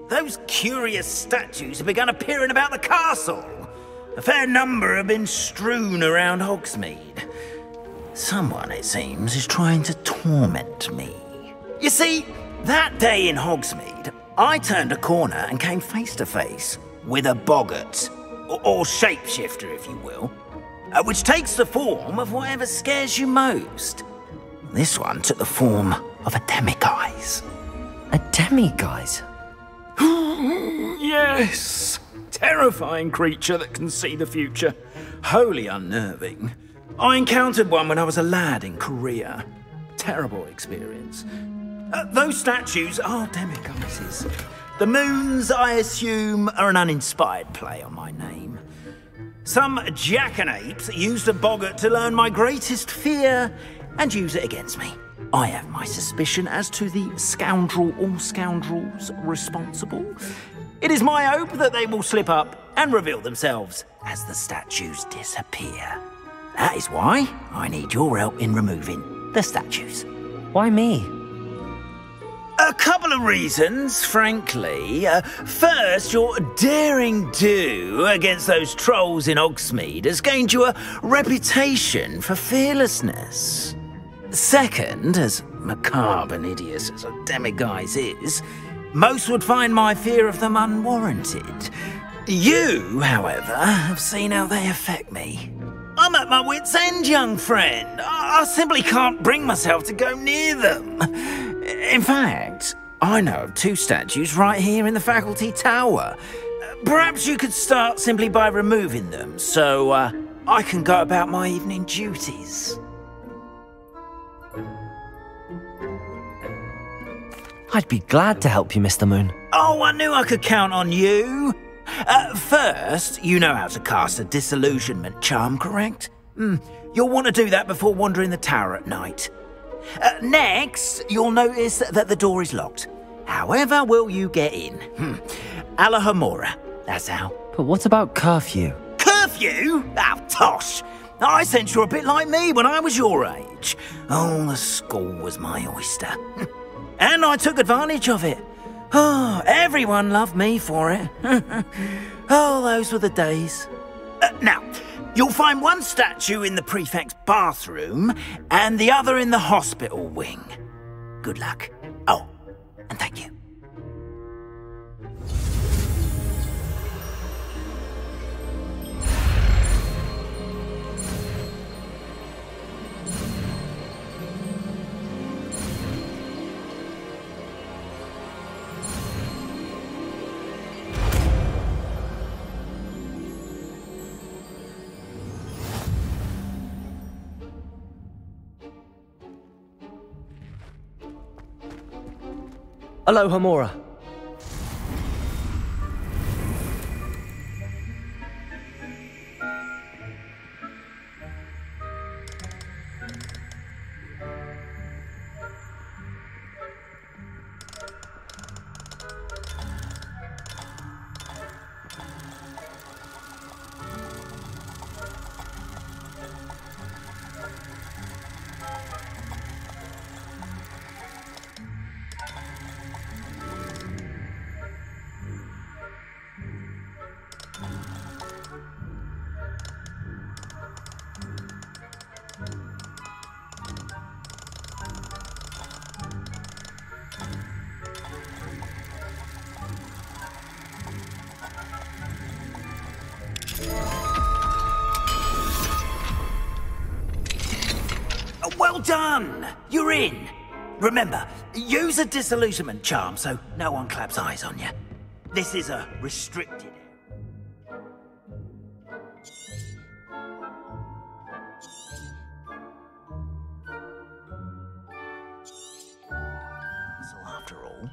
those curious statues have begun appearing about the castle. A fair number have been strewn around Hogsmeade. Someone, it seems, is trying to torment me. You see, that day in Hogsmeade, I turned a corner and came face to face with a boggart, or shapeshifter, if you will, which takes the form of whatever scares you most. This one took the form of a demiguise. A demiguise? Yes! Terrifying creature that can see the future. Wholly unnerving. I encountered one when I was a lad in Korea. Terrible experience. Those statues are demiguises. The moons, I assume, are an uninspired play on my name. Some jackanapes used a boggart to learn my greatest fear and use it against me. I have my suspicion as to the scoundrel or scoundrels responsible. It is my hope that they will slip up and reveal themselves as the statues disappear. That is why I need your help in removing the statues. Why me? A couple of reasons, frankly. First, your daring do against those trolls in Hogsmeade has gained you a reputation for fearlessness. Second, as macabre and hideous as a demiguise is, most would find my fear of them unwarranted. You, however, have seen how they affect me. I'm at my wit's end, young friend. I simply can't bring myself to go near them. In fact, I know of 2 statues right here in the faculty tower. Perhaps you could start simply by removing them, so I can go about my evening duties. I'd be glad to help you, Mr. Moon. Oh, I knew I could count on you. First, you know how to cast a disillusionment charm, correct? You'll want to do that before wandering the tower at night. Next, you'll notice that the door is locked. However will you get in? Alahomora, that's how. But what about curfew? Curfew? Oh, tosh! I sense you're a bit like me when I was your age. Oh, the school was my oyster. And I took advantage of it. Oh, everyone loved me for it. Oh, those were the days. Now, you'll find one statue in the prefect's bathroom and the other in the hospital wing. Good luck. Oh, and thank you. Alohomora. Well done! You're in. Remember, use a disillusionment charm so no one claps eyes on you. This is a restricted area. So after all...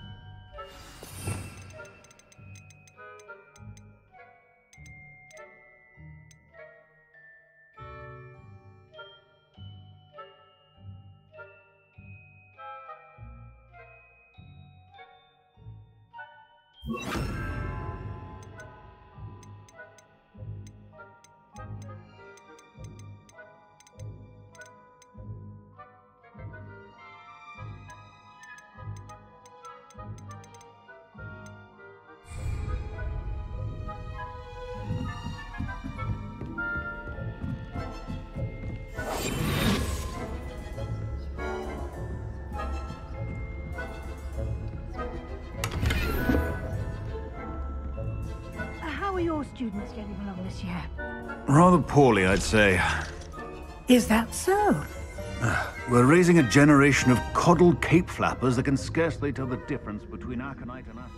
How are your students getting along this year? Rather poorly, I'd say. Is that so? We're raising a generation of coddled cape flappers that can scarcely tell the difference between Aconite and us.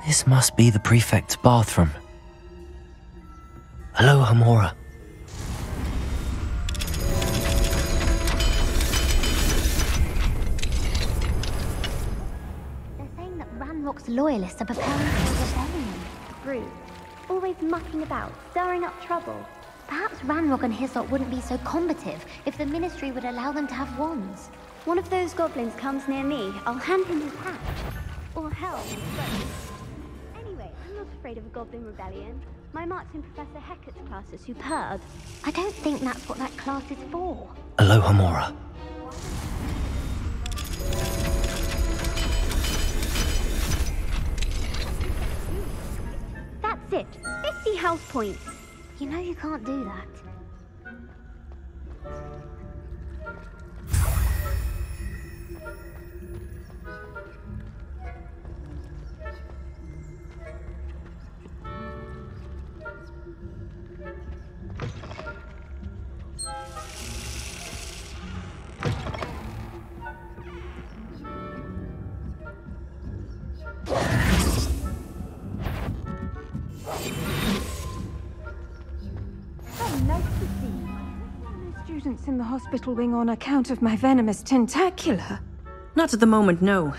This must be the prefect's bathroom. Alohomora. They're saying that Ranrock's loyalists are preparing for a rebellion. Rude. Always mucking about, stirring up trouble. Perhaps Ranrock and his lot wouldn't be so combative if the Ministry would allow them to have wands. One of those goblins comes near me, I'll hand him his hat. Or hell, anyway, I'm not afraid of a goblin rebellion. My marks in Professor Hecat's class are superb. I don't think that's what that class is for. Alohomora. health points. You know you can't do that. Students in the hospital wing on account of my venomous tentacula. Not at the moment, no.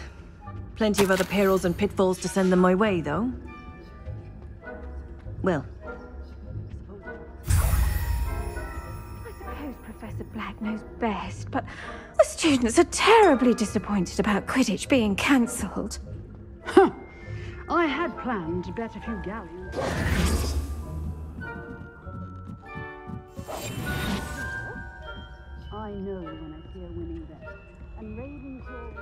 Plenty of other perils and pitfalls to send them my way, though. Well. I suppose Professor Black knows best, but the students are terribly disappointed about Quidditch being cancelled. Huh. I had planned to bet a few galleons. I know when I see a winning bet. And Ravenclaw...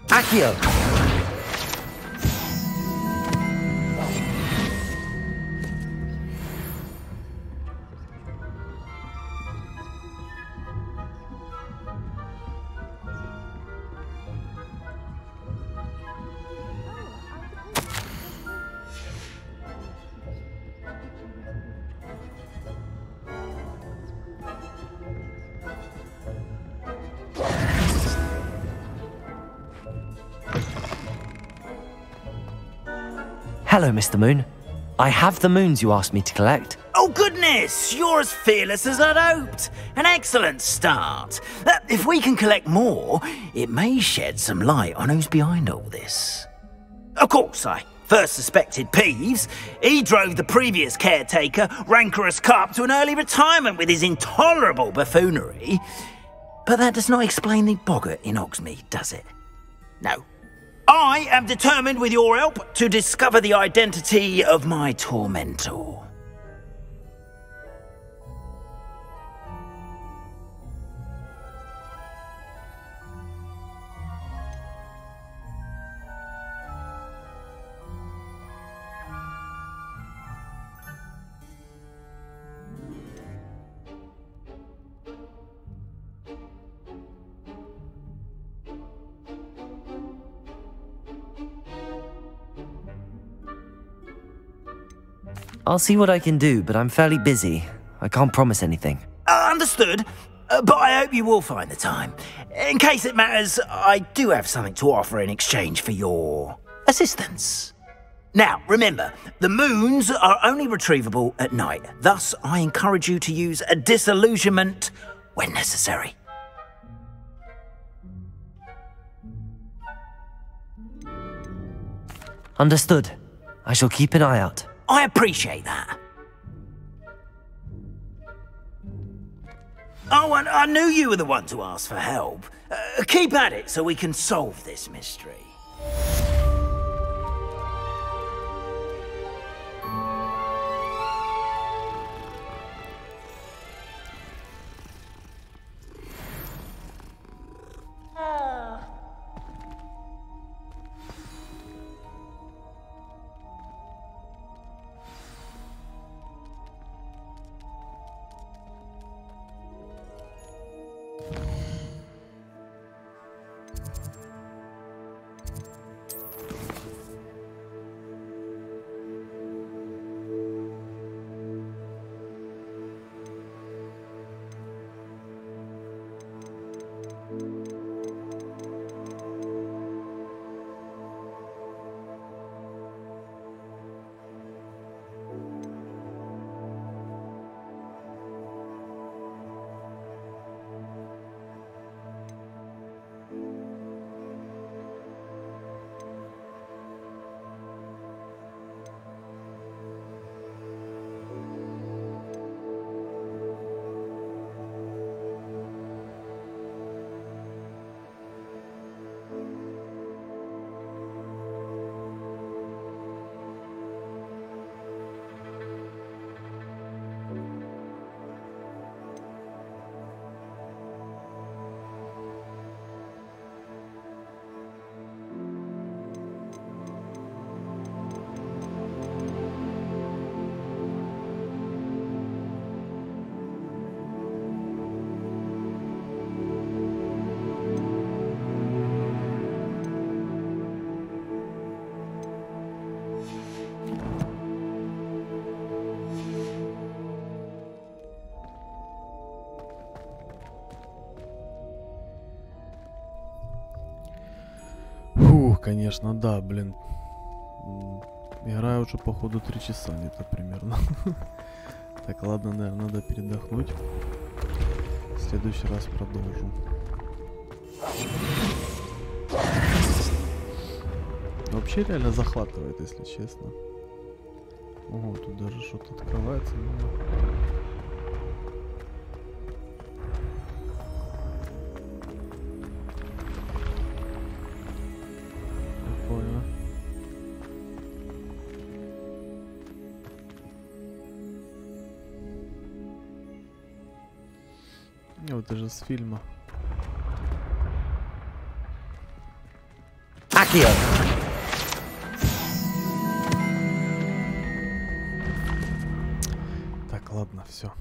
Accio! Hello, Mr. Moon. I have the moons you asked me to collect. Oh, goodness! You're as fearless as I'd hoped. An excellent start. If we can collect more, it may shed some light on who's behind all this. Of course, I first suspected Peeves. He drove the previous caretaker, Rancorous Carp, to an early retirement with his intolerable buffoonery. But that does not explain the boggart in Hogsmeade, does it? No. I am determined, with your help, to discover the identity of my tormentor. I'll see what I can do, but I'm fairly busy. I can't promise anything. Understood. But I hope you will find the time. In case it matters, I do have something to offer in exchange for your assistance. Now, remember, the moons are only retrievable at night. Thus, I encourage you to use a disillusionment when necessary. Understood. I shall keep an eye out. I appreciate that. Oh, and I knew you were the one to ask for help. Keep at it so we can solve this mystery. конечно, да, блин. Играю уже, походу, 3 часа где-то примерно. Так, ладно, наверное, надо передохнуть. В следующий раз продолжу. Вообще реально захватывает, если честно. Ого, тут даже что-то открывается. Прикольно. Вот это же с фильма. Акио! Так, ладно, все.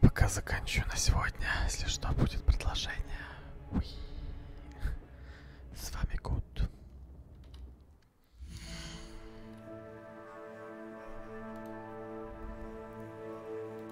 Пока заканчиваю на сегодня. Если что, будет